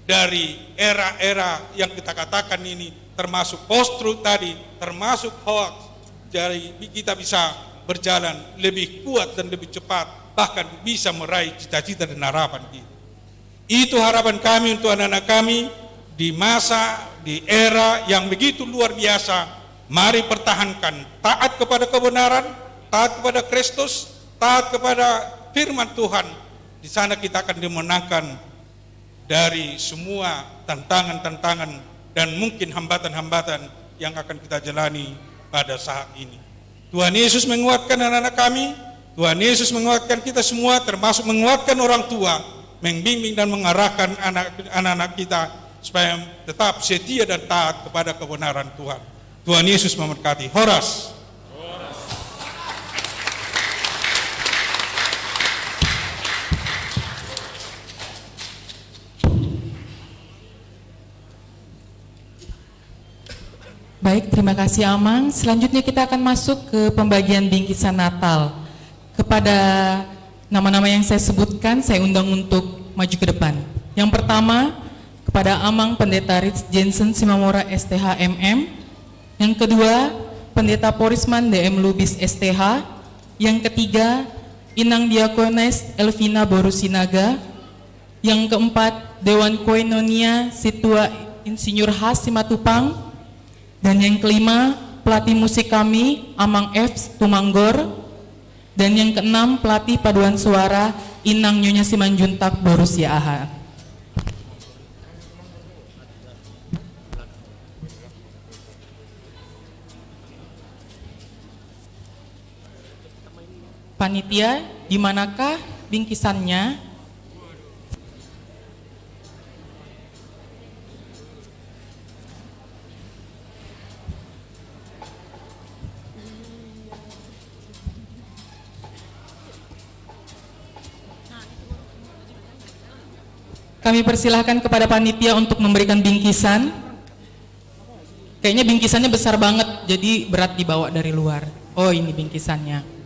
dari era-era yang kita katakan ini, termasuk post-truth tadi, termasuk hoax. Jadi kita bisa berjalan lebih kuat dan lebih cepat, bahkan bisa meraih cita-cita dan harapan kita. Itu harapan kami untuk anak-anak kami di masa, di era yang begitu luar biasa. Mari pertahankan taat kepada kebenaran, taat kepada Kristus, taat kepada firman Tuhan. Di sana kita akan dimenangkan dari semua tantangan-tantangan dan mungkin hambatan-hambatan yang akan kita jalani pada saat ini. Tuhan Yesus menguatkan anak-anak kami, Tuhan Yesus menguatkan kita semua, termasuk menguatkan orang tua, membimbing dan mengarahkan anak-anak kita supaya tetap setia dan taat kepada kebenaran Tuhan. Tuhan Yesus memberkati. Horas. Baik, terima kasih Amang. Selanjutnya kita akan masuk ke pembagian bingkisan Natal. Kepada nama-nama yang saya sebutkan, saya undang untuk maju ke depan. Yang pertama, kepada Amang Pendeta Rich Jensen Simamora STH MM. Yang kedua, Pendeta Porisman DM Lubis STH. Yang ketiga, Inang Diakones Elvina Borusinaga. Yang keempat, Dewan Koinonia Situa Insinyur Has Simatupang. Dan yang kelima, pelatih musik kami Amang F Tumanggor. Dan yang keenam, pelatih paduan suara Inang Nyonya Simanjuntak Borussia AH. Panitia, di manakah bingkisannya? Kami persilahkan kepada panitia untuk memberikan bingkisan. Kayaknya bingkisannya besar banget, jadi berat dibawa dari luar. Oh, ini bingkisannya.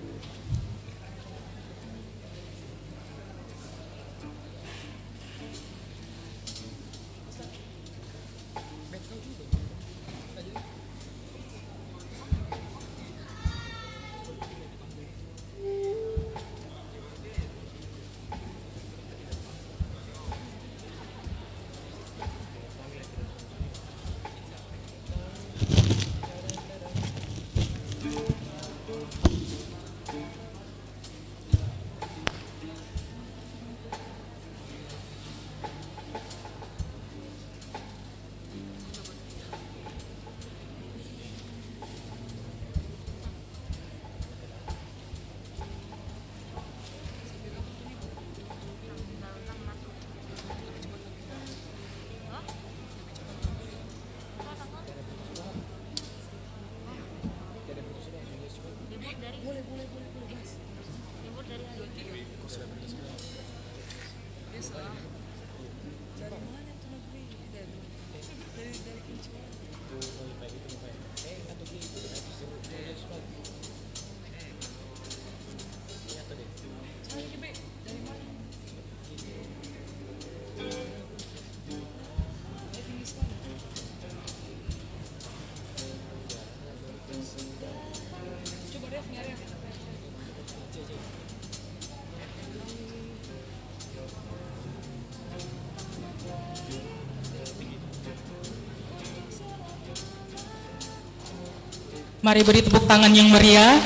Mari beri tepuk tangan yang meriah.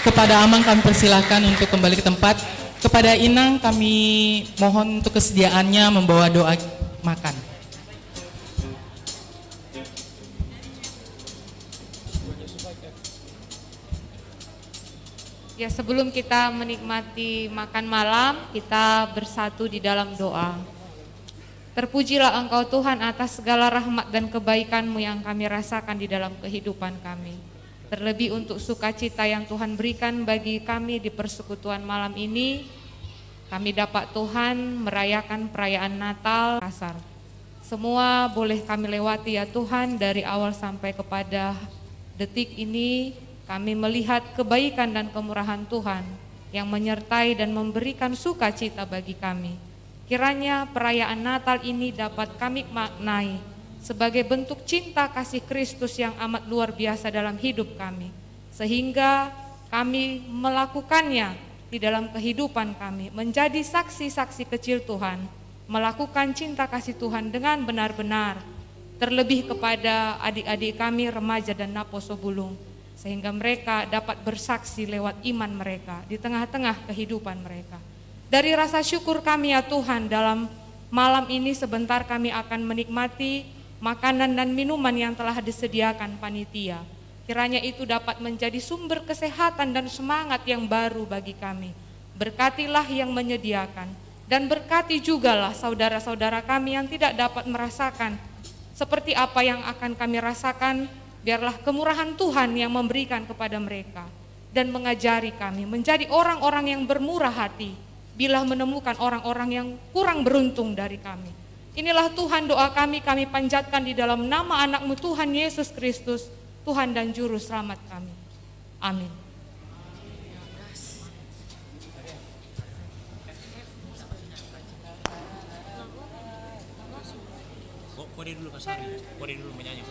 Kepada Amang kami persilahkan untuk kembali ke tempat. Kepada Inang kami mohon untuk kesediaannya membawa doa makan. Ya, sebelum kita menikmati makan malam, kita bersatu di dalam doa. Terpujilah Engkau Tuhan atas segala rahmat dan kebaikan-Mu yang kami rasakan di dalam kehidupan kami. Terlebih untuk sukacita yang Tuhan berikan bagi kami di persekutuan malam ini, kami dapat Tuhan merayakan perayaan Natal kasar. Semua boleh kami lewati ya Tuhan, dari awal sampai kepada detik ini kami melihat kebaikan dan kemurahan Tuhan yang menyertai dan memberikan sukacita bagi kami. Kiranya perayaan Natal ini dapat kami maknai sebagai bentuk cinta kasih Kristus yang amat luar biasa dalam hidup kami, sehingga kami melakukannya di dalam kehidupan kami, menjadi saksi-saksi kecil Tuhan, melakukan cinta kasih Tuhan dengan benar-benar, terlebih kepada adik-adik kami remaja dan Naposo Bulung, sehingga mereka dapat bersaksi lewat iman mereka di tengah-tengah kehidupan mereka. Dari rasa syukur kami ya Tuhan, dalam malam ini sebentar kami akan menikmati makanan dan minuman yang telah disediakan panitia. Kiranya itu dapat menjadi sumber kesehatan dan semangat yang baru bagi kami. Berkatilah yang menyediakan dan berkati jugalah saudara-saudara kami yang tidak dapat merasakan seperti apa yang akan kami rasakan. Biarlah kemurahan Tuhan yang memberikan kepada mereka dan mengajari kami menjadi orang-orang yang bermurah hati bila menemukan orang-orang yang kurang beruntung dari kami. Inilah Tuhan doa kami panjatkan di dalam nama anak-Mu Tuhan Yesus Kristus, Tuhan dan Juru Selamat kami. Amin. Kode dulu Kak Sari, kode dulu menyanyi.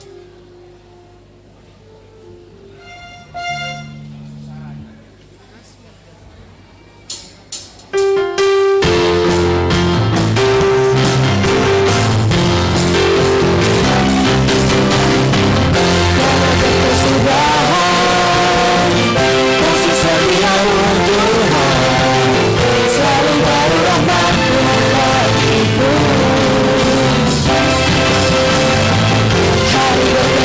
Hari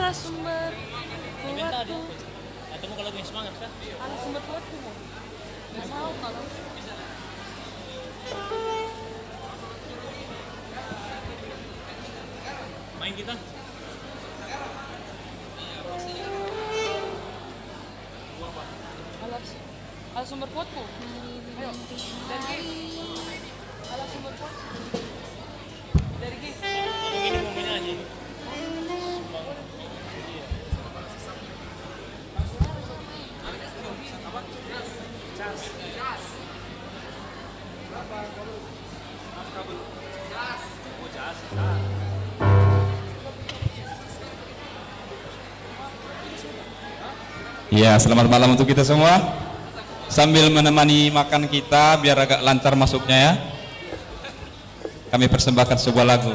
Allah sumber kuatku. Atau mau kalau lebih semangat kan? Allah sumber kuatku. Nggak tahu kalau. Main kita. Allah sumber kuatku. Ayo, dari G. Allah sumber kuatku. Dari G. Ini mau menyanyi. Ya, selamat malam untuk kita semua. Sambil menemani makan kita biar agak lancar masuknya ya, kami persembahkan sebuah lagu.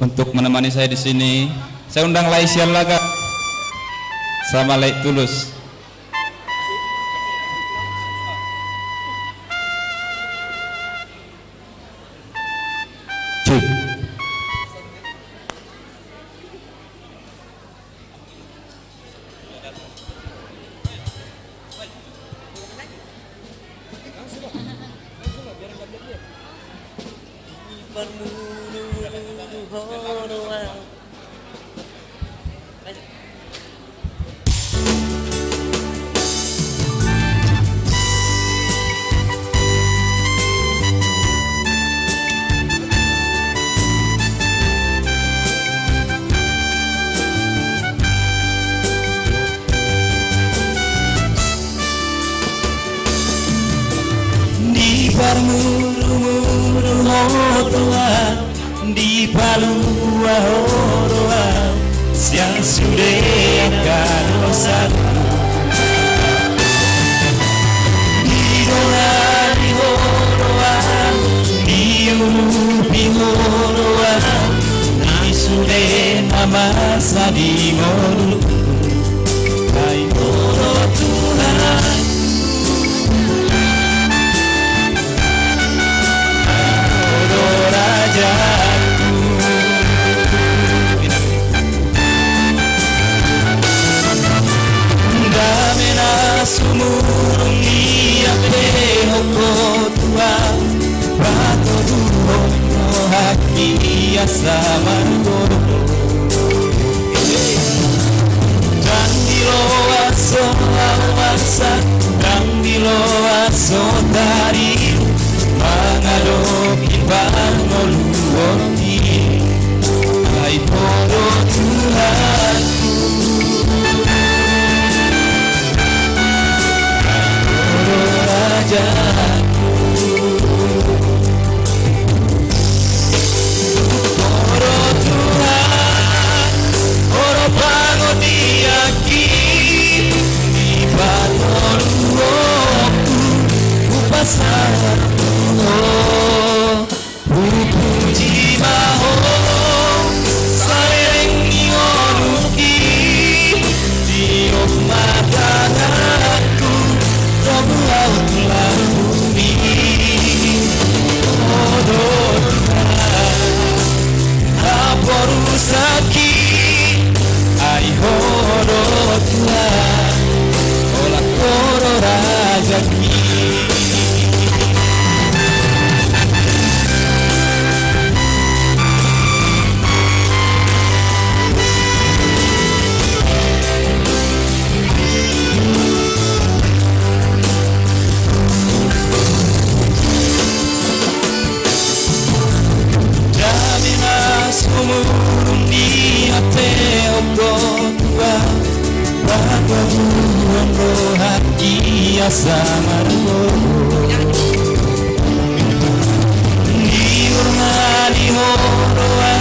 Untuk menemani saya di sini, saya undang Laisian Laga sama Laik Tulus. Cuy. Di Palua Horoa siang sudah akan dosaku di Horoa di Urupi Horoa di sudah nama Sadimo dulu hai Horo Tuhan Horo Raja sumurung dia pehoko tua pato duo no haki asama goro dan diloaso awasa dan diloaso dari mangadoki bangoluoni hai poro Tuhanku Oro Tuhan, oro bangun diaki di baloluoku upasar puji maho sareng nionuki di omatanganku Robu laut bumi Odo Aporu saki Ai horo Tuhan Olah koro rajaki Sumurung di hati ogotua Bago buang rohaki asama di urma di horoa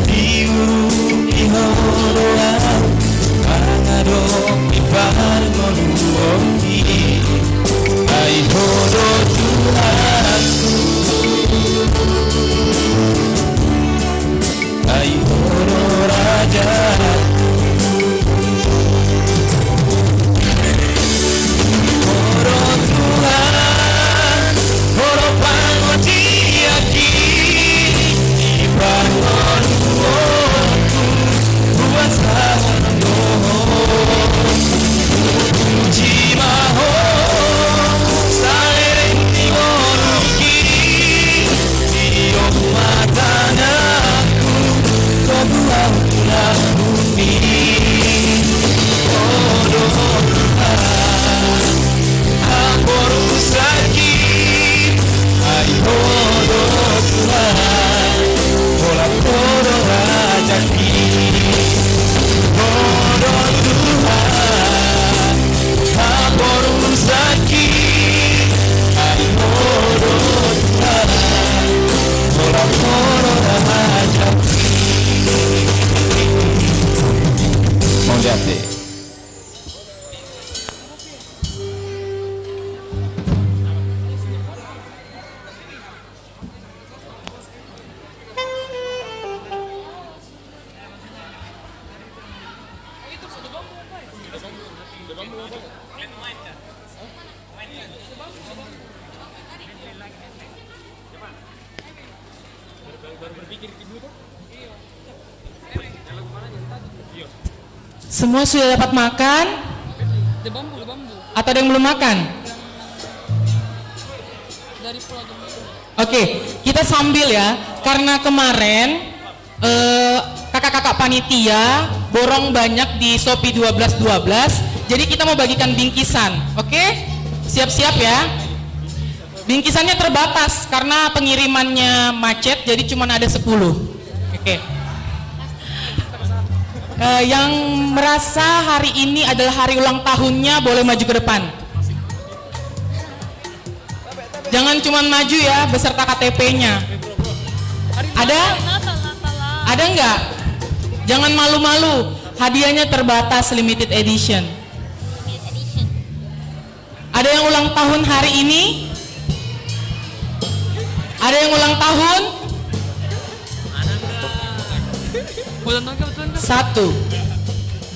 di uru di horoa Semua sudah dapat makan? Atau ada yang belum makan? Oke, kita sambil ya, karena kemarin kakak-kakak panitia borong banyak di Shopee 12.12, jadi kita mau bagikan bingkisan. Oke? Siap-siap ya. Bingkisannya terbatas karena pengirimannya macet, jadi cuma ada 10. Oke. Yang merasa hari ini adalah hari ulang tahunnya boleh maju ke depan. Jangan cuma maju ya, beserta KTP-nya. Ada? Ada nggak? Jangan malu-malu. Hadiahnya terbatas, limited edition. Ada yang ulang tahun hari ini? Ada yang ulang tahun? 1, 2,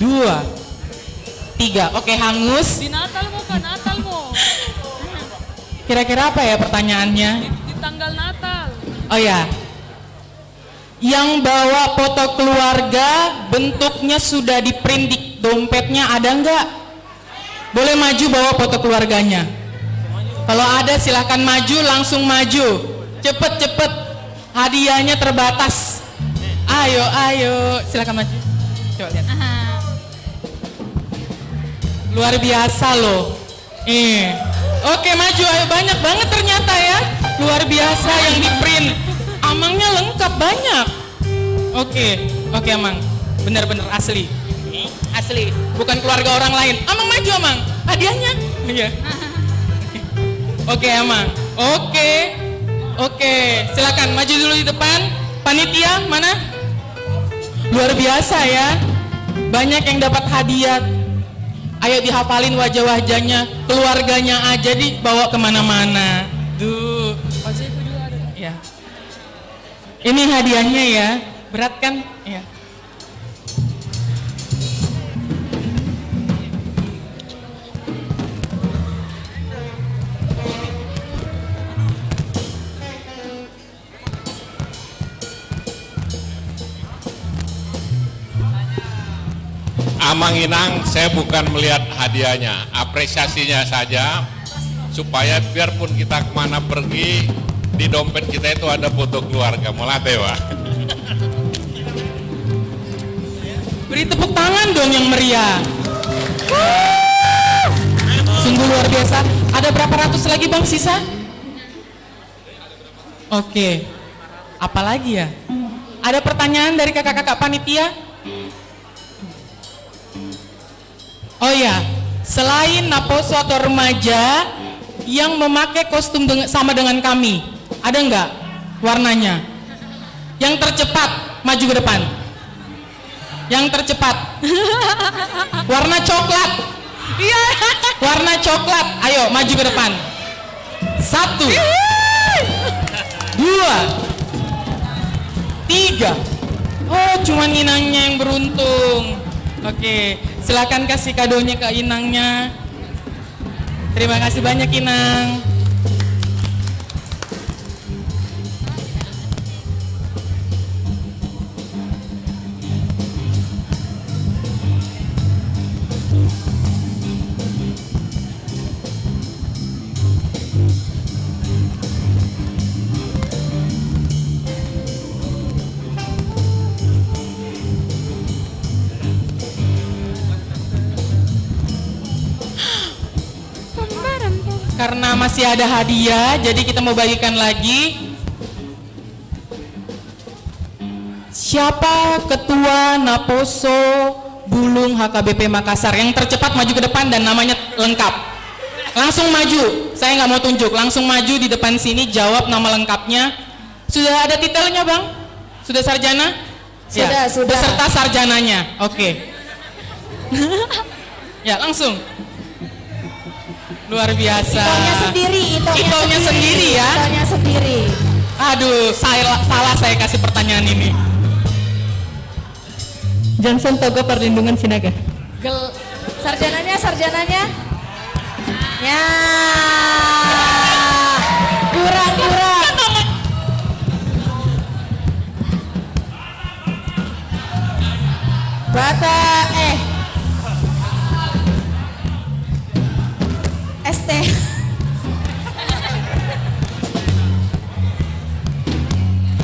3. Oke, hangus. Di Natal mo ka, Natal mo. Kira-kira apa ya pertanyaannya? Di tanggal Natal. Oh ya. Yang bawa foto keluarga bentuknya sudah di print di dompetnya, ada nggak? Boleh maju bawa foto keluarganya. Kalau ada silahkan maju, langsung maju. Cepet-cepet. Hadiahnya terbatas. Ayo, ayo, silakan maju. Coba lihat. Luar biasa loh. Oke, maju, ayo, banyak banget ternyata ya. Luar biasa yang di print. Amangnya lengkap banyak. Oke, Amang. Bener-bener asli. Asli, bukan keluarga orang lain. Amang maju, Amang. Hadiahnya. Iya. Oke, Amang. Oke, silakan maju dulu di depan. Panitia mana? Luar biasa ya, banyak yang dapat hadiah. Ayo dihafalin wajah-wajahnya, keluarganya aja dibawa kemana-mana. Duh, ya. Ini hadiahnya ya, berat kan? Ya. Amang Inang, saya bukan melihat hadiahnya, apresiasinya saja, supaya biarpun kita kemana pergi, di dompet kita itu ada foto keluarga. Mulai tewa. Beri tepuk tangan dong yang meriah. Sungguh luar biasa. Ada berapa ratus lagi Bang sisa? Oke. Apalagi ya? Ada pertanyaan dari kakak-kakak panitia? Oh ya, selain Naposo atau remaja yang memakai kostum sama dengan kami, ada nggak warnanya? Yang tercepat maju ke depan. Yang tercepat. Warna coklat. Iya. Warna coklat. Ayo maju ke depan. 1, 2, 3. Oh cuman inangnya yang beruntung. Oke, silakan kasih kadonya ke inangnya. Terima kasih banyak Inang. Karena masih ada hadiah, jadi kita mau bagikan lagi. Siapa Ketua Naposo Bulung HKBP Makassar yang tercepat maju ke depan dan namanya lengkap? Langsung maju, saya nggak mau tunjuk, langsung maju di depan sini, jawab nama lengkapnya. Sudah ada titelnya Bang? Sudah sarjana? Sudah, ya, sudah. Beserta sarjananya, oke. Ya langsung. Luar biasa. Itonya sendiri, Itonya sendiri ya. Itonya sendiri. Aduh, salah saya kasih pertanyaan ini. Johnson Togo Perlindungan Sinaga. Sarjananya. Ya. Kurang. ST.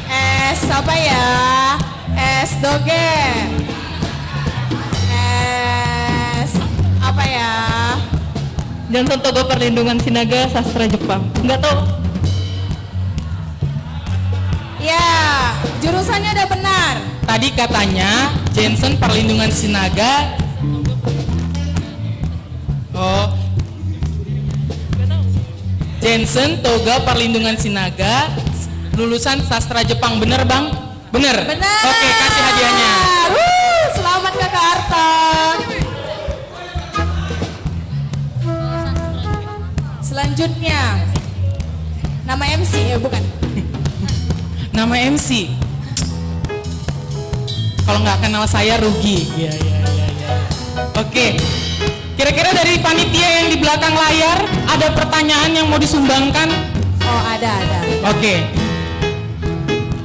S apa ya? S doge. S apa ya? Johnson Togo Perlindungan Sinaga Sastra Jepang. Enggak tahu. Ya, jurusannya udah benar. Tadi katanya Jensen Perlindungan Sinaga. Oh. Jensen Toga Perlindungan Sinaga, lulusan sastra Jepang, bener Bang? Bener? Bener. Oke, kasih hadiahnya. Selamat Kakak Arta. Selanjutnya, nama MC ya bukan? Nama MC. Kalau nggak kenal saya rugi. Iya. Oke. Kira-kira dari panitia yang di belakang layar ada pertanyaan yang mau disumbangkan? Oh ada. Oke.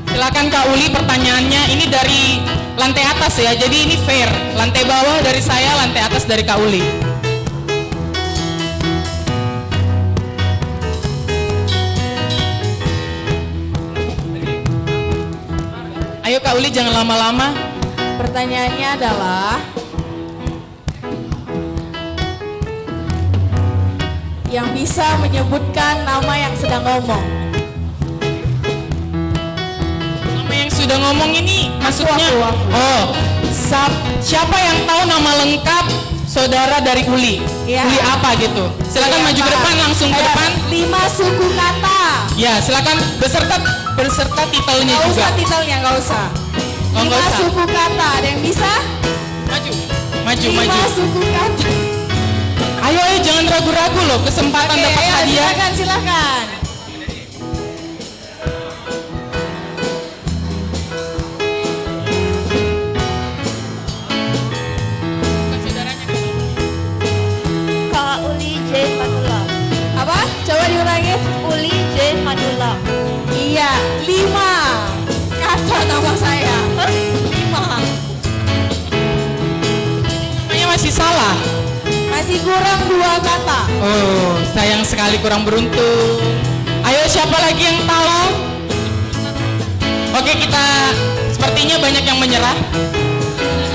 Silakan Kak Uli pertanyaannya. Ini dari lantai atas ya, jadi ini fair. Lantai bawah dari saya, lantai atas dari Kak Uli. Ayo Kak Uli jangan lama-lama. Pertanyaannya adalah yang bisa menyebutkan nama yang sedang ngomong. Nama yang sudah ngomong ini maksudnya? Oh, siapa yang tahu nama lengkap saudara dari Uli? Ya. Uli apa gitu? Silakan maju ke depan, langsung ke depan. 5 suku kata. Ya, silakan beserta titelnya Nggak juga. usah titelnya, nggak usah. Oh, 5 nggak usah. suku kata, ada yang bisa? Maju. 5 suku kata. Ayo jangan ragu-ragu loh, kesempatan dapat hadiah. Silakan. Kak Uli J. Manula. Apa? Coba diulangi. Uli J. Manula. Iya, 5 kata nama saya. 5. Namanya masih salah. Masih kurang 2 kata. Oh, sayang sekali, kurang beruntung. Ayo siapa lagi yang tahu? Oke, kita sepertinya banyak yang menyerah.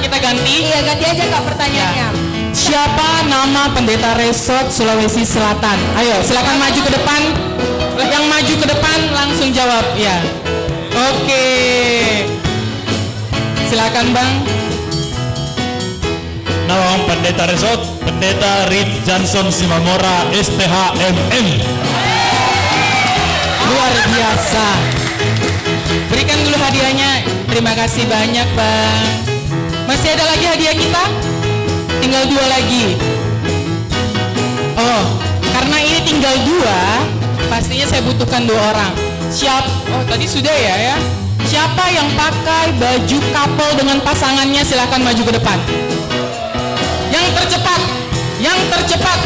Kita ganti. Iya, ganti aja Kak pertanyaannya. Siapa nama pendeta resort Sulawesi Selatan? Ayo, silakan maju ke depan. Yang maju ke depan langsung jawab ya. Oke. Silakan Bang. Nama pendeta resort, Pendeta Rit Johnson Simamora STHMM. Luar biasa. Berikan dulu hadiahnya. Terima kasih banyak Bang. Masih ada lagi hadiah kita? Tinggal 2 lagi. Oh, karena ini tinggal 2, pastinya saya butuhkan 2 orang. Siap? Oh, tadi sudah ya. Siapa yang pakai baju couple dengan pasangannya silahkan maju ke depan. Yang tercepat, yang tercepat.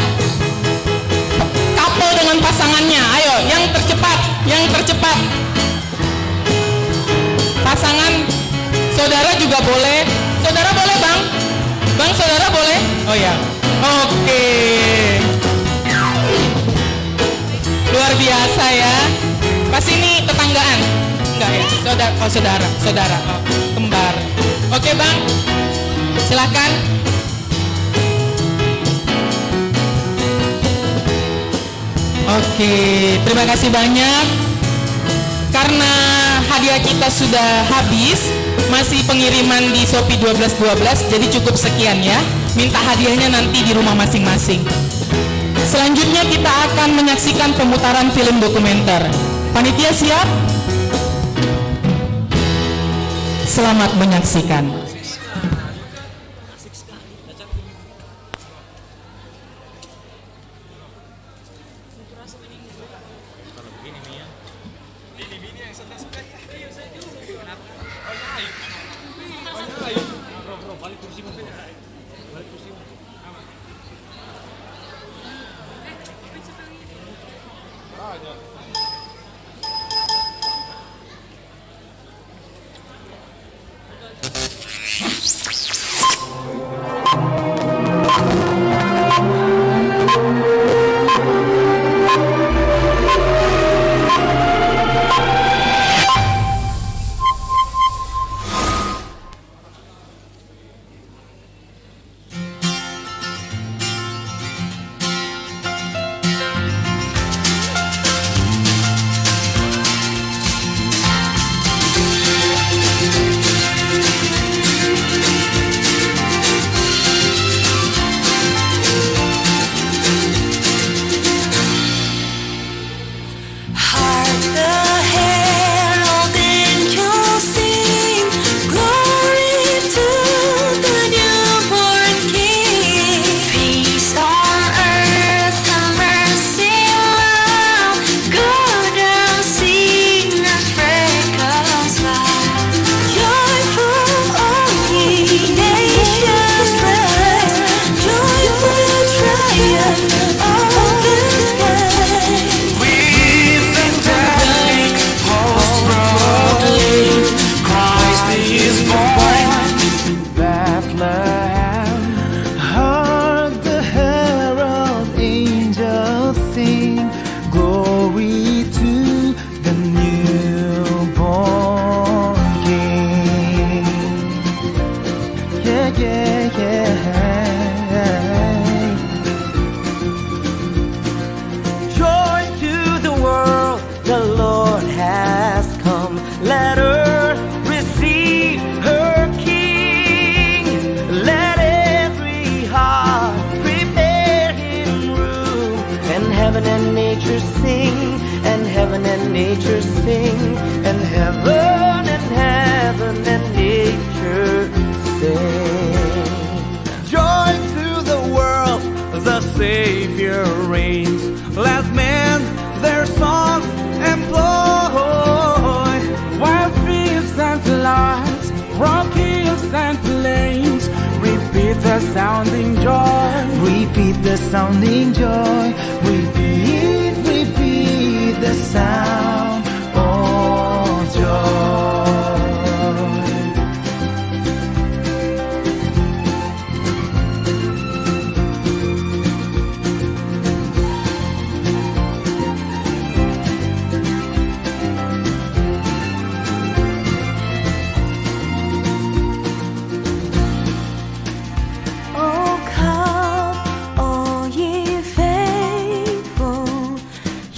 Couple dengan pasangannya, ayo, yang tercepat, yang tercepat. Pasangan, saudara juga boleh. Saudara boleh bang? Bang, saudara boleh? Oh ya, oke. Luar biasa ya. Pas ini tetanggaan? Enggak ya? Saudara, oh saudara, oh, kembar. Oke bang, silakan. Oke, terima kasih banyak. Karena hadiah kita sudah habis, masih pengiriman di Shopee 1212, jadi cukup sekian ya. Minta hadiahnya nanti di rumah masing-masing. Selanjutnya kita akan menyaksikan pemutaran film dokumenter. Panitia siap? Selamat menyaksikan.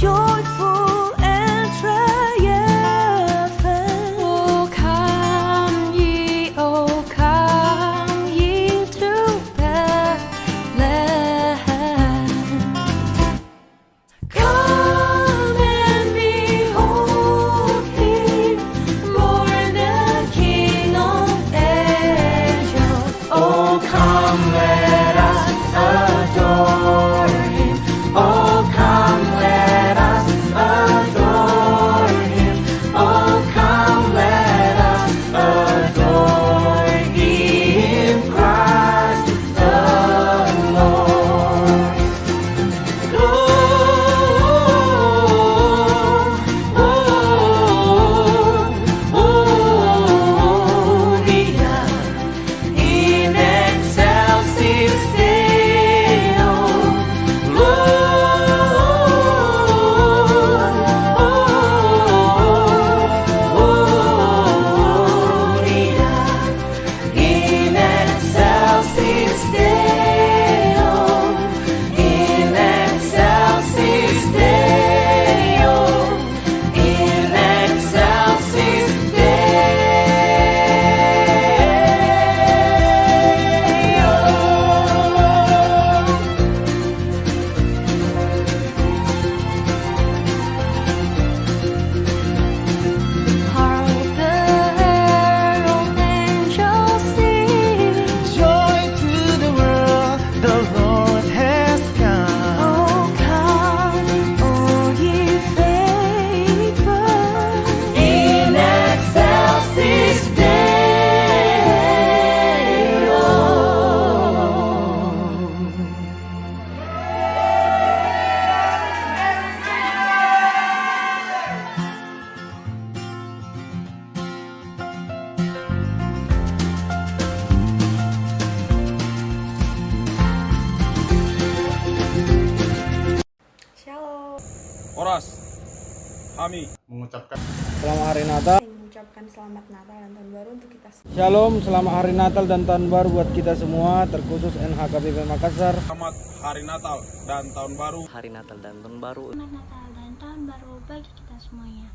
Joyful and Kami mengucapkan selamat hari Natal. Mengucapkan selamat Natal dan Tahun Baru untuk kita semua. Shalom, selamat hari Natal dan Tahun Baru buat kita semua, terkhusus NHKBP Makassar. Selamat hari Natal dan Tahun Baru. Hari Natal dan Tahun Baru. Selamat Natal dan Tahun Baru bagi kita semuanya.